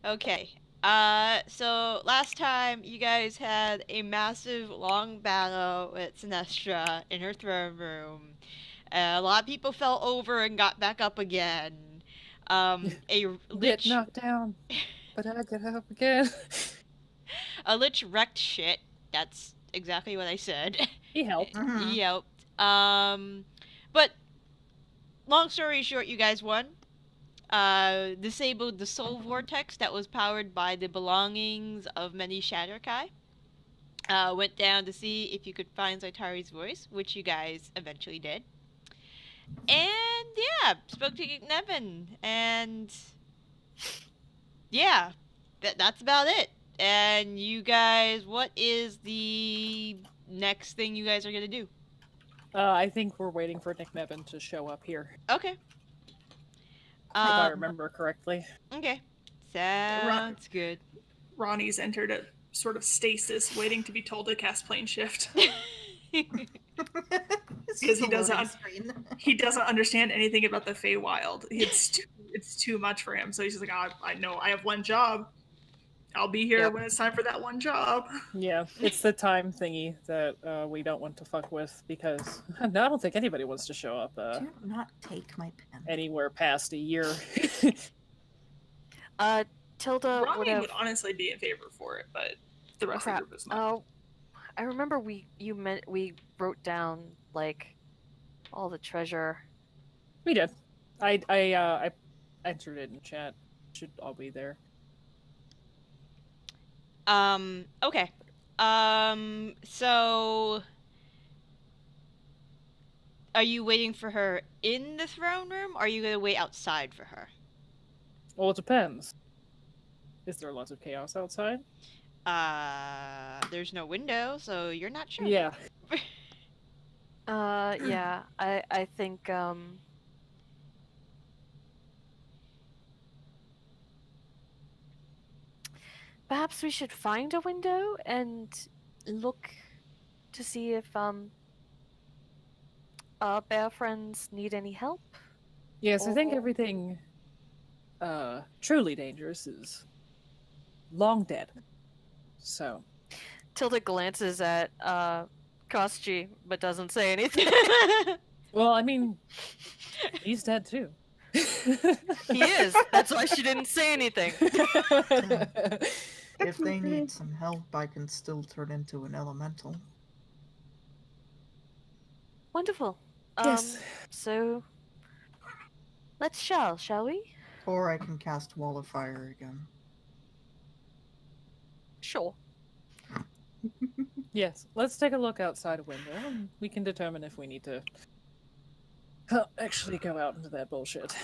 Okay. So last time you guys had a massive long battle with Sanestra in her throne room. A lot of people fell over and got back up again. A Get lich, knocked down, but I get up again. a lich wrecked shit. That's exactly what I said. He helped. He Mm-hmm. helped. But long story short, you guys won. Disabled the soul vortex that was powered by the belongings of many Shadar Kai. Went down to see if you could find Zaitari's voice, which you guys eventually did. And yeah, spoke to Nicnevin, and yeah, that's about it. And you guys, what is the next thing you guys are gonna do? I think we're waiting for Nicnevin to show up here, Okay. if I Um. remember correctly. Okay. Ron- Sounds good. Ronnie's entered a sort of stasis, waiting to be told to cast plane shift. Because He doesn't understand anything about the Feywild. It's too much for him. So he's just like, I know I have one job. I'll be here when it's time for that one job. Yeah, it's the time thingy that we don't want to fuck with because no, I don't think anybody wants to show up Do not take my pen. anywhere past a year. Tilda would Ronnie have. would honestly be in favor for it, but the rest of the group is not. Oh, I remember we wrote down like all the treasure. We did. I entered it in chat. Should all be there. Okay. So are you waiting for her in the throne room, or are you gonna wait outside for her? Well, it depends. Is there lots of chaos outside? There's no window, so you're not sure. Yeah. Yeah, I think perhaps we should find a window and look to see if our bear friends need any help. Yes, I think Or- everything truly dangerous is long dead. So Tilda glances at Kosti, but doesn't say anything. well, I mean he's dead too. He is. That's why she didn't say anything. If they need some help, I can still turn into an elemental. Wonderful. Yes. So let's shall we? Or I can cast Wall of Fire again. Sure. Yes, let's take a look outside a window and we can determine if we need to actually go out into that bullshit.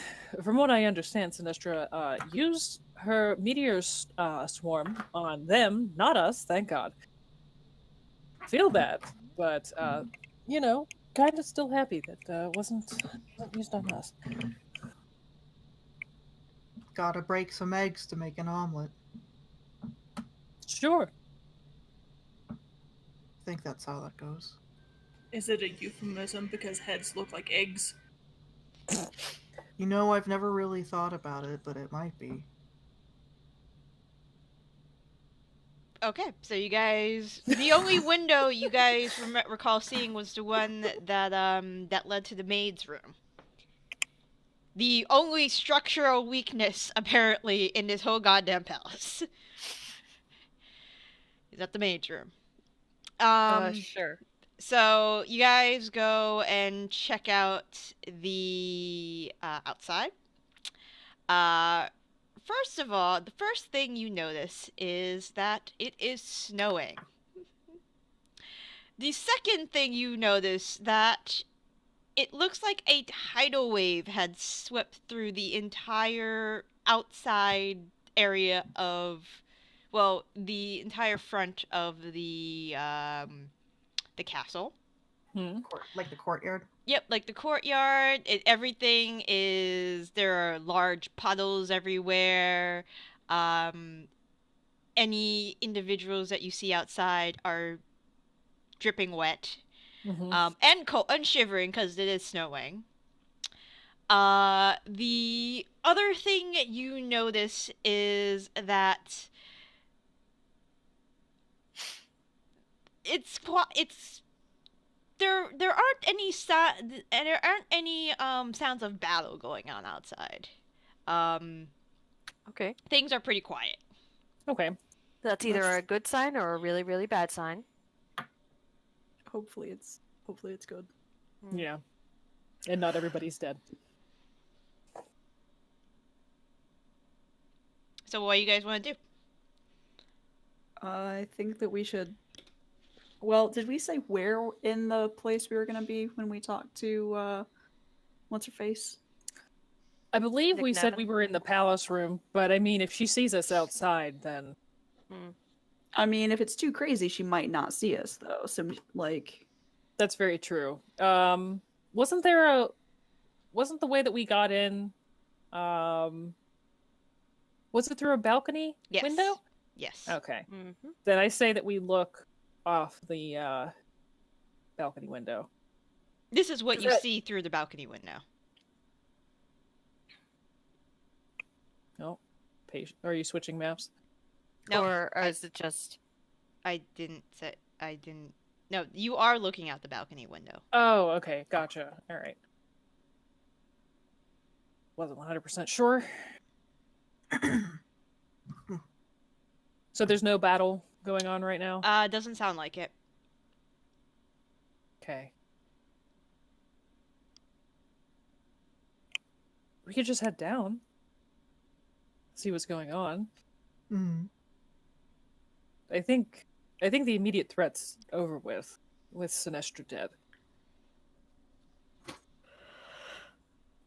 From what I understand, Sanestra used her meteor swarm on them, not us, thank God. Feel bad, but, you know, kind of still happy that wasn't used on us. Gotta break some eggs to make an omelet. Sure. I think that's how that goes. Is it a euphemism because heads look like eggs? You know, I've never really thought about it, but it might be. Okay, so you guys, the only window you guys recall seeing was the one that led to the maid's room. The only structural weakness, apparently, in this whole goddamn palace is at the maid's room. Sure. So you guys go and check out the outside. First of all, the first thing you notice is that it is snowing. The second thing you notice that it looks like a tidal wave had swept through the entire outside area of, well, the entire front of the castle. Like the courtyard? Yep, like the courtyard, everything is, there are large puddles everywhere. Any individuals that you see outside are dripping wet, Mm-hmm. and cold and shivering because it is snowing. The other thing you notice is that it's there aren't any sounds of battle going on outside. Okay. Things are pretty quiet. Okay. That's either a good sign or a really, really bad sign. Hopefully it's good. Yeah. And not everybody's dead. So what do you guys want to do? I think that we should. Well, did we say where in the place we were going to be when we talked to what's her face? I believe we said Nicnevin? we were in the palace room, but I mean, if she sees us outside, then I mean, if it's too crazy, she might not see us though. So like, that's very true. Wasn't the way that we got in? Was it through a balcony Yes. window? Yes. Okay. Mm-hmm. Then I say that we look off the balcony window. This is what Is you that- see through the balcony window. No. Are you switching maps? No, Or is it just... I didn't. No, you are looking out the balcony window. Oh, okay. Gotcha. All right. Wasn't 100% sure. So there's no battle going on right now? Doesn't sound like it. Okay. We could just head down. See what's going on. Mm. I think the immediate threat's over with Sanestra dead.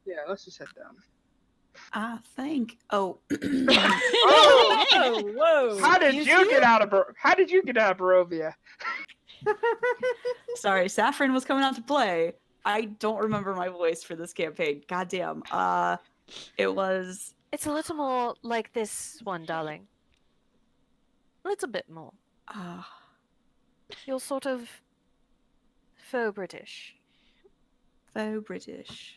Yeah, let's just head down. I think. Oh, Oh! Oh, whoa! How did you get out of Barovia? sorry. Saffron was coming out to play. I don't remember my voice for this campaign. Goddamn. It was. It's a little more like this one, darling. A little bit more. You're sort of faux British. Faux British.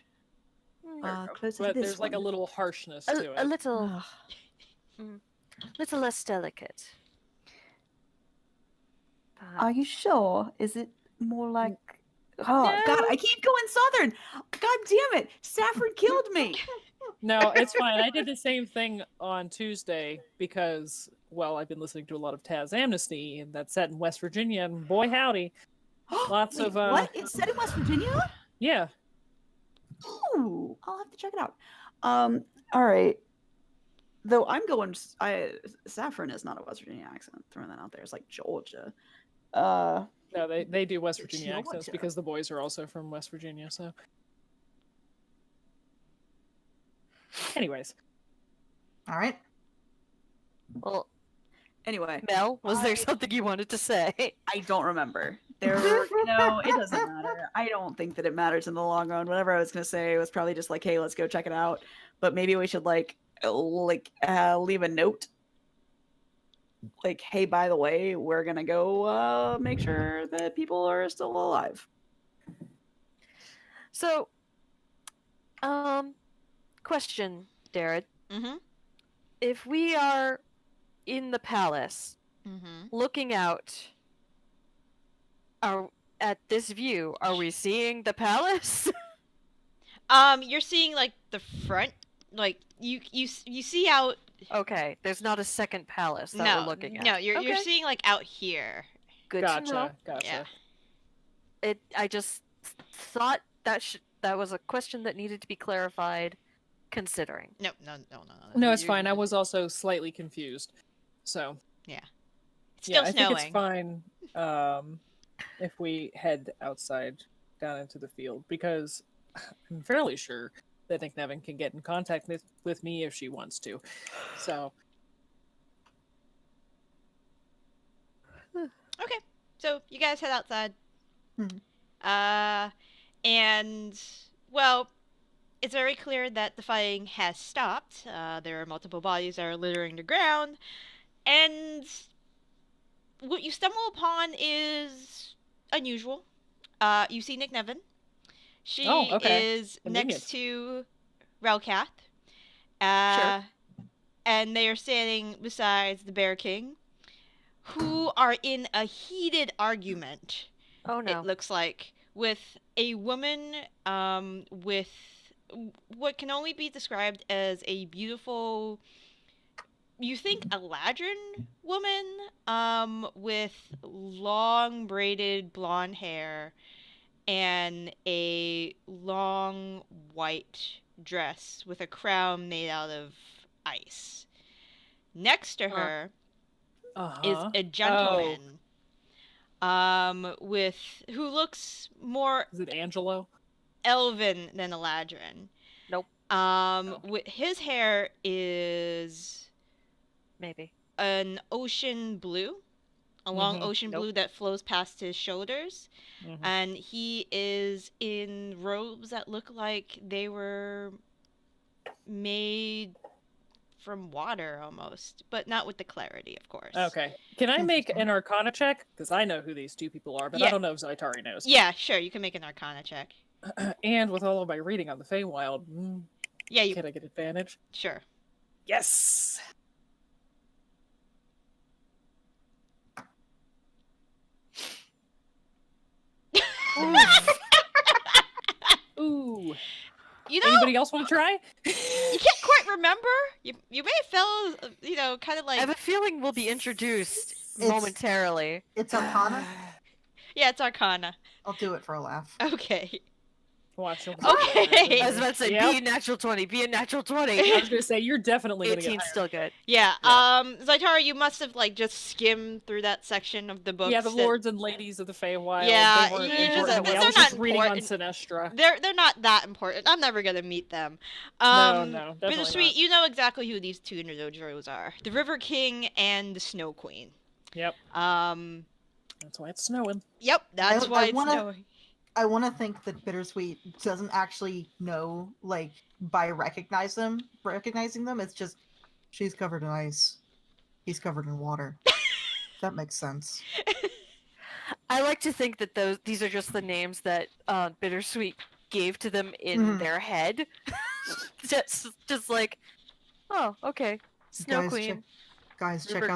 Closer to But this there's like a one. little harshness to it. A little, Ugh. little less delicate. Are Perhaps. you sure? Is it more like? Oh God! I keep going southern. God damn it! Saffron killed me. No, it's fine. I did the same thing on Tuesday because, well, I've been listening to a lot of Taz Amnesty, and that's set in West Virginia, and boy howdy, lots Wait, of what? It's set in West Virginia? yeah. Ooh, I'll have to check it out. All right. Though I'm going. Saffron is not a West Virginia accent. Throwing that out there. It's like Georgia. No, they do West Virginia Georgia. accents because the boys are also from West Virginia. So, anyways, All right. Well, Anyway, Mel, was there something you wanted to say? I don't remember. There, it doesn't matter. I don't think that it matters in the long run. Whatever I was gonna say was probably just like, hey, let's go check it out. But maybe we should leave a note. Like, hey, by the way, we're gonna go make sure that people are still alive. So, question, Darren. Mm-hmm. If we are in the palace, Mm-hmm. looking out, at this view, are we seeing the palace? You're seeing like the front, like you see out. Okay, there's not a second palace that we're looking at. No, you're Okay. seeing like out here. Good to know. Gotcha. Yeah. I just thought that was a question that needed to be clarified, considering. No. No, it's You're- fine. I was also slightly confused. So, It's still I snowing. think it's fine if we head outside down into the field because I'm fairly sure that Nicnevin can get in contact with me if she wants to. So, Okay, so you guys head outside. Mhm. And well, it's very clear that the fighting has stopped. There are multiple bodies that are littering the ground, and what you stumble upon is unusual. You see Nicnevin. She Oh, okay. is Convenient. next to Relkath. Sure. And they are standing beside the Bear King, who are in a heated argument. Oh no. It looks like, with a woman with what can only be described as a beautiful, you think Eladrin woman, with long braided blonde hair and a long white dress with a crown made out of ice. Next to her is Uh-huh. a gentleman with who looks more Is it Angelo? elven than Eladrin. Nope. His hair is Maybe. an ocean blue, a long Mhm. ocean Nope. blue that flows past his shoulders, Mhm. and he is in robes that look like they were made from water almost, but not with the clarity, of course. Okay. Can I make an Arcana check? Because I know who these two people are, but I Yeah. don't know if Zaitari knows. Yeah, sure, you can make an Arcana check. And with all of my reading on the Feywild, Yeah, you can I get advantage? sure. Yes! Ooh. You know, Anybody else want to try? you can't quite remember. You may have felt, kind of I like have a feeling we'll be introduced It's- momentarily. It's Arcana. yeah, it's Arcana. I'll do it for a laugh. Okay. Watch. Okay. I was about to say, Yep. be a natural 20. Be a natural 20. I was gonna say you're definitely gonna 18's get still good. Yeah. Yeah. Zaitara, you must have just skimmed through that section of the book. Yeah, the lords and ladies of the Feywild. Yeah, they weren't yeah, important to me. they're I was not just reading on important. Sanestra. They're not that important. I'm never gonna meet them. No, definitely Bittersweet, not. you know exactly who these two individuals are: the River King and the Snow Queen. Yep, Um. that's why it's snowing. Yep, that's I why it's wanna- snowing. I want to think that Bittersweet doesn't actually know, by recognizing them. It's just she's covered in ice, he's covered in water. That makes sense. I like to think that these are just the names that Bittersweet gave to them in Mhm. their head. just like, oh, okay, Snow Guys, Queen. Guys, River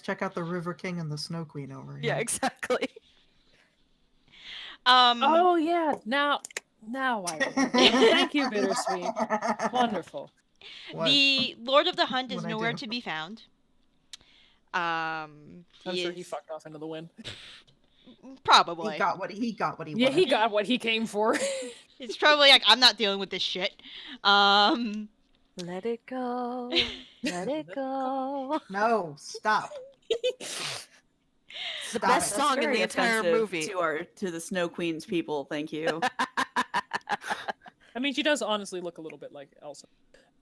check out the River King and the Snow Queen over here. Yeah, exactly. Oh yeah, now I remember. Thank you, Bittersweet. Wonderful. What? The Lord of the Hunt is What'd I nowhere do? to be found. I'm sure he fucked off into the wind. Probably. He got what he Yeah, wanted. he got what he came for. It's probably like, I'm not dealing with this shit. Let it go. Let it go. No, stop. The Stop best it. song in Very the entire offensive movie. to the Snow Queen's people. Thank you. I mean, she does honestly look a little bit like Elsa,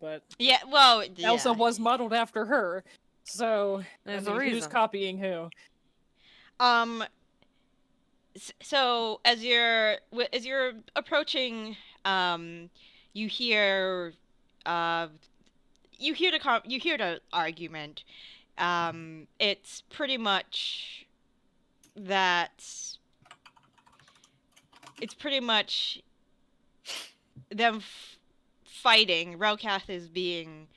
but Yeah, well, yeah. Elsa was modeled after her, so There's I a mean, who's reason. copying who? So as you're approaching, you hear the argument. It's pretty much them fighting. Relkath is being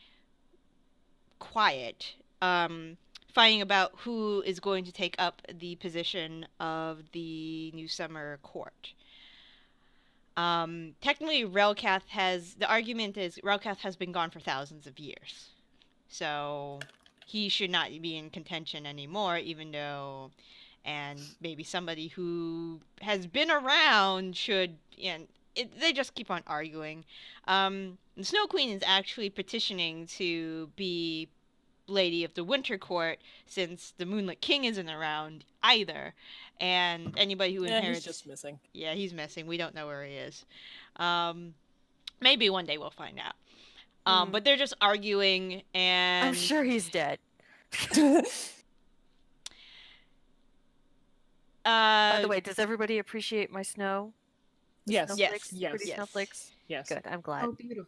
quiet, fighting about who is going to take up the position of the New Summer Court. Technically, the argument is Relkath has been gone for thousands of years. So he should not be in contention anymore, even though, and maybe somebody who has been around should, they just keep on arguing. The Snow Queen is actually petitioning to be Lady of the Winter Court, since the Moonlit King isn't around either, and anybody who Yeah, inherits, he's just missing. yeah, he's missing. We don't know where he is. Maybe one day we'll find out. But they're just arguing, and I'm sure he's dead. By the way, does everybody appreciate my snow? Yes, Snowflakes? yes, Pretty yes. snowflakes? yes. Good, I'm glad. Oh, beautiful.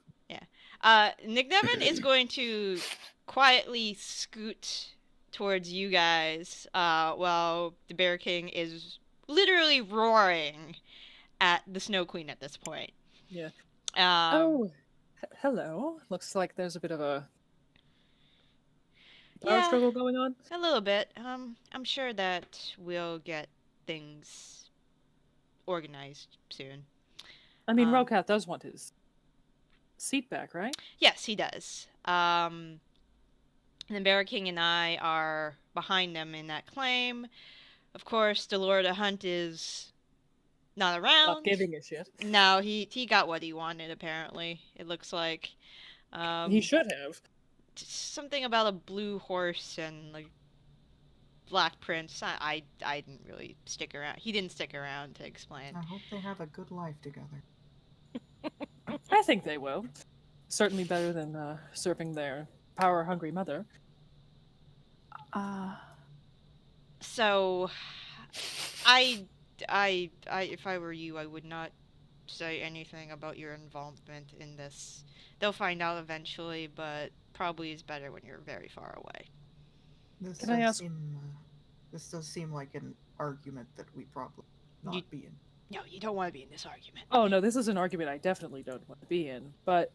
Nicnevin is going to quietly scoot towards you guys, while the Bear King is literally roaring at the Snow Queen at this point. Yeah. Um, Hello. Looks like there's a bit of a power Yeah, struggle going on. a little bit. I'm sure that we'll get things organized soon. I mean, Um, Rokat does want his seat back, right? Yes, he does. And then Bear King and I are behind them in that claim. Of course, the Lord of Hunt is not Not around. giving a shit. No, he got what he wanted. Apparently, it looks like. He should have. Something about a blue horse and like Black Prince. I didn't really stick around. He didn't stick around to explain. I hope they have a good life together. I think they will. Certainly better than serving their power-hungry mother. So, if I were you, I would not say anything about your involvement in this. They'll find out eventually, but probably is better when you're very far away. This Can I does ask- seem, this does seem like an argument that we probably not You- be in. No, you don't want to be in this argument. Oh no, this is an argument I definitely don't want to be in. But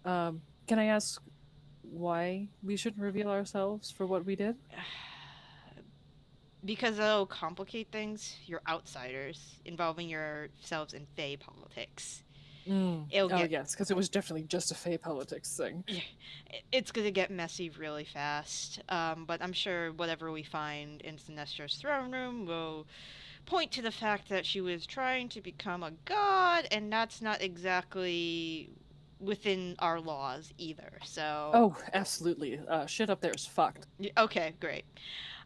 can I ask why we shouldn't reveal ourselves for what we did? Because it'll complicate things. You're outsiders involving yourselves in Fey politics. It'll Oh get yes, because it was definitely just a Fey politics thing. it's gonna get messy really fast. But I'm sure whatever we find in Sinestra's throne room will point to the fact that she was trying to become a god, and that's not exactly within our laws either. So Oh, absolutely. Shit up there is fucked. okay, great.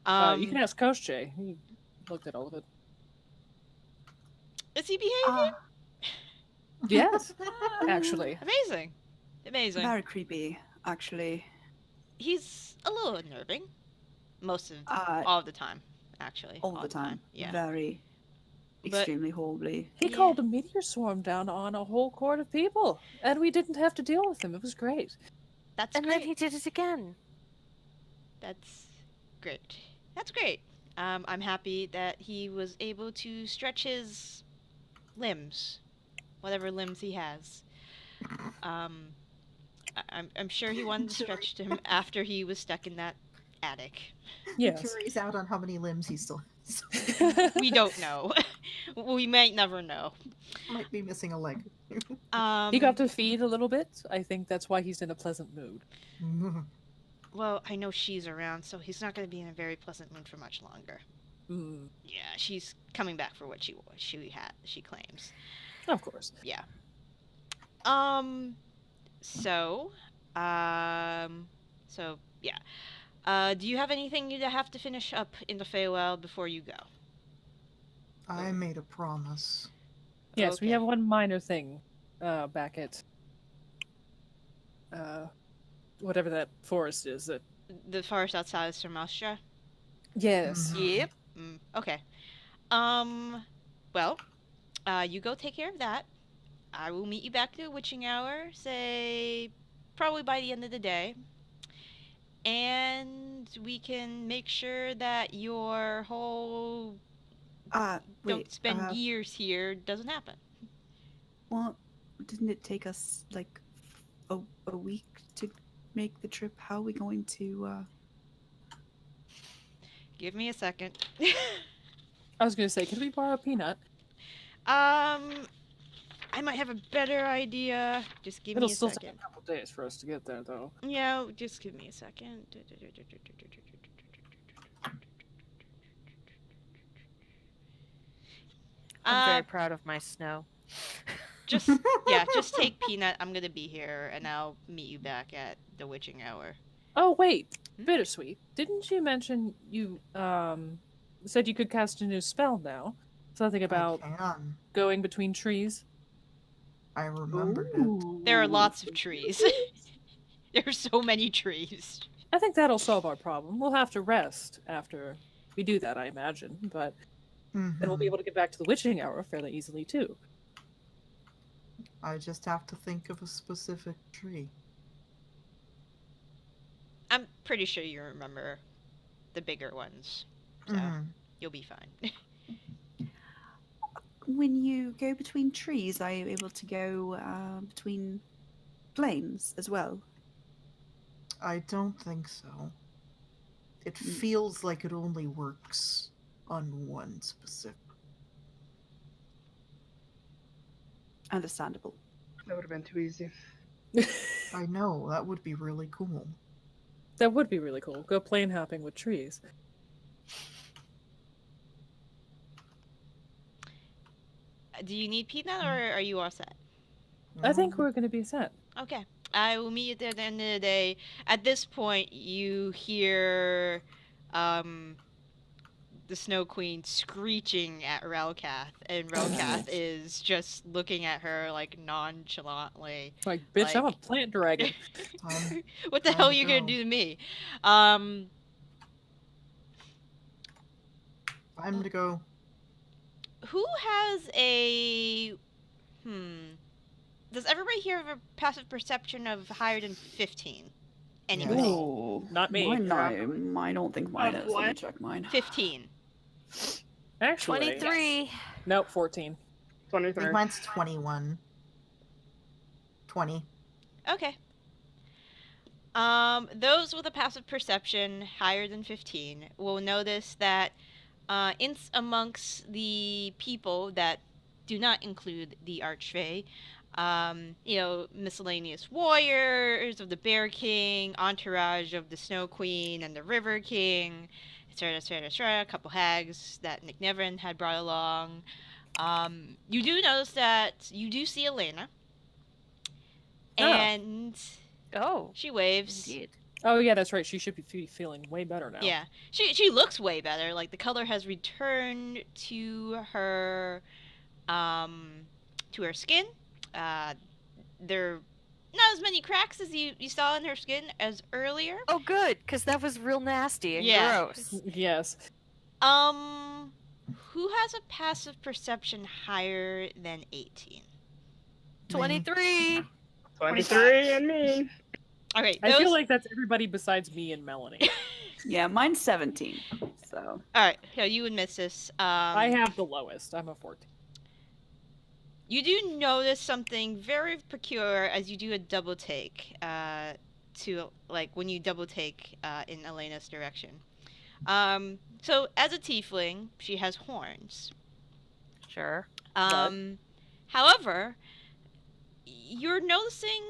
You can ask Koshche. He looked at all of it. Is he behaving? Yes, actually. Amazing. Very creepy, actually. He's a little unnerving. Most of Uh, all the time, actually. all the time. Yeah. Very, But- extremely horribly. He Yeah. called a meteor swarm down on a whole court of people, and we didn't have to deal with him. It was great. That's And great. then he did it again. That's great. That's great. I'm happy that he was able to stretch his limbs, whatever limbs he has. I'm sure he wanted to stretch them after he was stuck in that attic. Yes. Jury's out on how many limbs he still has. We don't know. We might never know. Might be missing a leg. He got to feed a little bit. I think that's why he's in a pleasant mood. Well, I know she's around, so he's not going to be in a very pleasant mood for much longer. Mm, Yeah, she's coming back for what she claims. of course. Yeah. So yeah. Do you have anything you have to finish up in the Feywild before you go? I made a promise. Yes, we Okay. have one minor thing back at whatever that forest is. That The forest outside of Sanestra? yes. Mhm. Yep. Okay. Well, you go take care of that. I will meet you back at the witching hour, say probably by the end of the day. And we can make sure that your whole don't Wait. spend years here doesn't happen. Well, didn't it take us like a week to make the trip? How are we going to? Give me a second. I was gonna say, can we borrow a peanut? I might have a better idea. Just give It'll me a still second. take a couple days for us to get there, though. Yeah, just give me a second. I'm very proud of my snow. Just just take Peanut. I'm gonna be here, and I'll meet you back at the witching hour. Oh wait, Hmm? Bittersweet. Didn't you mention you said you could cast a new spell now? Something about I can. going between trees. I remembered it. There are lots of trees. There are so many trees. I think that'll solve our problem. We'll have to rest after we do that, I imagine, but then we'll be Mhm. able to get back to the witching hour fairly easily too. I just have to think of a specific tree. I'm pretty sure you remember the bigger ones, so Mhm. you'll be fine. When you go between trees, are you able to go between flames as well? I don't think so. It feels like it only works on one specific. Understandable. That would have been too easy. I know, that would be really cool. That would be really cool. Go plane hopping with trees. Do you need peanut, or are you all set? I think we're gonna be set. Okay. I will meet you at the end of the day. At this point, you hear the Snow Queen screeching at Relkath, and Relkath is just looking at her like nonchalantly. Like, bitch, I'm a Like- plant dragon. What the Time hell are to you gonna go. do to me? Time to go. Who has a Does everybody here have a passive perception of higher than 15? Anybody? Yes. Ooh, Not me. Mine, I don't think mine Of is. Let me what? check mine. 15. Actually, 23. nope, 14. I 23. think mine's 21. 20. Okay. Those with a passive perception higher than 15 will notice that amongst the people that do not include the Archfey, miscellaneous warriors of the Bear King, entourage of the Snow Queen and the River King, etc., a couple hags that Nicnevin had brought along. You do notice that you do see Elena, Oh. and Oh, she waves. indeed. Oh yeah, that's right. She should be feeling way better now. Yeah, she looks way better. Like the color has returned to her skin. There not as many cracks as you saw in her skin as earlier. Oh, good, because that was real nasty and Yeah. gross. Yes. Who has a passive perception higher than 18? 23. 23 and me. Okay, I those... feel like that's everybody besides me and Melanie. Yeah, mine's 17. So All right, yeah, you would miss this. I have the lowest. I'm a 14. You do notice something very peculiar as you do a double take, to like when you double take in Elena's direction. So as a tiefling, she has horns. Sure. However, you're noticing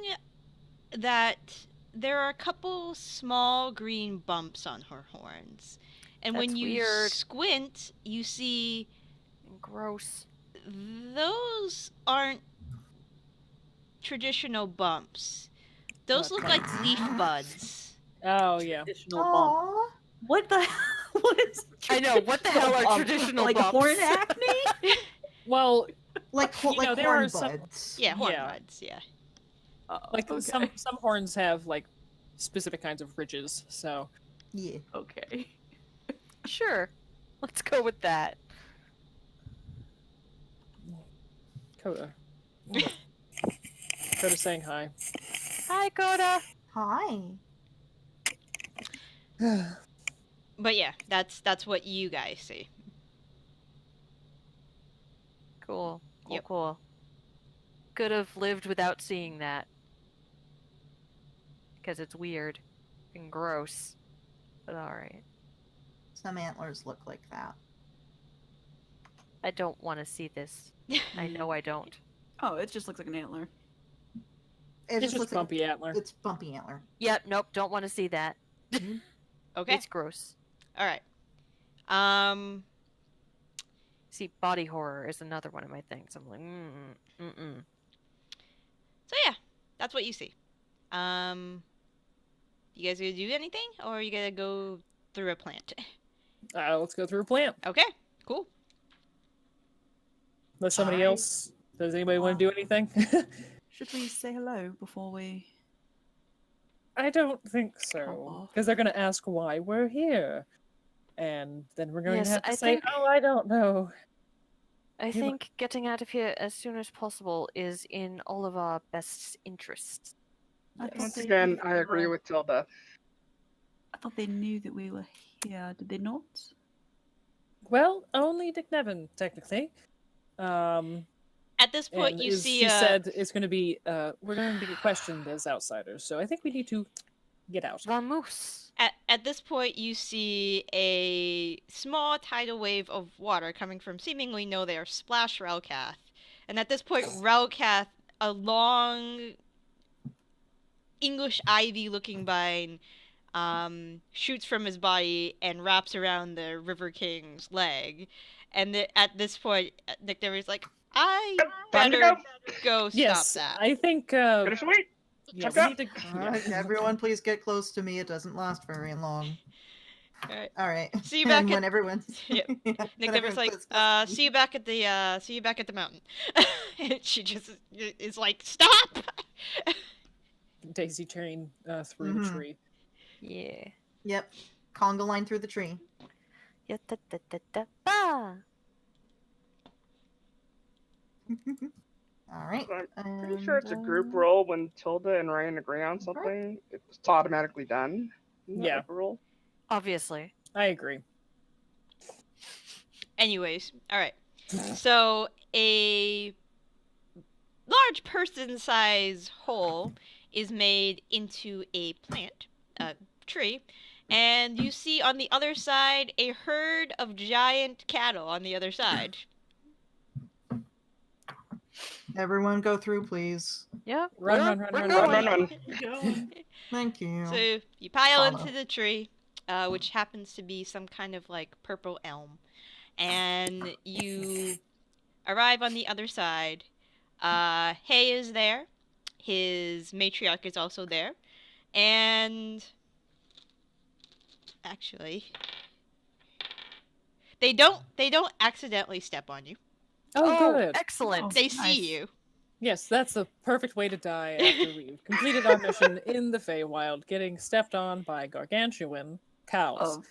that there are a couple small green bumps on her horns. And when That's you weird. squint, you see Gross. those aren't traditional bumps. Those look like leaf buds. Oh yeah. additional bump. Aww. What the? What is? I know, what the hell are bump? traditional like bumps? horn acne? Well, Like, You know, like there horn are some- buds. Yeah, horn Yeah. buds, yeah. like okay. some horns have like specific kinds of ridges. So Yeah. Okay. Sure. Let's go with that. Coda. Coda saying hi. Hi, Coda. Hi. But yeah, that's what you guys see. Cool. Cool, Yep. cool. Could have lived without seeing that. Because it's weird and gross. But alright. Some antlers look like that. I don't want to see this. I know I don't. Oh, it just looks like an antler. It It's just looks bumpy antler. Like, it's bumpy antler. Yep, nope, don't want to see that. Okay. It's gross. All right. See, body horror is another one of my things. I'm like, So yeah, that's what you see. You guys gonna do anything, or are you gonna go through a plant? Let's go through a plant. Okay, cool. Unless somebody Alright. else. Does anybody want to do anything? Should we say hello before we? I don't think so. off? Because they're going to ask why we're here. And then we're going Yes, to have to I say, think- oh, I don't know. I but- think getting out of here as soon as possible is in all of our best interests. I thought Once they again, knew I we agree were- with Tilda. I thought they knew that we were here. Did they not? Well, only Nicnevin, technically. At this point, And you is, see she said it's going to be, we're going to be questioned as outsiders, so I think we need to get out. Vamos. At this point, you see a small tidal wave of water coming from seemingly nowhere, splash Relkath. And at this point, Relkath, a long English ivy-looking vine, shoots from his body and wraps around the River King's leg. And at this point, Nicnevin's like, I Time to better go. go stop Yes, that. I think, Bittersweet. yeah, Okay. we need to... Alright, yeah. everyone, please get close to me. It doesn't last very long. Alright. All right. See you back And at- when everyone's Yep. when Nicknevin's everyone's like, close to me- see you back at the mountain. And she just is like, stop! Daisy chain through the Mhm. tree. Yeah. Yep. Conga line through the tree. Ya-ta-ta-ta-ta-ba. All right. I'm pretty sure it's a group roll when Tilda and Ryan agree on something. It's automatically done. Isn't that Yeah. like a rule? Obviously. I agree. Anyways, alright. So, a large person-size hole is made into a plant, a tree, and you see on the other side a herd of giant cattle on the other side. Everyone go through, please. Yeah. Run, we're run, going. Run, run. Going. Thank you. So, you pile Follow. into the tree, which happens to be some kind of like purple elm, and you arrive on the other side. Hay is there. His matriarch is also there. And actually, they don't accidentally step on you. Oh, good. Excellent. They nice. see you. Yes, that's the perfect way to die after we've completed our mission in the Feywild, getting stepped on by gargantuan cows. Oh,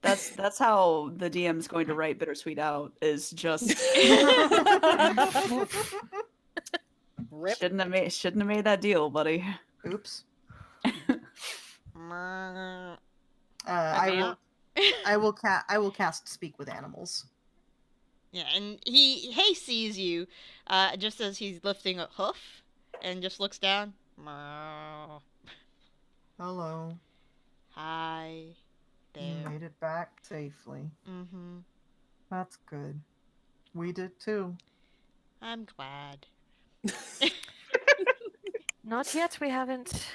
that's how the DM's going to write Bittersweet out. Is just Rip. shouldn't have made that deal, buddy. Oops. Meh. I will cast speak with animals. Yeah, and Hay sees you, just as he's lifting a hoof, and just looks down. Meow. Hello. Hi You there. made it back safely. Mm-hmm. That's good. We did too. I'm glad. Not yet. We haven't.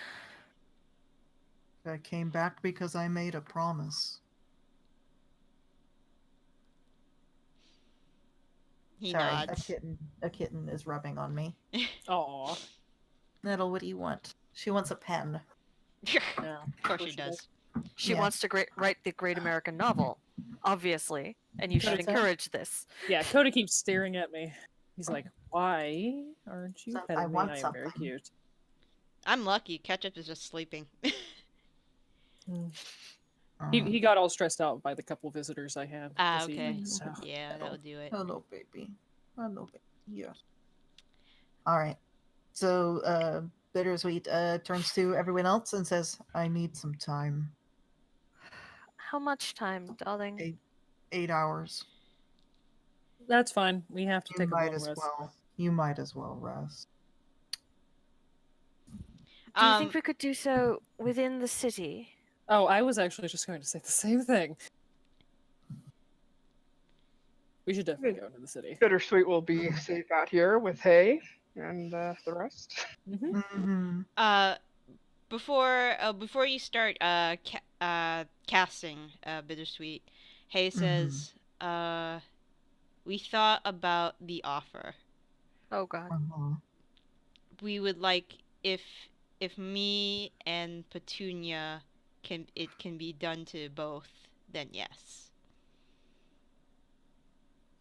I came back because I made a promise. He Sorry, nods. a kitten is rubbing on me. Aw. Nettle, what do you want? She wants a pen. Yeah. Of course she does. She Yeah. wants to write the great American novel, obviously, and you should That's it. encourage this. Yeah, Coda keeps staring at me. He's like, why aren't you So, petting I me? want I am very something. cute. I'm lucky. Ketchup is just sleeping. He got all stressed out by the couple visitors I had Ah, this okay. evening, so. Yeah, that'll do it. Hello, baby. Hello, baby. Yes. All right. So, Bittersweet turns to everyone else and says, "I need some time. How much time, darling? 8 hours. That's fine. We have to You take a might long as rest. well. You might as well rest. Do you think we could do so within the city? Oh, I was actually just going to say the same thing. We should definitely go into the city. Bittersweet will be safe out here with Hay and the rest. Mm-hmm. Mm-hmm. Before you start casting Bittersweet, Hay says, we thought about the offer. Oh God. Uh-huh. We would like if me and Petunia can be done to both, then yes.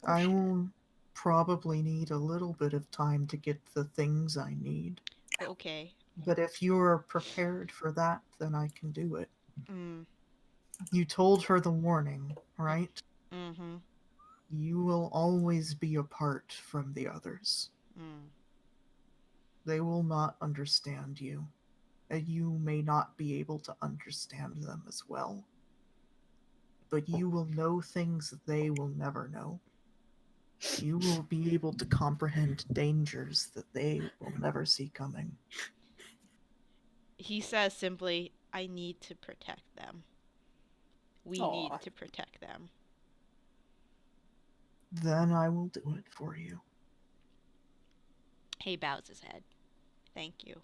I will probably need a little bit of time to get the things I need. Okay. But if you're prepared for that, then I can do it. Mm. You told her the warning, right? Mm-hmm. You will always be apart from the others. Mm. They will not understand you. And you may not be able to understand them as well. But you will know things they will never know. You will be able to comprehend dangers that they will never see coming. He says simply, I need to protect them. We need Aw. to protect them. Then I will do it for you. He bows his head. Thank you.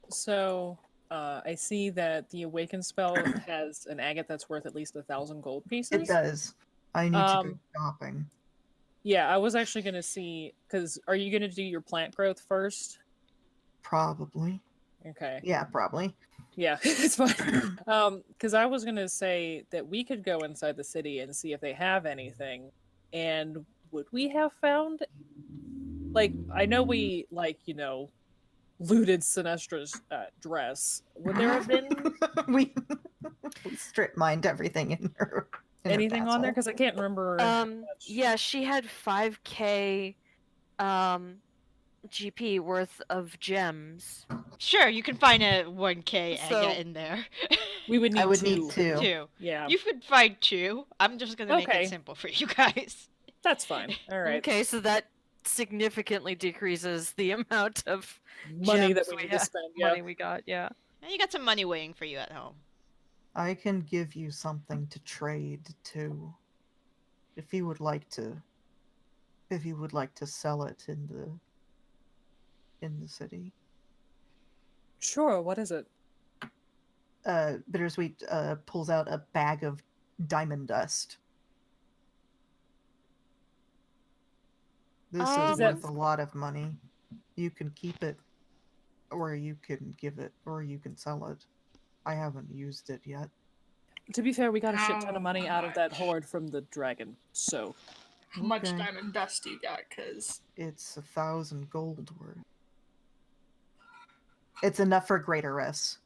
So, I see that the awaken spell has an agate that's worth at least 1,000 gold pieces. It does. I need to go shopping. Yeah, I was actually going to see, because are you going to do your plant growth first? Probably. Okay. Yeah, probably. Yeah, it's fine. Because I was going to say that we could go inside the city and see if they have anything. And would we have found, like, I know we, like, you know, looted Sinestra's dress. Would there have been we strip mined everything in her anything on there? castle. Because I can't remember. how much. Yeah, she had 5k GP worth of gems. Sure, you can find a 1k So- agate in there. We would need I would two. need two. 2. Yeah, You could find 2. I'm just gonna make Okay. it simple for you guys. that's fine. All right. Okay, so that significantly decreases the amount of Money that gems we need to have- spend. Yeah. money we got. Yeah. And you got some money waiting for you at home. I can give you something to trade too. If you would like to sell it in the city. Sure. What is it? Bittersweet pulls out a bag of diamond dust. This is that- worth a lot of money. You can keep it, or you can give it, or you can sell it. I haven't used it yet. To be fair, we got a shit ton How of money out of that much? horde from the dragon. So How much Okay. diamond dust do you got? Because It's 1,000 gold worth. It's enough for greater rest.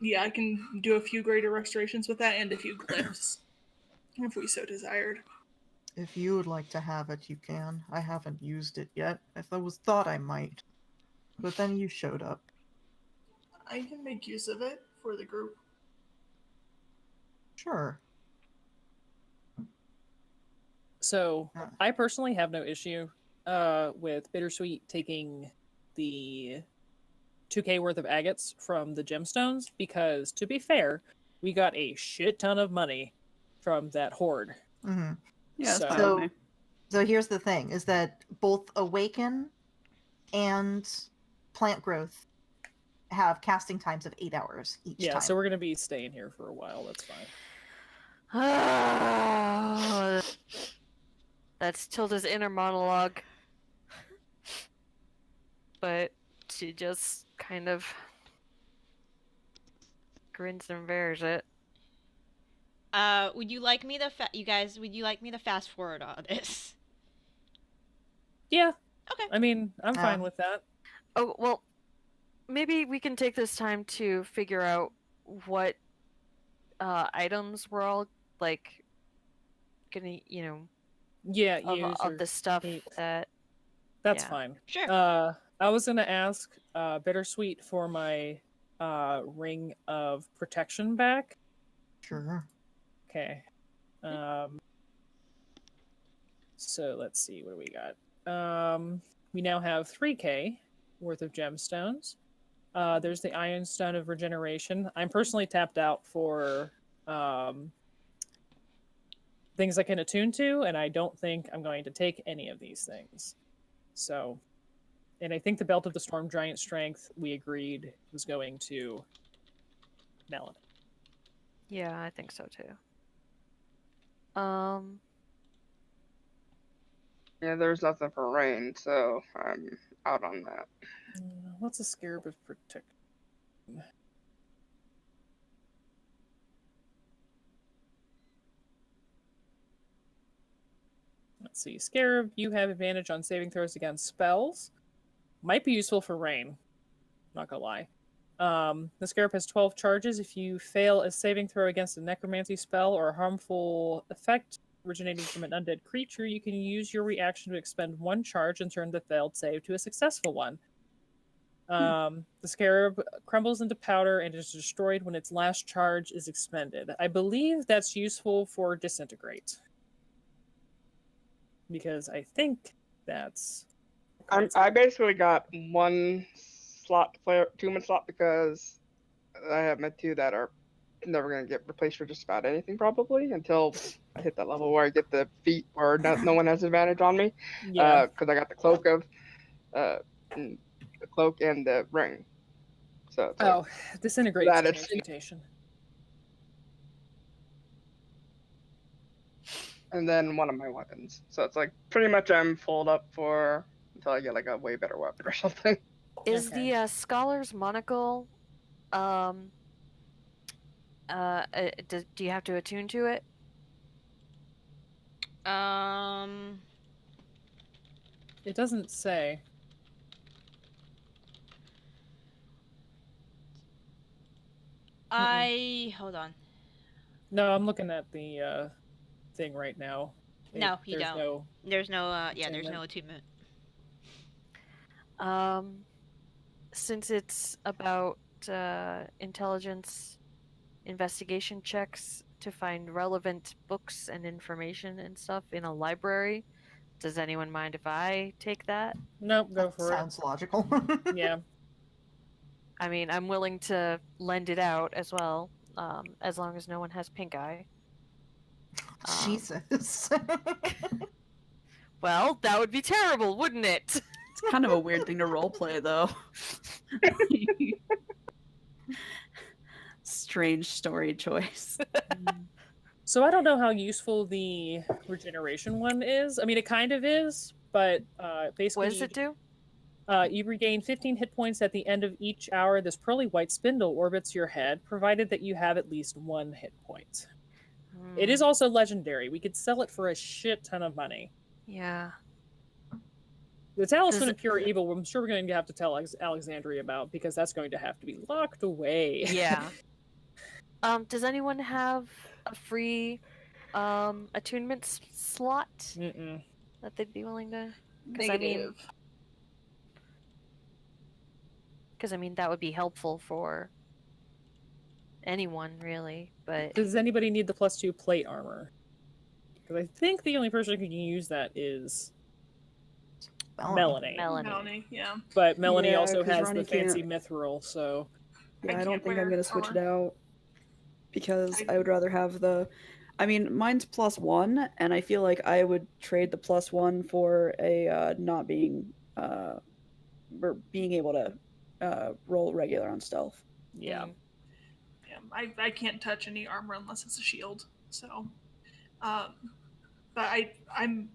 yeah, I can do a few greater restorations with that and a few glyphs, if we so desired. If you would like to have it, you can. I haven't used it yet. Thought I might. But then you showed up. I can make use of it for the group. Sure. So Ah. I personally have no issue with Bittersweet taking the 2k worth of agates from the gemstones because, to be fair, we got a shit ton of money from that horde. hmm Yeah, it's fine So- with me. So here's the thing, is that both Awaken and Plant Growth have casting times of 8 hours each Yeah, time. so we're gonna be staying here for a while. That's fine. That's Tilda's inner monologue. But she just kind of grins and bears it. Would you like me to you guys? Would you like me to fast forward on this? Yeah. Okay. I mean, I'm fine with that. Oh, well, maybe we can take this time to figure out what items we're all, like, gonna, Yeah, of, use of or the stuff eat. that... That's yeah. fine. Sure. I was gonna ask Bittersweet for my ring of protection back. Sure. Okay. So let's see, what do we got? We now have 3k worth of gemstones. There's the Iron Stone of Regeneration. I'm personally tapped out for things I can attune to, and I don't think I'm going to take any of these things. So, and I think the Belt of the Storm Giant Strength, we agreed, was going to Melanie. Yeah, I think so too. Yeah, there's nothing for rain, so I'm out on that. What's a Scarab of Protection? Let's see. Scarab, you have advantage on saving throws against spells. Might be useful for rain. Not gonna lie. The Scarab has 12 charges. If you fail a saving throw against a necromancy spell or a harmful effect originating from an undead creature, you can use your reaction to expend 1 charge and turn the failed save to a successful one. The Scarab crumbles into powder and is destroyed when its last charge is expended. I believe that's useful for Disintegrate. because I think that's. I basically got one slot to play, attunement slot, because I have my two that are never gonna get replaced for just about anything probably until I hit that level where I get the feat where no one has advantage on me. Yeah. Because I got the cloak of, the cloak and the ring. So it's like, Disintegrates that is- transmutation. and then one of my weapons. So it's like pretty much I'm full up for until I get like a way better weapon or something. Is Okay. the scholar's monocle do you have to attune to it? It doesn't say. Hold on. No, I'm looking at the thing right now. No, you there's don't. no. There's no there's attunement. no attunement. Since it's about intelligence investigation checks to find relevant books and information and stuff in a library, does anyone mind if I take that? Nope, go That for sounds logical. it. Yeah. I mean, I'm willing to lend it out as well, as long as no one has pink eye. Jesus. Well, that would be terrible, wouldn't it? It's kind of a weird thing to roleplay, though. Strange story choice. So I don't know how useful the regeneration one is. I mean, it kind of is, but basically, What does it do? you regain 15 hit points at the end of each hour. This pearly white spindle orbits your head, provided that you have at least 1 hit point. It is also legendary. We could sell it for a shit ton of money. Yeah. The Talisman of Pure Evil, I'm sure we're going to have to tell Alexandria about, because that's going to have to be locked away. Yeah. Does anyone have a free attunement slot Mm-mm. that they'd be willing to? Because I mean, that would be helpful for anyone, really. But Does anybody need the +2 plate armor? Because I think the only person who can use that is Melanie. Melanie, yeah. But Melanie Yeah, also 'cause has Ronny the fancy can't. mithril, so Yeah, I I don't can't think wear I'm gonna switch it armor. out because I would rather have the. I mean, mine's +1, and I feel like I would trade the +1 for a not being or being able to roll regular on stealth. yeah. Yeah, I can't touch any armor unless it's a shield. So, but I'm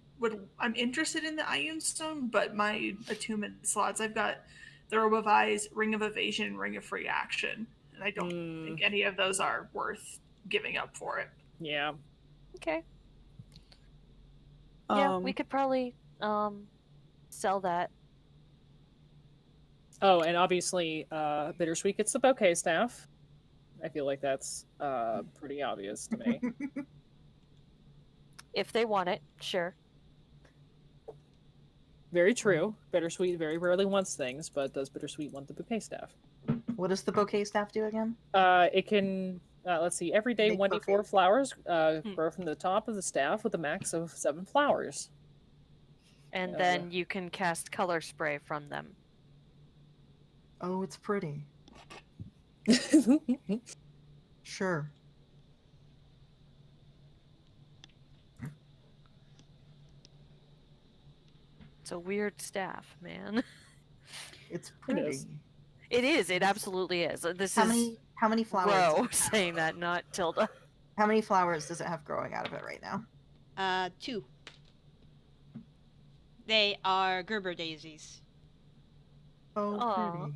interested in the Ioun Stone, but my attunement slots, I've got the Robe of Eyes, Ring of Evasion, Ring of Free Action, and I don't think any of those are worth giving up for it. Yeah. okay. Yeah, we could probably sell that. Oh, and obviously, Bittersweet gets the bouquet staff. I feel like that's pretty obvious to me. If they want it, sure. Very true. Bittersweet very rarely wants things, but does Bittersweet want the bouquet staff? What does the bouquet staff do again? It can, let's see, every day Make 1d4 bouquets. flowers grow from the top of the staff with a max of 7 flowers. And Yeah. then you can cast color spray from them. Oh, it's pretty. Sure. It's a weird staff, man. It's It pretty. is. It is. It absolutely is. This How is many flowers? Ro saying that, not Tilda. How many flowers does it have growing out of it right now? 2. They are Gerber daisies. Oh, Aw. pretty.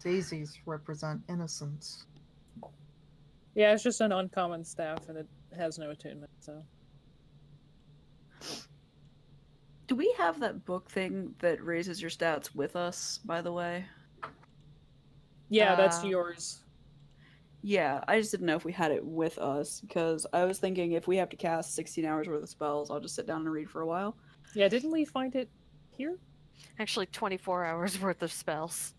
Daisies represent innocence. Yeah, it's just an uncommon staff, and it has no attunement, so. Do we have that book thing that raises your stats with us, by the way? Yeah, that's Uh, yours. Yeah, I just didn't know if we had it with us, because I was thinking if we have to cast 16 hours worth of spells, I'll just sit down and read for a while. Yeah, didn't we find it here? Actually, 24 hours worth of spells.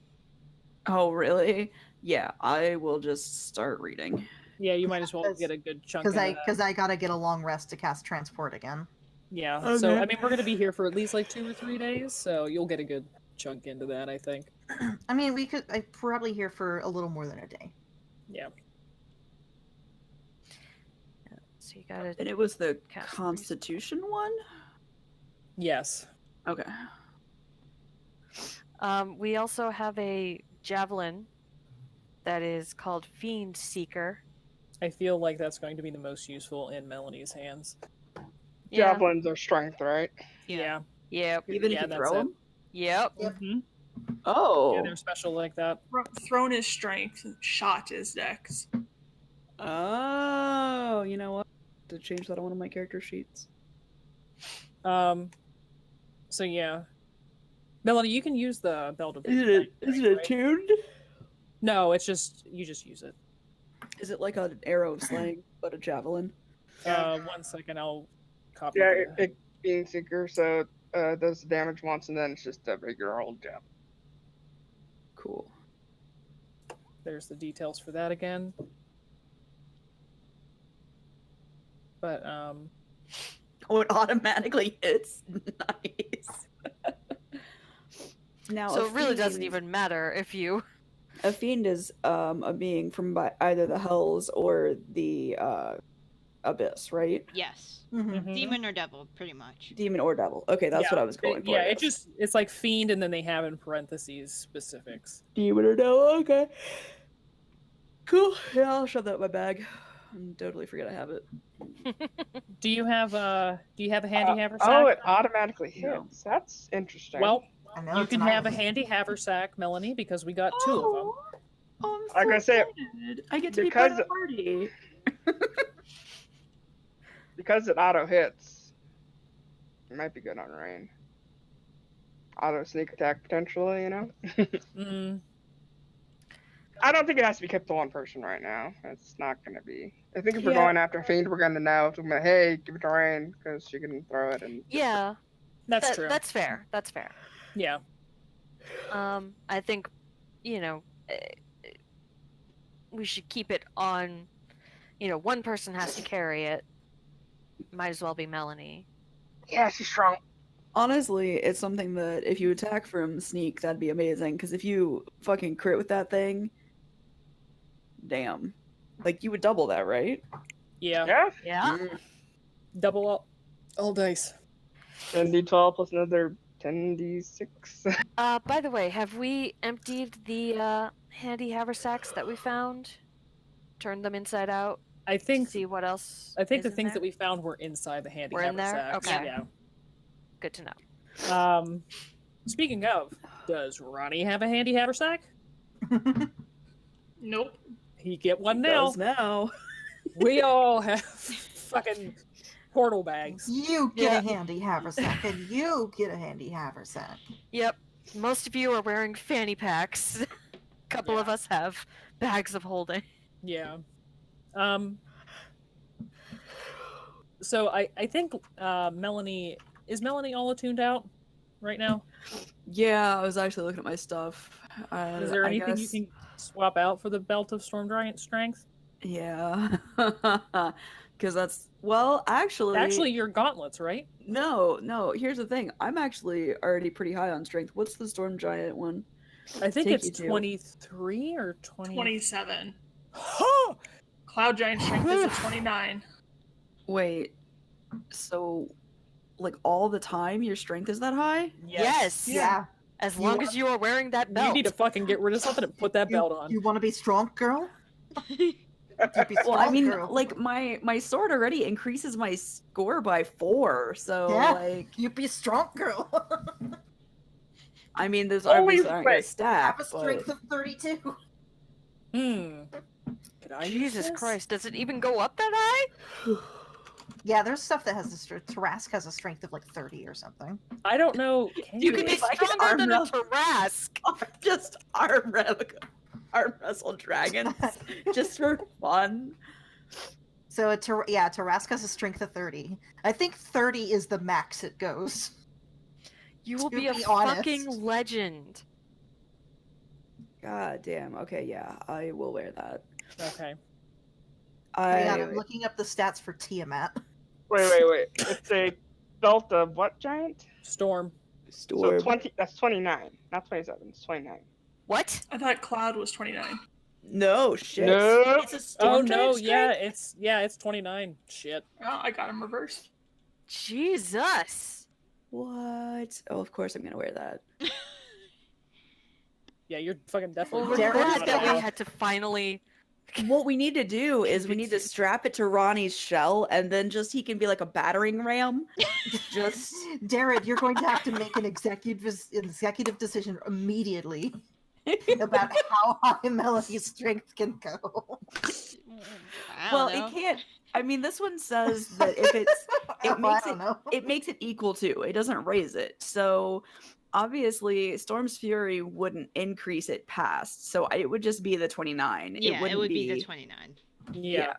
Oh, really? Yeah, I will just start reading. Yeah, you might as well get a good chunk. Because I gotta get a long rest to cast transport again. Yeah. Okay. So I mean, we're gonna be here for at least like 2 or 3 days, so you'll get a good chunk into that, I think. I mean, I'm probably here for a little more than a day. Yeah. So you gotta. And it was the Cast Constitution one? Yes. Okay. We also have a javelin that is called Fiend Seeker. I feel like that's going to be the most useful in Melanie's hands. Yeah. Javelins are strength, right? Yeah. Yep. Even Yeah, if you that's throw it. them? Yep. Mhm. Oh. Yeah, they're special like that. Thrown is strength, shot is dex. Oh, you know what? To change that on one of my character sheets. So yeah. Melanie, you can use the belt of Is Victory, it right? attuned? No, it's just you just use it. Is it like an arrow of slang, but a javelin? 1 second, I'll copy Yeah, the... it being seeker, so does the damage once, and then it's just a regular old jab. Cool. There's the details for that again. But Oh, it automatically hits. Nice. Now, So a it really doesn't fiend- even matter if you. A fiend is a being from either the hells or the abyss, right? Yes. Mm-hmm. Demon or devil, pretty much. Demon or devil. Okay, that's what I was going for. Yeah, I it guess. it's like fiend, and then they have in parentheses specifics. Demon or devil. Okay. Cool. Yeah, I'll shove that in my bag. And totally forget I have it. Do you have a handy haversack? Oh, it automatically hits. No. That's interesting. Well, I know you it's can an have a item. handy haversack, Melanie, because we got 2 of them. Oh, I'm so Like I said, excited. I get to be part of because- the party. because it auto hits, it might be good on rain. Auto sneak attack potentially, you know? Mm, I don't think it has to be kept to one person right now. It's not gonna be. I think if we're Yeah. going after Fiend, we're gonna know. If we're gonna, hey, give it to Rain, because she can throw it and. Yeah. that's true. That's fair. That's fair. Yeah. I think, we should keep it on. One person has to carry it. Might as well be Melanie. Yeah, she's strong. Honestly, it's something that if you attack from sneak, that'd be amazing. Because if you fucking crit with that thing, damn. Like, you would double that, right? Yeah. Yeah. Yeah. Double up all dice. 10d12 plus another 10d6. By the way, have we emptied the handy haversacks that we found? Turned them inside out? I think See what else? the is in things there? that we found were inside the handy Were in there? haversacks. Okay. Yeah. Good to know. Speaking of, does Ronny have a handy haversack? Nope. He get one He now. does now. We all have fucking portal bags. You get Yeah. a handy haversack, and you get a handy haversack. Yep. Most of you are wearing fanny packs. A couple of us have bags of holding. Yeah. So I think Melanie is Melanie all attuned out right now? Yeah, I was actually looking at my stuff. Is there I anything guess- you can swap out for the belt of Storm Giant Strength? Yeah. Because that's... Well, Actually, your gauntlets, right? No. Here's the thing. I'm actually already pretty high on strength. What's the Storm Giant one? I think Take it's you to. 23 or 20. 27. Huh! Cloud Giant Strength is a 29. Wait. So, like, all the time your strength is that high? Yes. Yeah. As You long are- as you are wearing that belt. You need to fucking get rid of something and put that belt on. You want to be strong, girl? You be strong, Well, I mean, girl. like, my sword already increases my score by 4, so, Yeah. like... You be strong, girl. I mean, those Holy obviously aren't gonna shit. stack, Have a but... strength of 32. Could I use Jesus this? Christ, does it even go up that high? Yeah, there's stuff that has a strength. Tarask has a strength of like 30 or something. I don't know. Can You you? can be If I can stronger than a arm Tarask. Just arm wrestle dragons, just for fun. So, Tarask has a strength of 30. I think 30 is the max it goes. You will To be a be honest. fucking legend. God damn. Okay, yeah, I will wear that. Okay. Hang on, I I'm looking up the stats for Tiamat. Wait. It's a belt of what giant? Storm. So store 20. That's 29, not 27. It's 29. What? I thought Cloud was 29. no shit. Nope. It's a storm Oh no, type yeah, strength? it's 29. Shit. Oh, I got him reversed. Jesus. What? Oh, of course I'm gonna wear that. Yeah, you're fucking Well, definitely. we're Derek glad is that we down. had to finally. What we need to do is we need to strap it to Ronnie's shell, and then just he can be like a battering ram. Just Darren, you're going to have to make an executive decision immediately about how high Melanie's strength can go. I well, don't know. it can't. I mean, this one says that if it's I makes don't know. it makes it equal to. It doesn't raise it. So obviously, Storm's Fury wouldn't increase it past. So it would just be the 29. Yeah, wouldn't it would be the 29. Yeah.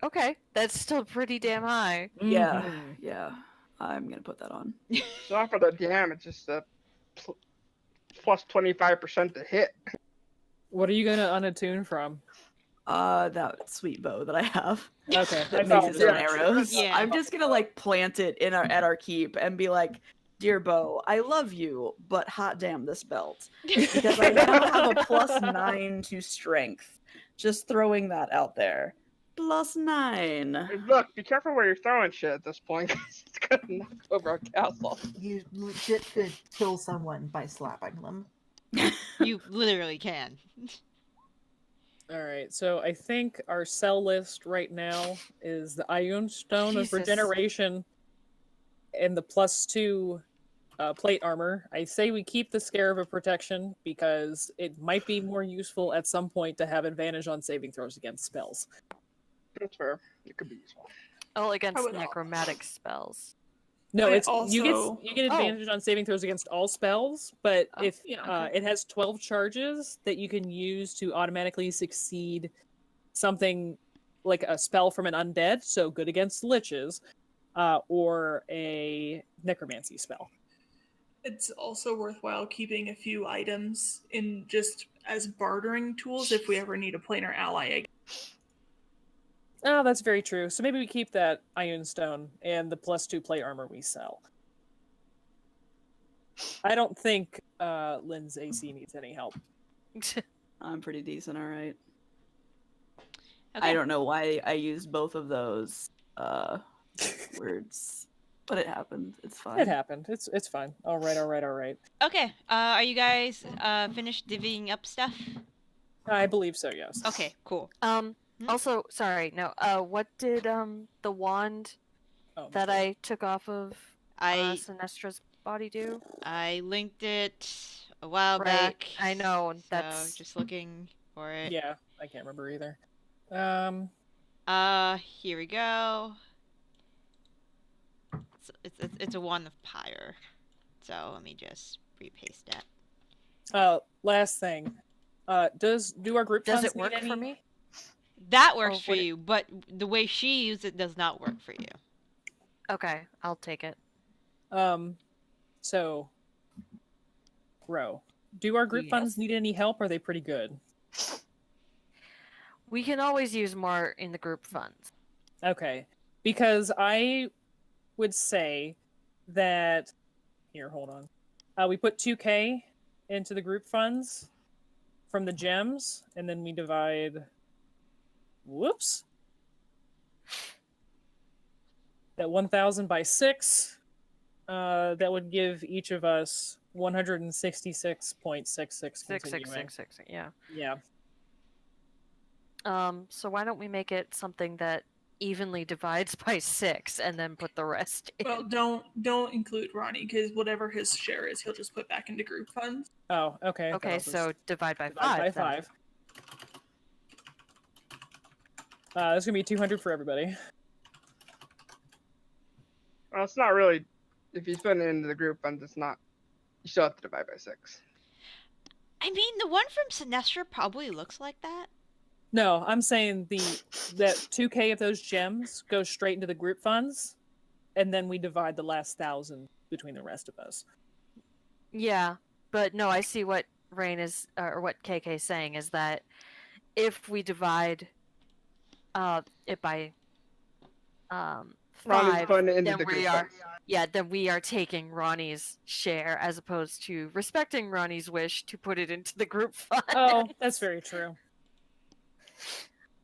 Okay, that's still pretty damn high. Yeah. Mhm. Yeah. I'm gonna put that on. So not for the damage, just a plus 25% to hit. What are you gonna unattune from? That sweet bow that I have. Okay, I That thought makes its own yeah. arrows. Yeah. I'm just gonna like plant it in at our keep and be like, "Dear bow, I love you, but hot damn this belt," because I now have a +9 to strength. Just throwing that out there. +9. Hey, look, be careful where you're throwing shit at this point, 'cause it's gonna knock over a castle. You legit could kill someone by slapping them. You literally can. All right, so I think our sell list right now is the Ioun Stone Jesus. of Regeneration and the +2 plate armor. I say we keep the Scarab of Protection because it might be more useful at some point to have advantage on saving throws against spells. That's fair. It could be useful. Oh, against would- necromantic spells. No, I it's you also- get advantage on saving throws against all spells, but Oh, if yeah, okay. it has 12 charges that you can use to automatically succeed something like a spell from an undead, so good against liches, or a necromancy spell. It's also worthwhile keeping a few items in just as bartering tools if we ever need a planar ally again. Oh, that's very true. So maybe we keep that Ioun Stone and the +2 plate armor we sell. I don't think Lynn's AC needs any help. I'm pretty decent, all right. Okay. I don't know why I used both of those words, but it happened. It's fine. It happened. It's fine. All right. Okay. Are you guys finished divvying up stuff? I believe so. Yes. Okay. Cool. Also, sorry, no. What did the wand Oh, that sorry. I took off of I Sanestra's body do? I linked it a while Right, back. I know, So that's- just looking for it. Yeah, I can't remember either. Here we go. It's a wand of pyre. So let me just repaste that. Last thing. Do our group Does funds it work need any... for me? That works Oh, for would it- you, but the way she used it does not work for you. Okay, I'll take it. So, Ro, do our group Yes. funds need any help? Or are they pretty good? We can always use more in the group funds. Okay, because I would say that here, hold on. We put 2K into the group funds from the gems, and then we divide. Whoops. That 1,000 by 6. That would give each of us 166.66 continuing. 6, yeah. Yeah. So why don't we make it something that evenly divides by 6 and then put the rest in? Well, don't include Ronnie because whatever his share is, he'll just put back into group funds. Oh, okay. Okay, I'll so just divide by divide 5. by then. 5. That's gonna be 200 for everybody. Well, it's not really. If you put it into the group funds, it's not. You still have to divide by 6. I mean, the one from Sanestra probably looks like that. No, I'm saying that 2K of those gems goes straight into the group funds, and then we divide the last 1,000 between the rest of us. Yeah, but no, I see what Rain is, or what KK is saying is that if we divide it by Ronnie's 5, putting it into then the group we are funds. then we are taking Ronnie's share as opposed to respecting Ronnie's wish to put it into the group fund. Oh, that's very true.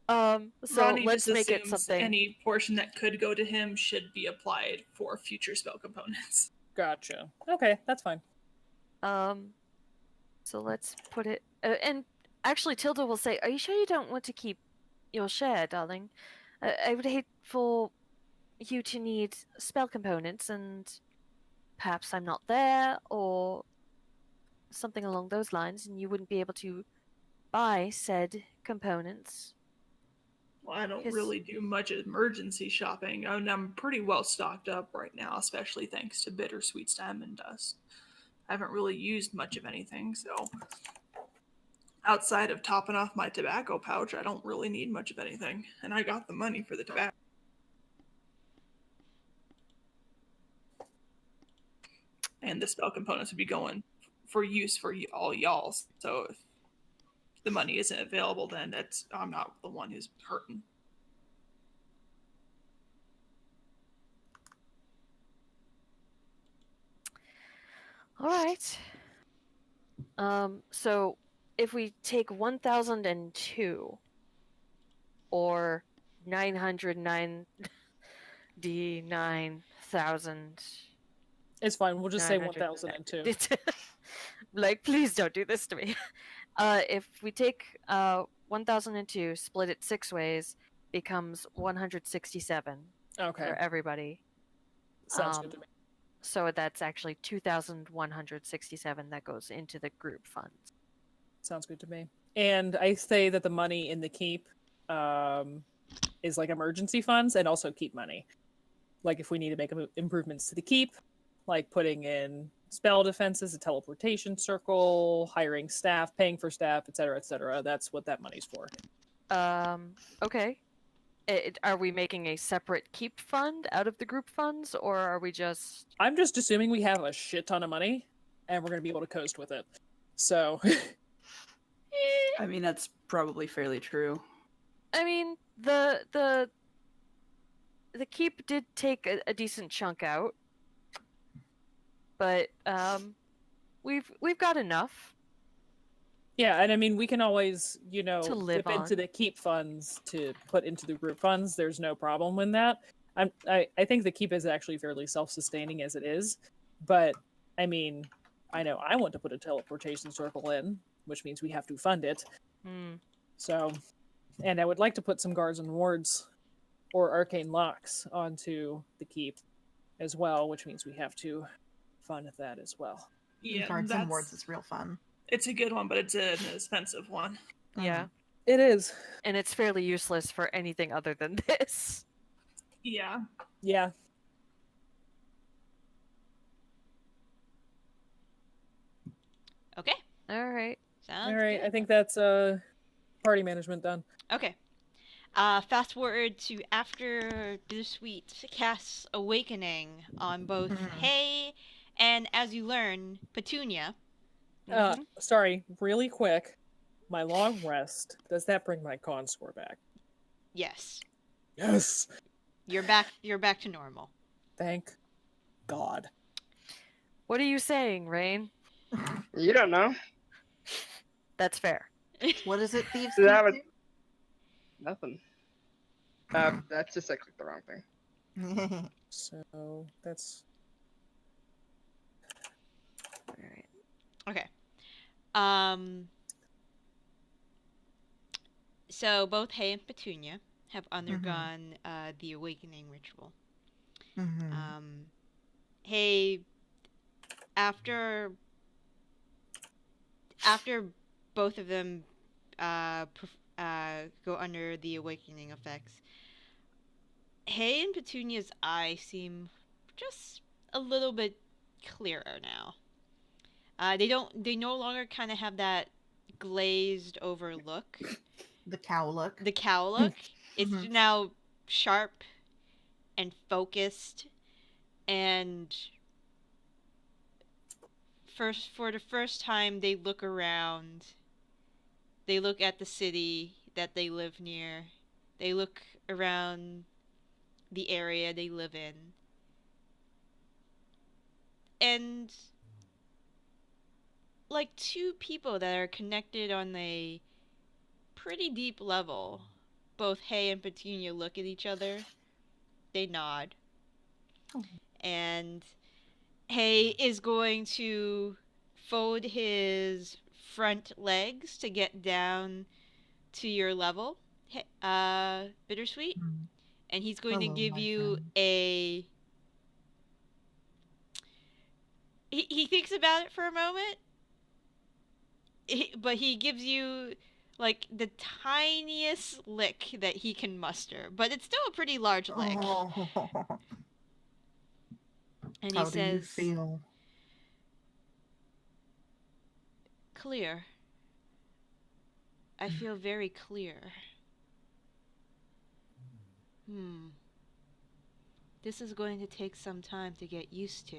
So Ronnie let's just make it assumes something. any portion that could go to him should be applied for future spell components. Gotcha. Okay, that's fine. So let's put it. And actually, Tilda will say, "Are you sure you don't want to keep your share, darling? I would hate for you to need spell components, and perhaps I'm not there, or something along those lines, and you wouldn't be able to buy said components." Well, I don't Yes. really do much emergency shopping. I'm pretty well stocked up right now, especially thanks to Bittersweet's Diamond Dust. I haven't really used much of anything, so outside of topping off my tobacco pouch, I don't really need much of anything. And I got the money for the tobacco. And the spell components would be going for use for all y'all. So if the money isn't available, then I'm not the one who's hurting. All right. So if we take 1,002 or 999,000. It's fine. We'll just say 900 1,002. Like, please don't do this to me. If we take 1,002, split it 6 ways, becomes 167 Okay, for everybody. sounds good to me. So that's actually 2,167 that goes into the group funds. Sounds good to me. And I say that the money in the keep is like emergency funds and also keep money. Like if we need to make improvements to the keep, like putting in spell defenses, a teleportation circle, hiring staff, paying for staff, etc., etc. That's what that money's for. Okay. Are we making a separate keep fund out of the group funds, or are we just... I'm just assuming we have a shit ton of money, and we're going to be able to coast with it. So... I mean, that's probably fairly true. I mean, the keep did take a decent chunk out, but we've got enough. Yeah, and I mean, we can always, To live dip into on. the keep funds to put into the group funds. There's no problem with that. I think the keep is actually fairly self-sustaining as it is, but I mean, I know I want to put a teleportation circle in, which means we have to fund it. So, and I would like to put some guards and wards or arcane locks onto the keep as well, which means we have to fund that as well. Yeah, Cards and Wards is real fun. It's a good one, but it's an expensive one. Yeah, It is. and it's fairly useless for anything other than this. Yeah. Yeah. Okay. All right. Sounds All right. good. I think that's party management done. Okay. Fast forward to after Bittersweet casts Awakening on both Hay and, as you learn, Petunia. Sorry, really quick. My long rest, does that bring my con score back? Yes. Yes. You're back to normal. Thank God. What are you saying, Rain? You don't know. That's fair. What is it, Thieves? That Keep would- Nothing. That's just like the wrong thing. do? So that's All right. Okay. So both Hay and Petunia have undergone the Awakening ritual. Hay, after both of them go under the Awakening effects, Hay and Petunia's eyes seem just a little bit clearer now. They no longer kind of have that glazed over look. The cow look. The cow look. It's now sharp and focused, and for the first time they look around. They look at the city that they live near. They look around the area they live in. And like two people that are connected on a pretty deep level, both Hay and Petunia look at each other. They nod. Oh. And Hay is going to fold his front legs to get down to your level, Bittersweet. Mm. And he's going to Hello, give my you friend. a... He thinks about it for a moment, but he gives you like the tiniest lick that he can muster, but it's still a pretty large lick. Oh. And he How do you says, feel? "Clear. I feel very clear. This is going to take some time to get used to."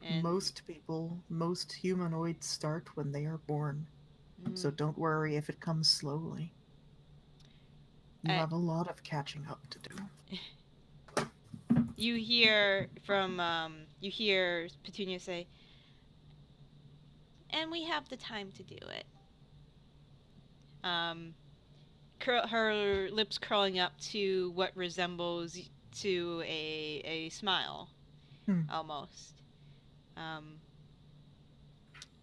And Most people, most humanoids start when they are born. So don't worry if it comes slowly. You have a lot of catching up to do. you hear from you hear Petunia say, "And we have the time to do it." Her lips curling up to what resembles to a smile, almost.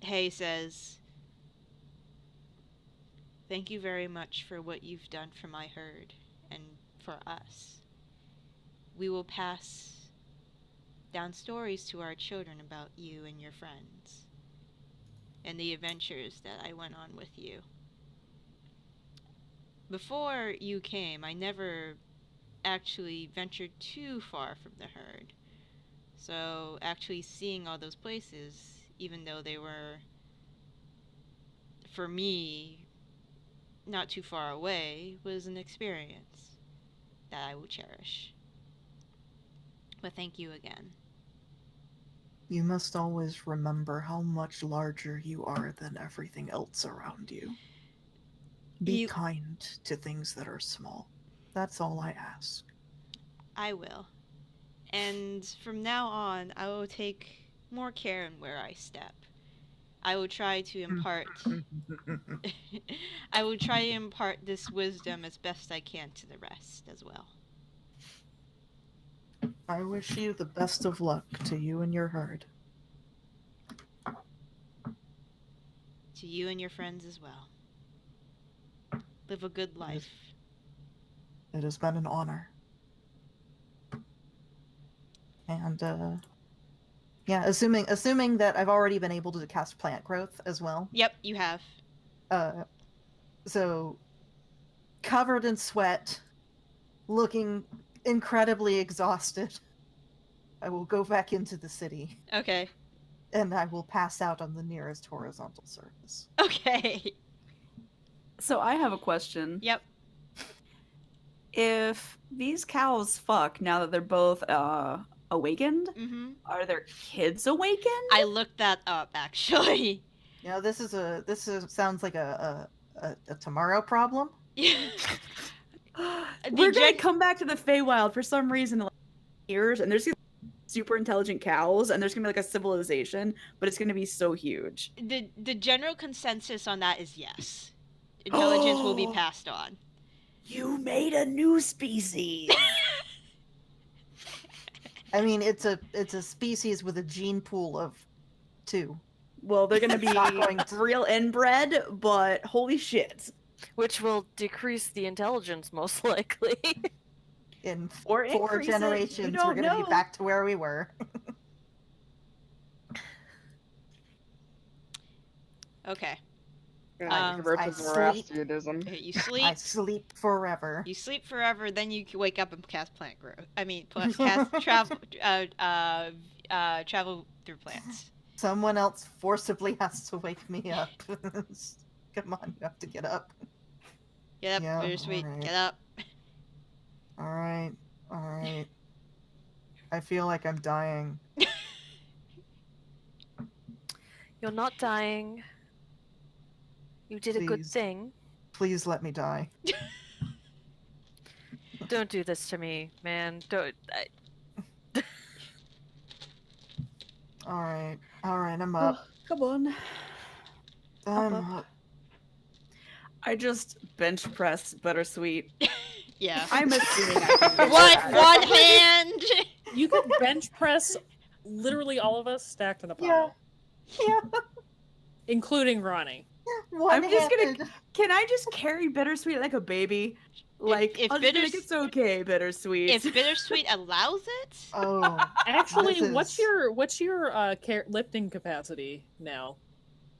Hay says, "Thank you very much for what you've done for my herd and for us. We will pass down stories to our children about you and your friends and the adventures that I went on with you. Before you came, I never actually ventured too far from the herd. So actually seeing all those places, even though they were, for me, not too far away, was an experience that I will cherish. But thank you again." You must always remember how much larger you are than everything else around you. Be kind to things that are small. That's all I ask. I will. And from now on, I will take more care in where I step. I will try to impart I will try to impart this wisdom as best I can to the rest as well. I wish you the best of luck to you and your herd. To you and your friends as well. Live a good life. It has been an honor. And yeah, assuming that I've already been able to cast plant growth as well. Yep, you have. So covered in sweat, looking incredibly exhausted, I will go back into the city. Okay. And I will pass out on the nearest horizontal surface. Okay. So I have a question. Yep. If these cows fuck now that they're both awakened, are their kids awakened? I looked that up actually. Yeah, this sounds like a tomorrow problem. We're gonna come back to the Feywild for some reason in like years, and there's these super intelligent cows, and there's gonna be like a civilization, but it's gonna be so huge. The general consensus on that is yes. Intelligence will be passed on. You made a new species. I mean, it's a species with a gene pool of 2. Well, they're gonna be real inbred, but holy shit. Which will decrease the intelligence most likely. In or 4 generations, we're going to be back to where we were. Okay. I sleep. You sleep. I sleep forever. You sleep forever, then you wake up and cast plant growth. I mean, cast travel through plants. Someone else forcibly has to wake me up. Come on, you have to get up. Get up, Yeah, Bittersweet. right. Get up. Alright. I feel like I'm dying. You're not dying. You did a good Please. thing. Please let me die. Don't do this to me, man. Don't. All right, I'm up. Come on. I'm up. up. I just bench press bittersweet. Yeah. I'm assuming I can do One that. hand. You could bench press literally all of us stacked in a Yeah. pile, Yeah. including Ronnie. I'm just gonna. One-handed. Can I just carry bittersweet like a baby? Like, if I'll just be like, bitters- it's okay, bittersweet. If bittersweet allows it. Oh, Actually, This what's is- your lifting capacity now?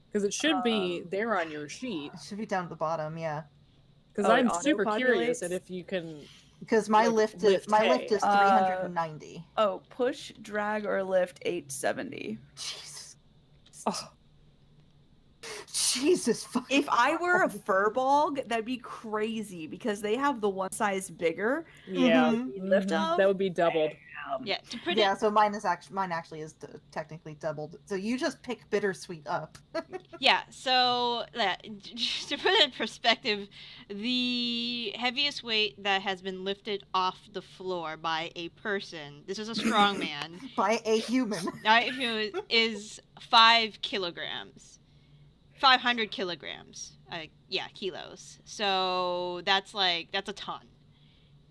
Because it should be there on your sheet. it should be down at the bottom. Yeah, Because Oh, it I'm super curious auto-populates? at if you can. because my Like, lift lift is hay. 390. Oh, push, drag, or lift 870. Jesus. Oh, Jesus fucking. If I were a furball, that'd be crazy because they have the one size bigger. yeah, Mhm. Lift up? that would be doubled. Yeah. To put Yeah, it. so mine actually is technically doubled. So you just pick bittersweet up. Yeah. So to put it in perspective, the heaviest weight that has been lifted off the floor by a person. This is a strong man. By a human. Not if you is 5 kilograms. 500 kilograms. Yeah, kilos. So that's a ton,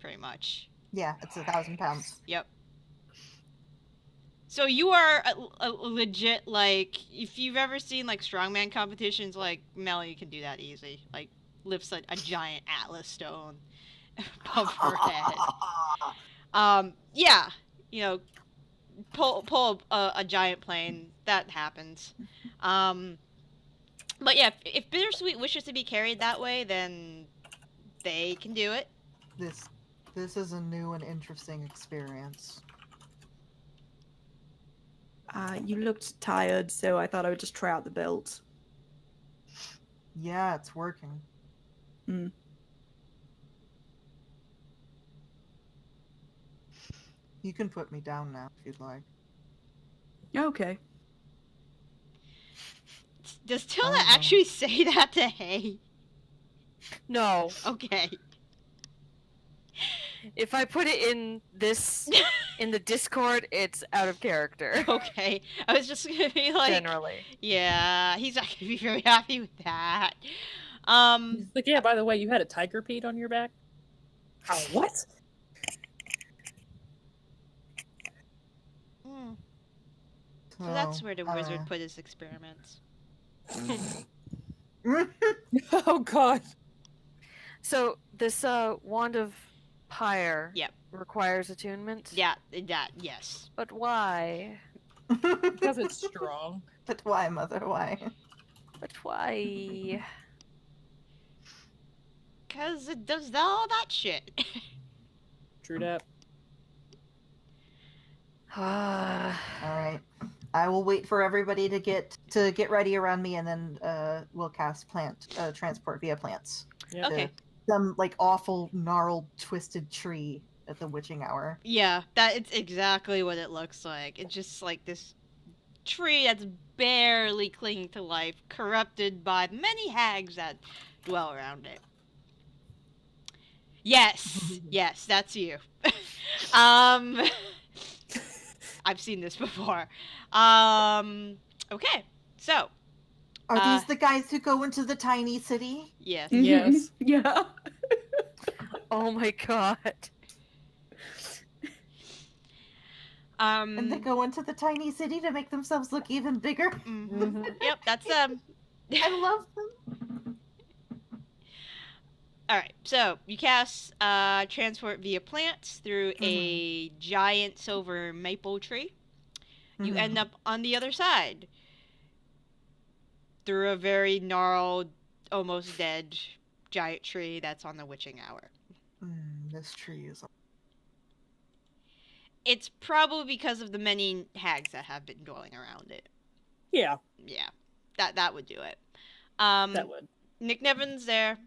pretty much. Yeah, it's 1,000 pounds. Yep. So you are a legit, like, if you've ever seen like strongman competitions, like Melanie can do that easy. Like lifts a giant atlas stone above her head. Yeah, you know, pull a giant plane. That happens. But yeah, if bittersweet wishes to be carried that way, then they can do it. This is a new and interesting experience. You looked tired, so I thought I would just try out the belt. Yeah, it's working. Mm. You can put me down now if you'd like. Okay. Does Tilda know. actually say that to Hay? No. Okay. If I put it in the Discord, it's out of character. Okay. I was just gonna be like, Generally. yeah, he's not gonna be very happy with that. Like, yeah, by the way, you had a tiger Pete on your back? Oh, what? So that's where the wizard put his experiments. Oh, God. So this wand of pyre Yep. requires attunement. Yeah, that, yes. But why? Because it's strong. But why, mother? Why? But why? Because it does all that shit. True that. All right. I will wait for everybody to get ready around me, and then we'll cast transport via plants. Yeah. Okay. Some like awful gnarled twisted tree at the witching hour. Yeah, it's exactly what it looks like. It's just like this tree that's barely clinging to life, corrupted by many hags that dwell around it. Yes, yes, that's you. I've seen this before. Okay, so. Are these the guys who go into the tiny city? Yes. Yes. Yeah. Oh my god. And they go into the tiny city to make themselves look even bigger. Mhm. Yep, that's I love them. Alright, so you cast transport via plants through a giant silver maple tree. You end up on the other side. Through a very gnarled, almost dead giant tree that's on the witching hour. This tree is. It's probably because of the many hags that have been dwelling around it. Yeah, Yeah, that would do it. that would. Nicnevin's there,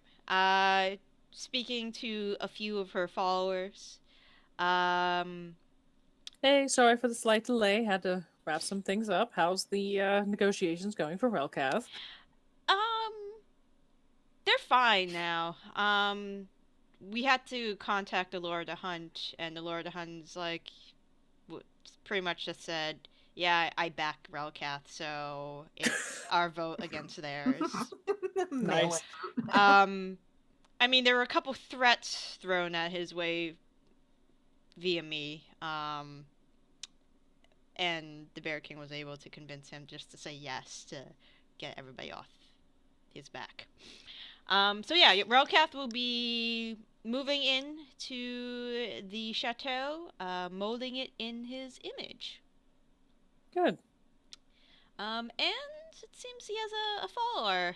speaking to a few of her followers. Hey, sorry for the slight delay. Had to wrap some things up. How's the negotiations going for Relcath? They're fine now. We had to contact the Lord of the Hunt, and the Lord of the Hunt's like, pretty much just said, yeah, I back Relcath, so it's our vote against theirs. Mail Nice. it. I mean, there were a couple threats thrown at his way via me, and the Bear King was able to convince him just to say yes to get everybody off his back. So yeah, Relcath will be moving in to the chateau, molding it in his image. Good. And it seems he has a follower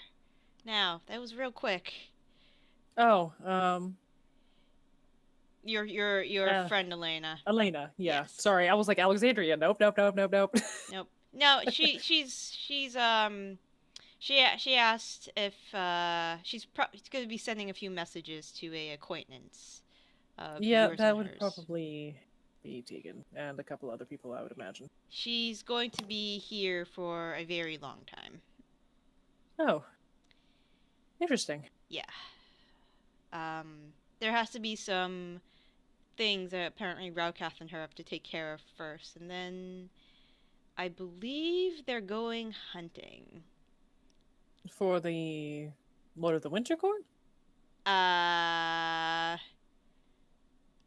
now. That was real quick. Oh, Your friend Elena. Elena. Yeah. Yes. Sorry, I was like Alexandria. Nope. Nope. No, she asked if she's going to be sending a few messages to a acquaintance of Yeah, yours that and would hers. probably be Tegan and a couple other people, I would imagine. She's going to be here for a very long time. Oh. Interesting. Yeah. There has to be some things that apparently Raukath and her have to take care of first, and then I believe they're going hunting. For the Lord of the Winter Court? No.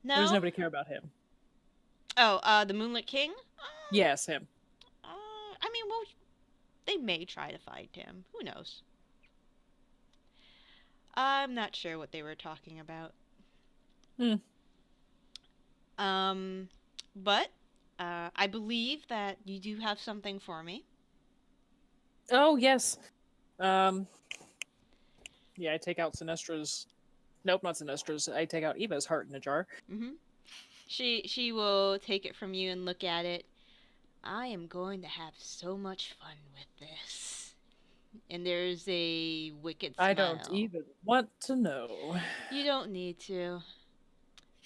Or does nobody care about him? Oh, the Moonlit King? Yes, him. I mean, well, they may try to find him. Who knows? I'm not sure what they were talking about. But I believe that you do have something for me. Oh, yes. Yeah, I take out Sanestra's... Nope, not Sanestra's. I take out Eva's heart in a jar. Mm-hmm. She will take it from you and look at it. I am going to have so much fun with this. And there's a wicked smile. I don't even want to know. You don't need to.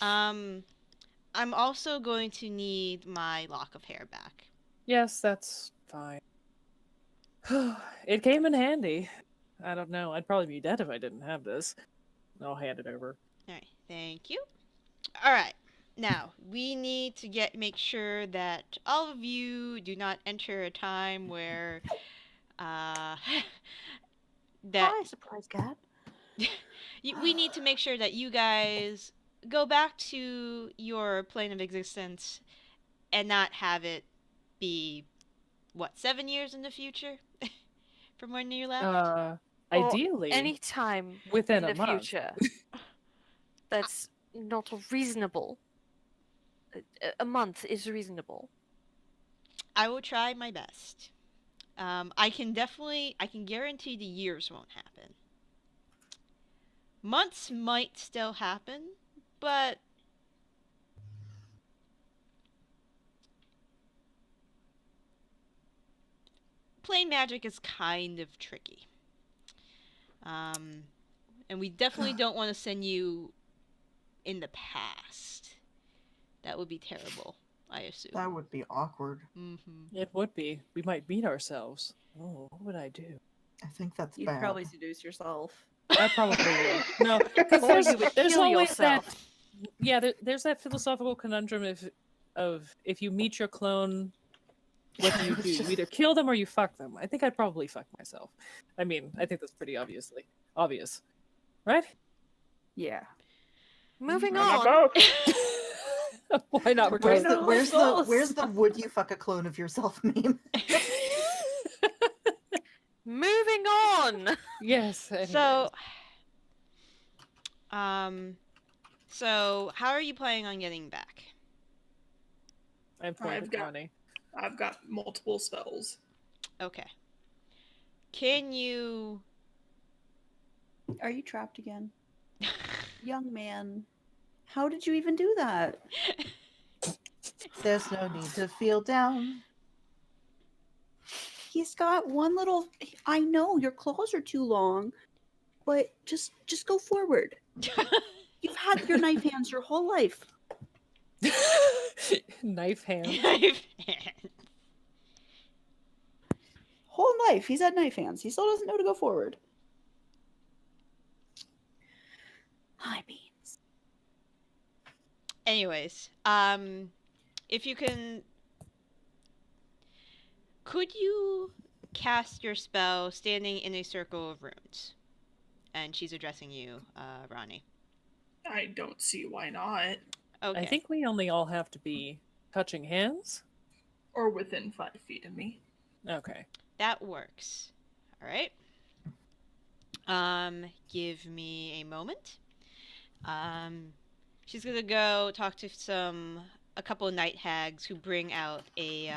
I'm also going to need my lock of hair back. Yes, that's fine. It came in handy. I don't know. I'd probably be dead if I didn't have this. I'll hand it over. Alright, thank you. Alright, now, we need to make sure that all of you do not enter a time where, that... Hi, surprise cat. we need to make sure that you guys go back to your plane of existence and not have it be, 7 years in the future? From when you left? Ideally, Any time within in a the month. future. That's not reasonable. A month is reasonable. I will try my best. I can guarantee the years won't happen. Months might still happen, but plain magic is kind of tricky. And we definitely don't want to send you in the past. That would be terrible, I assume. That would be awkward. Mm-hmm. It would be. We might meet ourselves. Oh, what would I do? I think that's You'd bad. probably seduce yourself. I probably would. No, because Or there's, you would there's kill always yourself. that. Yeah, there's that philosophical conundrum of if you meet your clone, what do? You either kill them or you fuck them. I think I'd probably fuck myself. I mean, I think that's pretty obvious, right? Yeah. Moving Why not on. both? Why not? We're Where's totally- where's the would you fuck a clone of yourself meme? Moving on. Yes. So, so how are you planning on getting back? I'm pointing I've at got- Ronny. I've got multiple spells. Okay. Can you... Are you trapped again? Young man. How did you even do that? There's no need to feel down. He's got one little. I know your claws are too long, but just go forward. You've had your knife hands your whole life. Knife hand. Whole life. He's had knife hands. He still doesn't know to go forward. Hi, beans. Anyways, if you can, could you cast your spell standing in a circle of runes? And she's addressing you, Ronnie. I don't see why not. Okay. I think we only all have to be touching hands. Or within 5 feet of me. Okay. That works. All right. Give me a moment. She's gonna go talk to a couple of night hags who bring out a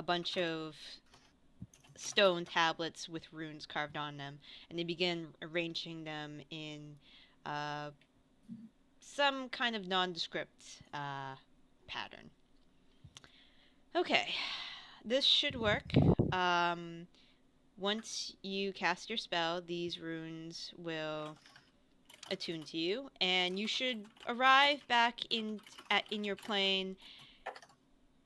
bunch of stone tablets with runes carved on them, and they begin arranging them in some kind of nondescript pattern. Okay, this should work. Once you cast your spell, these runes will attune to you, and you should arrive back in your plane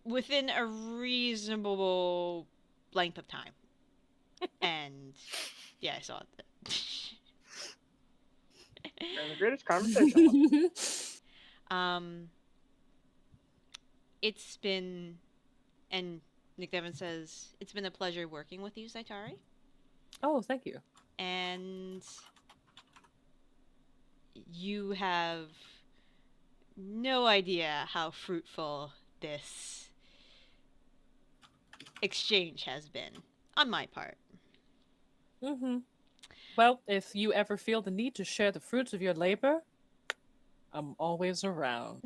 within a reasonable length of time. And yeah, I saw it. The greatest conversation. It's been, and Nicnevin says, it's been a pleasure working with you, Zaitari. Oh, thank you. And you have no idea how fruitful this exchange has been on my part. Mm-hmm. Well, if you ever feel the need to share the fruits of your labor, I'm always around.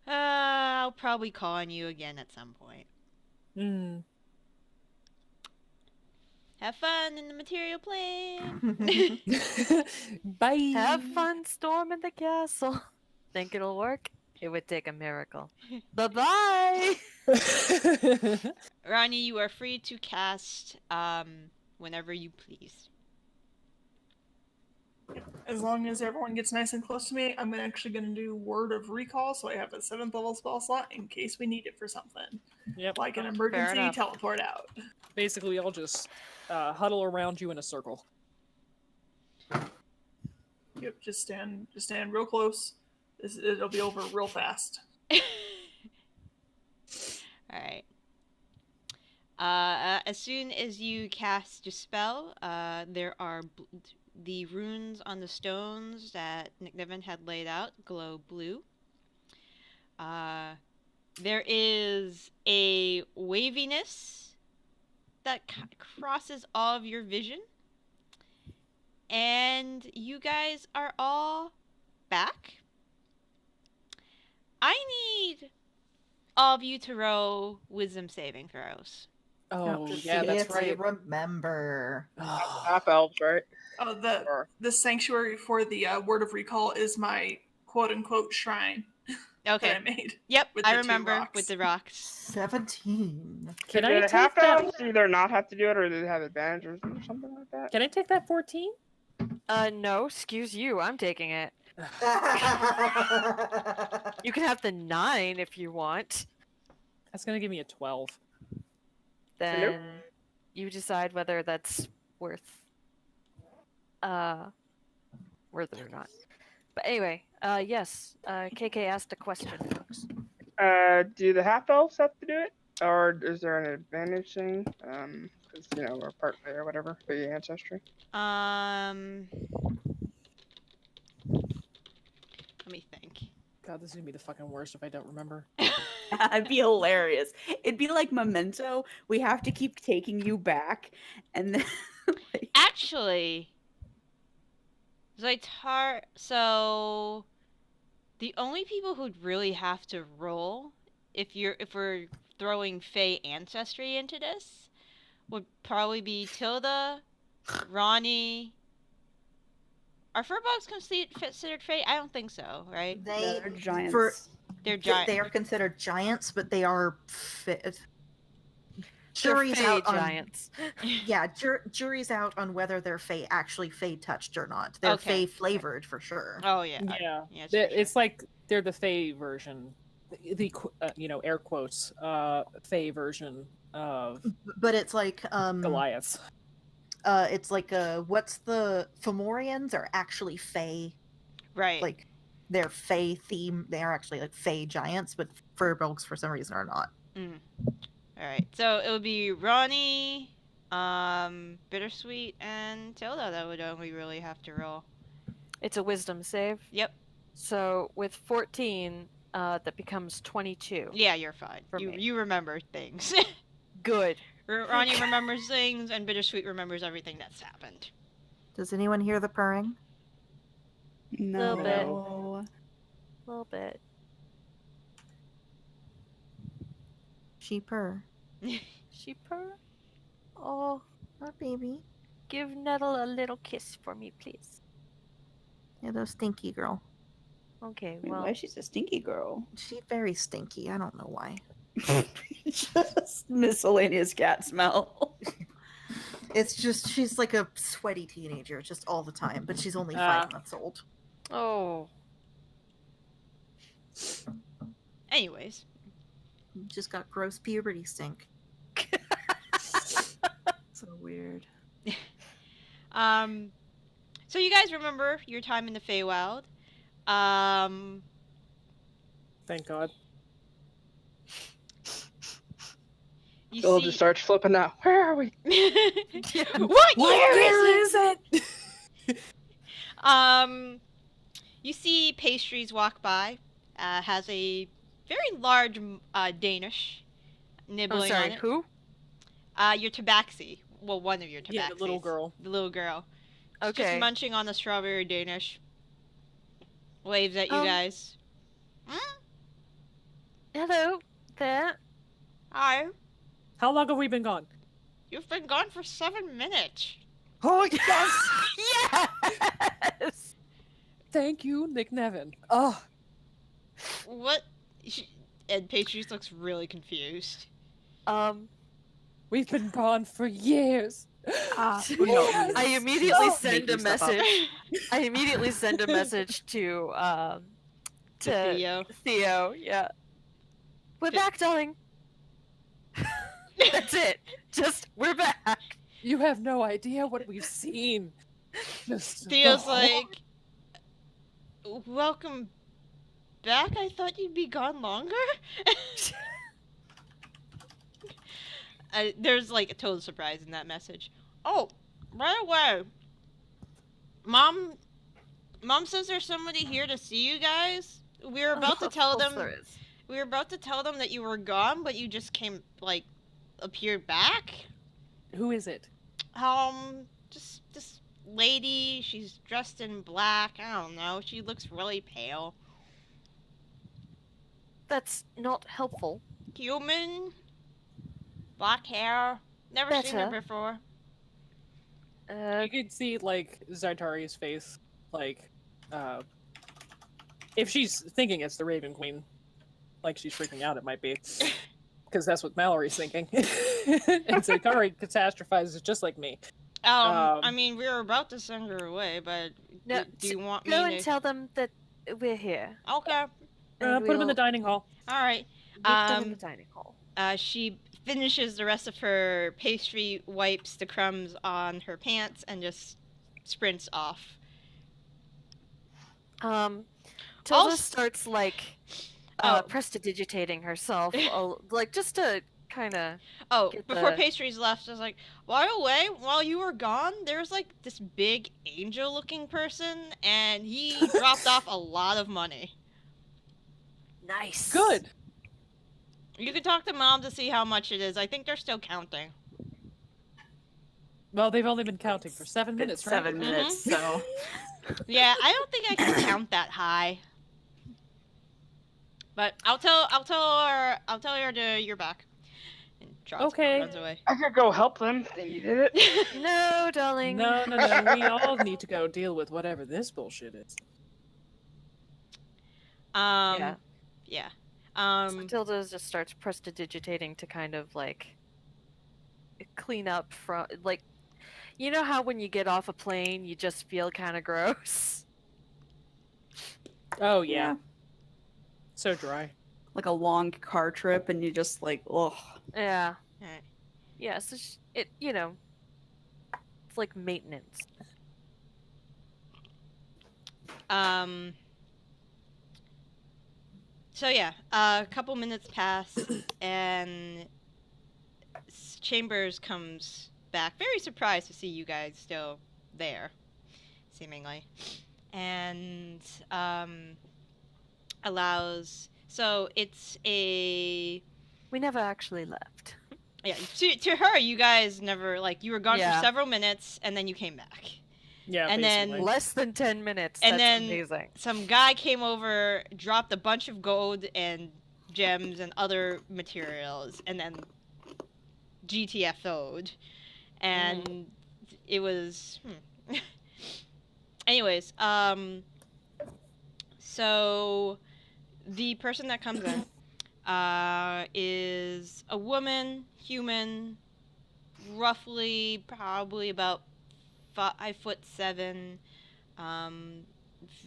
I'll probably call on you again at some point. Mm. Have fun in the material plane. Bye. Have fun storming the castle. Think it'll work? It would take a miracle. Bye-bye! Ronnie, you are free to cast whenever you please. As long as everyone gets nice and close to me, I'm actually going to do Word of Recall, so I have a 7th level spell slot in case we need it for something. Yep. Like an emergency enough. teleport out. Basically, we all just huddle around you in a circle. Yep, just stand real close. It'll be over real fast. Alright. As soon as you cast your spell, there are the runes on the stones that Nicnevin had laid out glow blue. There is a waviness that crosses all of your vision. And you guys are all back. I need all of you to roll wisdom saving throws. Oh, To yeah, see that's if they right. remember. Half elves, right? Oh, Or the sanctuary for the Word of Recall is my quote-unquote shrine that I Okay. made. Yep, With I the 2 remember rocks. with the rocks. 17. Can do I the take half that? elves either not have to do it or they have advantage or something like that? Can I take that 14? No, excuse you, I'm taking it. You can have the 9 if you want. That's gonna give me a 12. Then you decide whether that's worth it or not. But anyway, yes, KK asked a question, folks. Do the half elves have to do it, or is there an advantage thing? Because we're part or whatever for your ancestry. Let me think. God, this is gonna be the fucking worst if I don't remember. It'd be hilarious. It'd be like Memento. We have to keep taking you back, and then Actually, Zaitari. So the only people who'd really have to roll, if we're throwing Fey ancestry into this, would probably be Tilda, Ronnie. Are furbolgs considered Fey? I don't think so, right? they're giants. They're giant. They are considered giants, but they are They're jury's Fey out on giants. yeah, jury's out on whether they're Fey actually Fey touched or not. They're Okay. Fey flavored for sure. Oh yeah. Yeah, Yes, for it's sure. like they're the Fey version, the air quotes, Fey version of But it's like Goliaths. it's like what's the Fomorians are actually Fae, Right. like they're Fae theme. They are actually like Fae giants, but Furbolgs for some reason are not. Mm. All right. So it would be Ronnie, Bittersweet, and Tilda that would only really have to roll. It's a wisdom save. Yep. So with 14, that becomes 22. Yeah, you're fine. For me. You remember things. Good. Ronnie remembers things, and Bittersweet remembers everything that's happened. Does anyone hear the purring? No. Little bit. A little bit. She purr. Sheeper? Oh, Oh, baby. give Nettle a little kiss for me, please. Yeah, those stinky girl. Okay, Wait, well, why she's a stinky girl? She's very stinky. I don't know why. Just miscellaneous cat smell. It's just she's like a sweaty teenager, just all the time. But she's only 5 months old. oh, Anyways, Just got gross puberty stink. So weird. so you guys remember your time in the Feywild. Thank God. You Bill see... just starts flipping out. Where are we? What year is it? You see pastries walk by. Has a very large Danish I'm nibbling sorry, on it. who? Your tabaxi. Well, one of your tabaxis. Yeah, the little girl. The little girl. She's Okay. just munching on the strawberry Danish. Waves at you guys. Hello there. Hi. How long have we been gone? You've been gone for 7 minutes. Oh, yes! Yes! Thank you, Nicnevin. Oh, What? And Pastries looks really confused. we've been gone for years. No, I immediately Just send a making stuff up. message. I immediately send a message to Theo. Theo, yeah. We're Okay. back, darling. That's it. Just we're back. You have no idea what we've seen. Just Theo's the like, welcome back? I thought you'd be gone longer? There's like a total surprise in that message. Oh, right away. Mom says there's somebody here to see you guys. We were about to Of tell course them there is. we were about to tell them that you were gone, but you just appeared back. Who is it? Just this lady. She's dressed in black. I don't know. She looks really pale. That's not helpful. Human. Black hair. Never seen her Better. before. You could see like Zaitari's face, like, if she's thinking it's the Raven Queen, like she's freaking out, it might be, because that's what Mallory's thinking. And Zaitari catastrophizes just like me. I mean, we were about to send her away, but No, do you want me Go to? and tell them that we're here. Okay. and Put him in the we'll dining hall. All right. meet them in the dining hall. She finishes the rest of her pastry, wipes the crumbs on her pants, and just sprints off. Tilda Also- starts like Oh. prestidigitating herself, like just to kind of. Oh, Get before the- pastries left, I was like, by the way, while you were gone, there was like this big angel-looking person, and he dropped off a lot of money. Nice. Good. You can talk to Mom to see how much it is. I think they're still counting. Well, they've only been counting for 7 minutes, It's right? 7 minutes, so Yeah, I don't think I can count that high. But I'll tell her you're back. And Trots Okay. runs away. I could go help them if they needed it. No, darling. No, we all need to go deal with whatever this bullshit is. Yeah. So Tilda just starts prestidigitating to kind of like clean up from like, you know how when you get off a plane you just feel kind of gross. Oh, yeah. So dry. like a long car trip, and you just like, oh, Yeah. Alright. Yeah. So it It's like maintenance. So yeah, a couple minutes pass, and Chambers comes back, very surprised to see you guys still there, seemingly, and allows. So it's a We never actually left. yeah. To her, you guys never you were gone for Yeah. several minutes, and then you came back. Yeah, And then- basically. Less than 10 minutes. And That's then amazing. some guy came over, dropped a bunch of gold and gems and other materials, and then GTFO'd. And it was... Anyways, so the person that comes in is a woman, human, roughly probably about 5'7",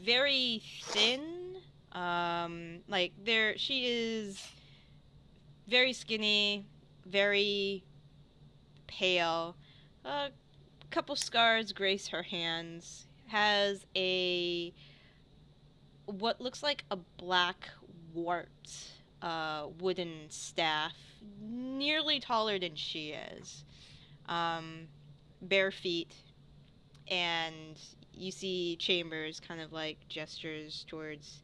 very thin. She is very skinny, very pale. A couple scars grace her hands. Has what looks like a black warped wooden staff, nearly taller than she is. Bare feet, and you see Chambers kind of gestures towards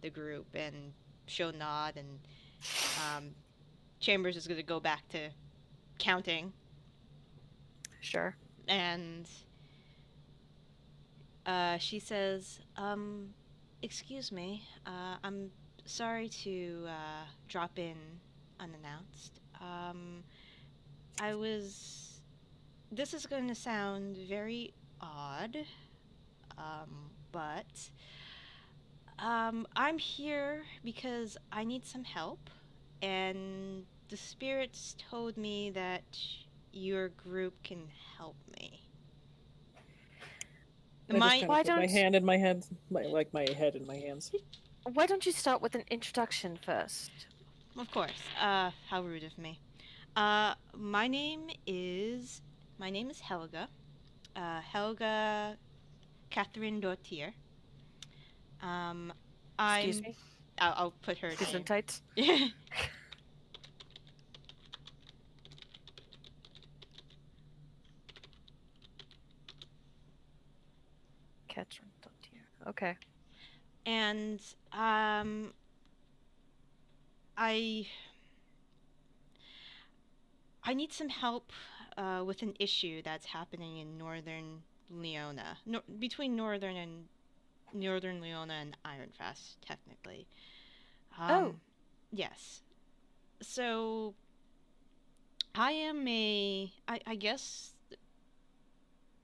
the group and she'll nod, and Chambers is going to go back to counting, Sure. and she says, excuse me, I'm sorry to drop in unannounced. This is going to sound very odd, but I'm here because I need some help, and the spirits told me that your group can help me. I just kind of Why put my don't- hand in my head, my head in my hands. Why don't you start with an introduction first? Of course. How rude of me. My name is Helga. Helga Catherine Dortier. Excuse me? I'll put her She's in name. tights? Catherine Dortier. Okay. And I need some help with an issue that's happening in northern Leona, between northern Leona and Ironfast, technically. Oh. Yes. So I am I guess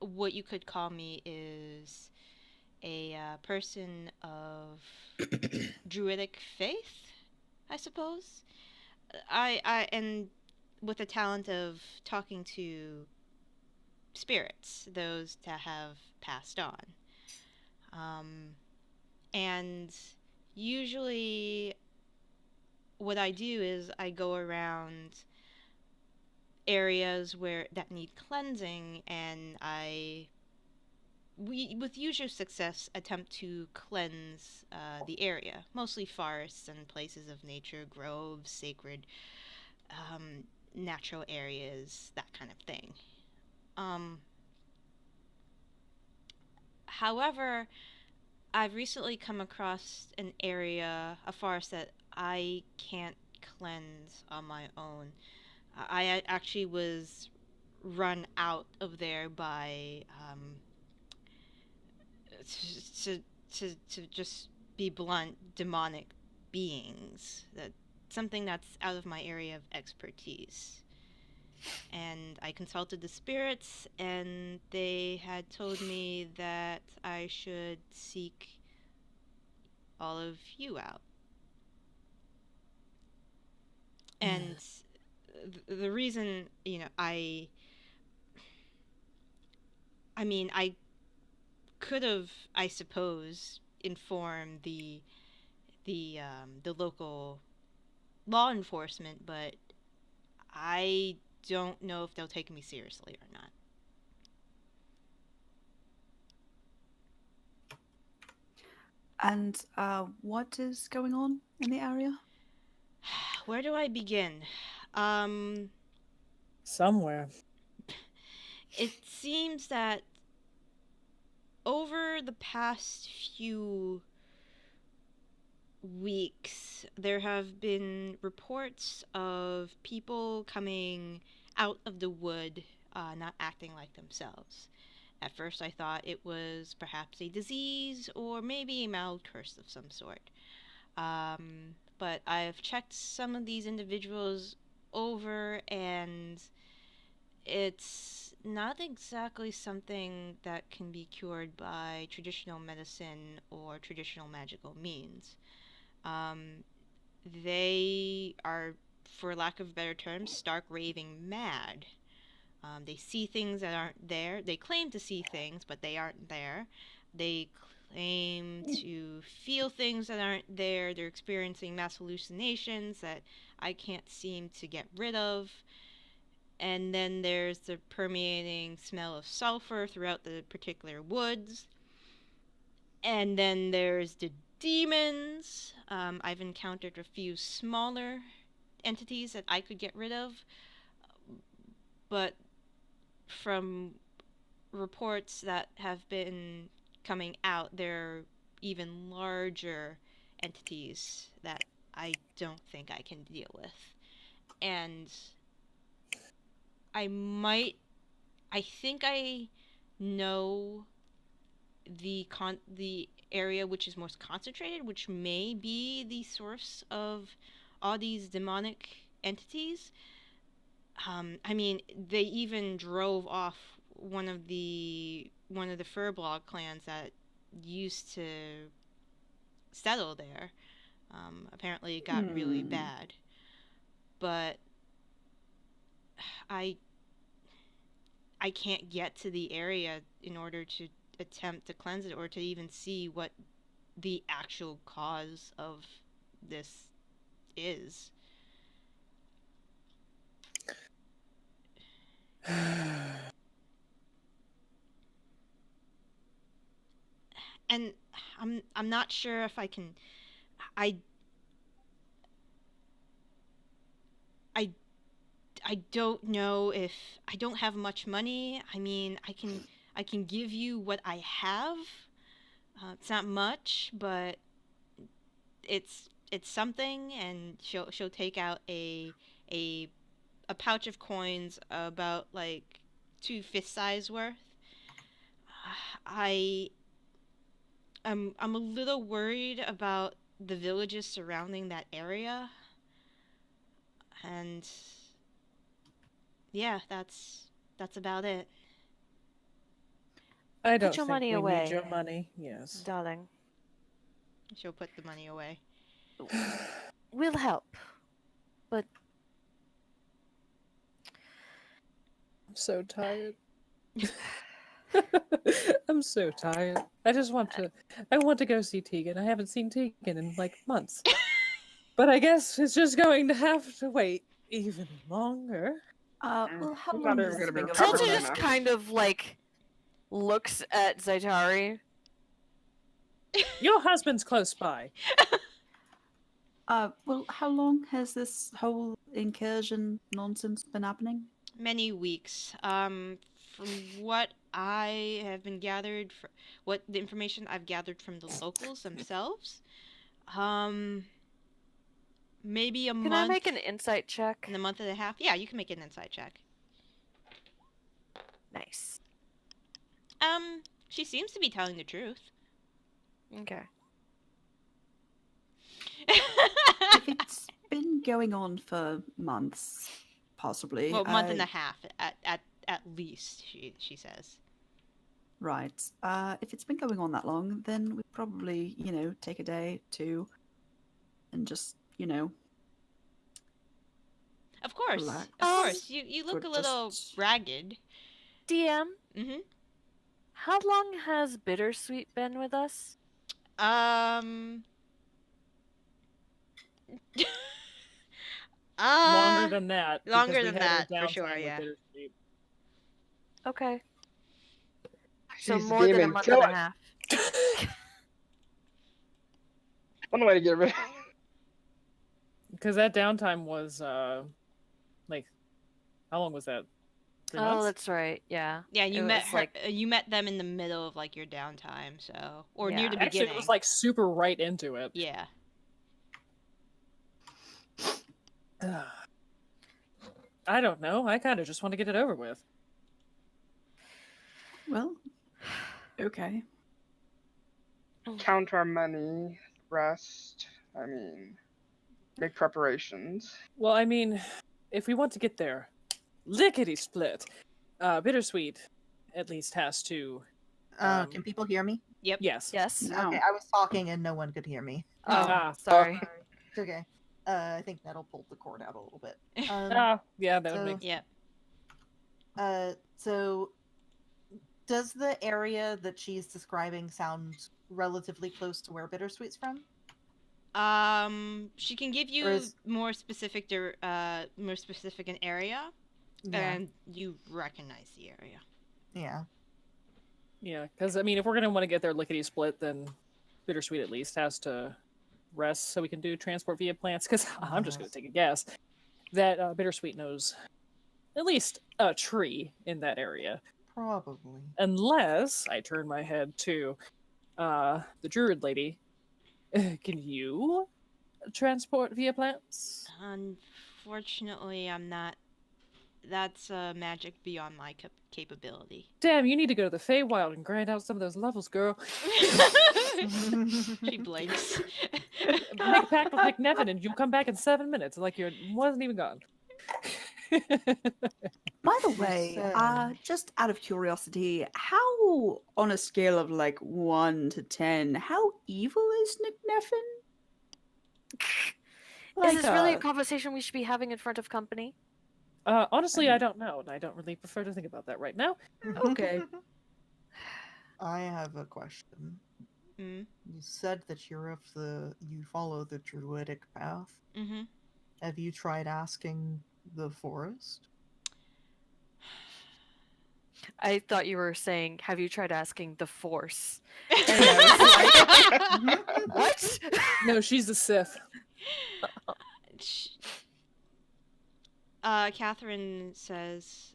what you could call me is a person of druidic faith, I suppose. And with the talent of talking to spirits, those that have passed on. And usually what I do is I go around areas that need cleansing, and with usual success, attempt to cleanse the area, mostly forests and places of nature, groves, sacred natural areas, that kind of thing. However, I've recently come across an area, a forest that I can't cleanse on my own. I actually was run out of there by to just be blunt, demonic beings. Something that's out of my area of expertise. And I consulted the spirits, and they had told me that I should seek all of you out. And the reason, I could have, I suppose, informed the local law enforcement, but I don't know if they'll take me seriously or not. And what is going on in the area? Where do I begin? Um, Somewhere. it seems that over the past few weeks, there have been reports of people coming out of the wood, not acting like themselves. At first, I thought it was perhaps a disease or maybe a mild curse of some sort. But I've checked some of these individuals over, and it's not exactly something that can be cured by traditional medicine or traditional magical means. Um, they are, for lack of better terms, stark raving mad. They see things that aren't there. They claim to see things, but they aren't there. They claim to feel things that aren't there. They're experiencing mass hallucinations that I can't seem to get rid of. And then there's the permeating smell of sulfur throughout the particular woods. And then there's the demons. I've encountered a few smaller entities that I could get rid of, but from reports that have been coming out, there are even larger entities that I don't think I can deal with. And I think I know the area which is most concentrated, which may be the source of all these demonic entities. I mean, they even drove off one of the Furblog clans that used to settle there. Apparently, it got really bad. But I I can't get to the area in order to attempt to cleanse it or to even see what the actual cause of this is. And I'm not sure if I can. I I I don't know if I don't have much money. I mean, I can give you what I have. It's not much, but it's something. And she'll take out a a pouch of coins about like 2 fist size worth. I I'm a little worried about the villages surrounding that area, and yeah, that's about it. I don't your think money we away. need your money. Yes. Darling, She'll put the money away. we'll help. But I'm so tired. I'm so tired. I want to go see Tegan. I haven't seen Tegan in like months. But I guess it's just going to have to wait even longer. Well, how He's long not has even this gonna be been recovered Tilda going by on? just now. kind of like looks at Zaitari. Your husband's close by. Well, how long has this whole incursion nonsense been happening? Many weeks. From what I have been gathered, what the information I've gathered from the locals themselves, um, maybe a Can I month make an insight check? and a month and a half. Yeah, you can make an insight check. Nice. She seems to be telling the truth. Okay. If it's been going on for months, possibly. Well, month and a half at least, she says. Right. If it's been going on that long, then we probably, take a day, two, and just, Of course, relax. of course. You look Or a little just- ragged. DM, Mm-hmm. how long has Bittersweet been with us? Longer than that. because longer we than had our that, for sure, downtime with yeah. Bittersweet. Okay. So She's more than a gaming. month Kill and a it. half. One way to get rid. Because that downtime was like, how long was that? 3 Oh, months? that's right. Yeah. Yeah, It you met was her. like You met them in the middle of like your downtime, so or near Yeah. the Actually, beginning. it was like super right into it. Yeah. I don't know. I kind of just want to get it over with. Well, okay. Count our money, rest. I mean, make preparations. Well, I mean, if we want to get there, lickety split. Bittersweet, at least, has to. Can people hear me? Yep. Yes. yes. No. Okay, I was talking and no one could hear me. Oh, sorry. It's okay. I think that'll pull the cord out a little bit. Yeah, that would so- make. Yep. So does the area that she's describing sound relatively close to where Bittersweet's from? She can give you is- more specific, more specific an area, Yeah. and you recognize the area. Yeah. Yeah, because I mean, if we're gonna want to get there lickety split, then Bittersweet at least has to rest so we can do transport via plants. Because I'm just gonna take a guess that Bittersweet knows at least a tree in that area, Probably. unless I turn my head to the druid lady. Can you transport via plants? Unfortunately, I'm not. That's magic beyond my capability. Damn, you need to go to the Feywild and grind out some of those levels, girl. She blinks. Make a pact with Nicnevin and you'll come back in 7 minutes, like you wasn't even gone. By the way, So- just out of curiosity, how, on a scale of like 1 to 10, how evil is Nicnevin? Is this really a conversation we should be having in front of company? Honestly, I don't know, and I don't really prefer to think about that right now. Okay. I have a question. Mm. You said that you follow the druidic path. Mm-hmm. Have you tried asking the forest? I thought you were saying, have you tried asking the Force? What? No, she's a Sith. Catherine says,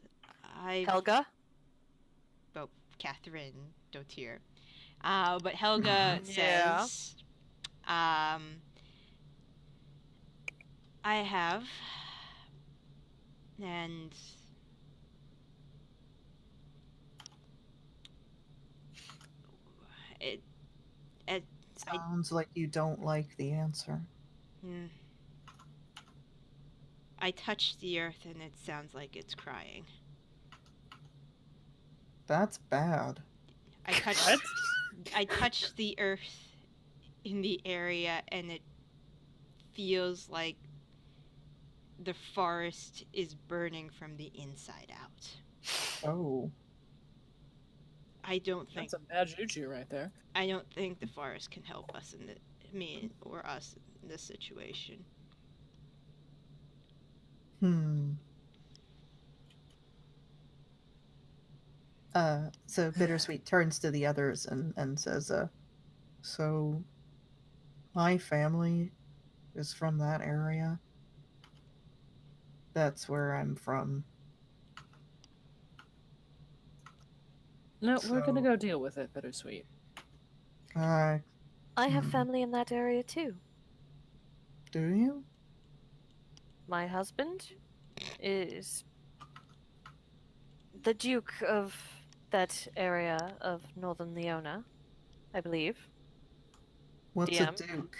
Helga? well, Catherine Dotier. But Helga Yeah. says, I have, and it Sounds like you don't like the answer. mm, I touched the earth and it sounds like it's crying. That's bad. I touched the earth in the area and it feels like the forest is burning from the inside out. Oh. I don't think That's a bad juju right there. the forest can help us in me or us in this situation. So Bittersweet turns to the others and says, so my family is from that area. That's where I'm from. No, we're gonna So- go deal with it, Bittersweet. I have Hmm. family in that area too. Do you? My husband is the Duke of that area of Northern Leona, I believe. What's DM. a duke?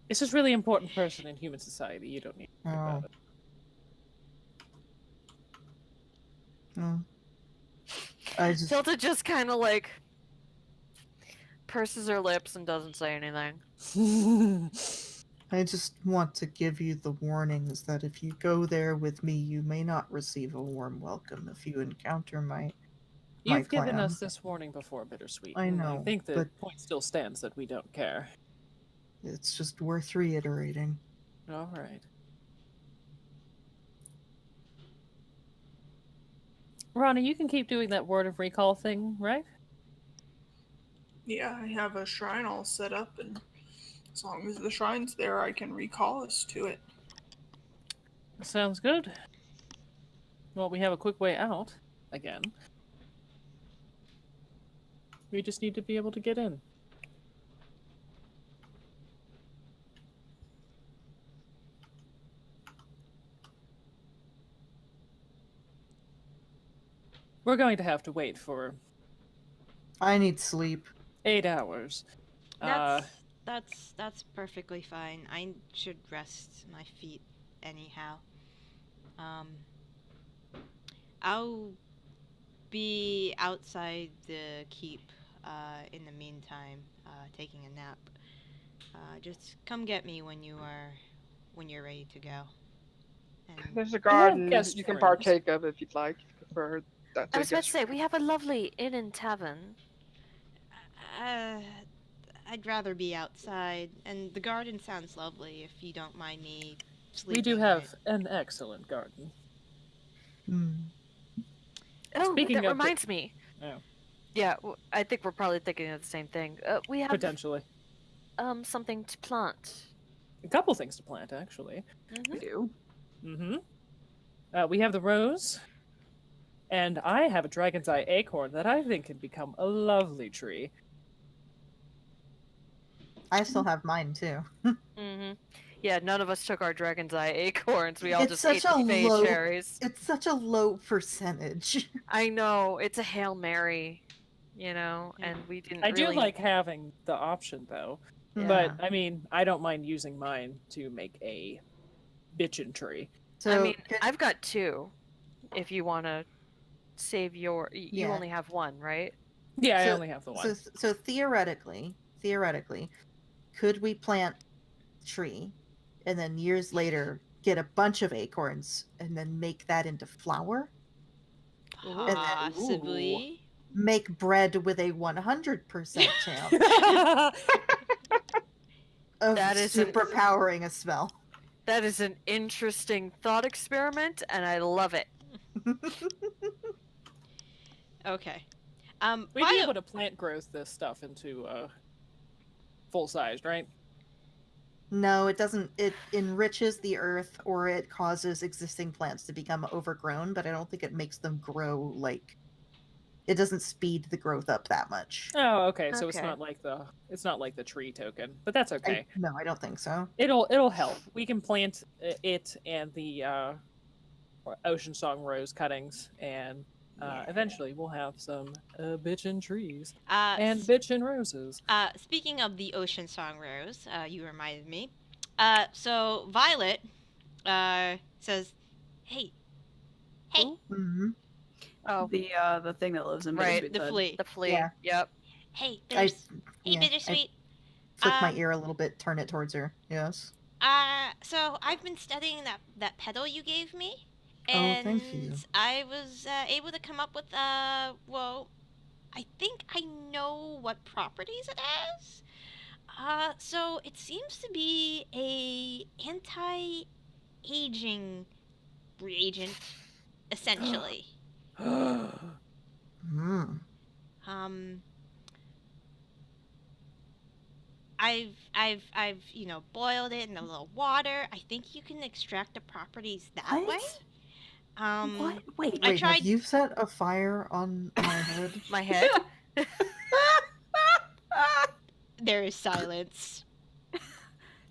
It's just really important person in human society. You don't need to think Oh. about it. No. I just Tilda just kind of like purses her lips and doesn't say anything. I just want to give you the warnings that if you go there with me, you may not receive a warm welcome if you encounter my You've given clan. us this warning before, Bittersweet. I and know, I think the but- point still stands that we don't care. It's just worth reiterating. All right. Ronny, you can keep doing that word of recall thing, right? Yeah, I have a shrine all set up, and as long as the shrine's there, I can recall us to it. Sounds good. Well, we have a quick way out again. We just need to be able to get in. We're going to have to wait for I need sleep. 8 hours. That's perfectly fine. I should rest my feet anyhow. I'll be outside the keep in the meantime, taking a nap. Just come get me when you're ready to go. And There's a garden guest you can rooms. partake of if you'd like. If you prefer that. I was about to say, we have a lovely inn and tavern. I'd rather be outside, and the garden sounds lovely if you don't mind me sleeping. We do in have it. an excellent garden. Hmm. Oh, Speaking that of reminds me. Oh. Yeah, I think we're probably thinking of the same thing. We have Potentially. something to plant. A couple things to plant, actually. We do. Mm-hmm. We have the rose, and I have a dragon's eye acorn that I think can become a lovely tree. I still have mine too. Mm-hmm. Yeah, none of us took our dragon's eye acorns. We all It's just ate such the a fey low- cherries. It's such a low percentage. I know, it's a Hail Mary, you know, and we didn't I really... do like having the option, though. Yeah. But, I mean, I don't mind using mine to make a bitchin' tree. So I mean, could- I've got two, if you want to save your... You Yeah. only have one, right? Yeah, I So- only have the one. So theoretically, could we plant tree, and then years later get a bunch of acorns, and then make that into flour? Ooh. then- Possibly. Make bread with a 100% chance of That is an- superpowering a spell. That is an interesting thought experiment, and I love it. Okay. We'd be Bio- able to plant growth this stuff into full-sized, right? No, it doesn't. It enriches the earth, or it causes existing plants to become overgrown, but I don't think it makes them grow like. It doesn't speed the growth up that much. Oh, okay. So it's Okay. not like the tree token, but that's okay. No, I don't think so. It'll help. We can plant it and the ocean song rose cuttings, and eventually we'll have some bitchin' trees and bitchin' roses. Speaking of the Ocean Song Rose, you reminded me. So Violet says, "Hey, Who? Mm-hmm. Oh, The thing that lives in Right, Bittersweet the Bud. flea. the flea. Yeah. Yep. Hey, I hey, Bittersweet. flick my Um, ear a little bit, turn it towards her. Yes. So I've been studying that petal you gave me, Oh, and thank you. I was able to come up with well, I think I know what properties it has. So it seems to be a anti-aging reagent, essentially. Mm. I've boiled it in a little water. I think you can extract the properties that way. What? Um, What? Wait. I Wait, tried- have you set a fire on my head? My head. There is silence.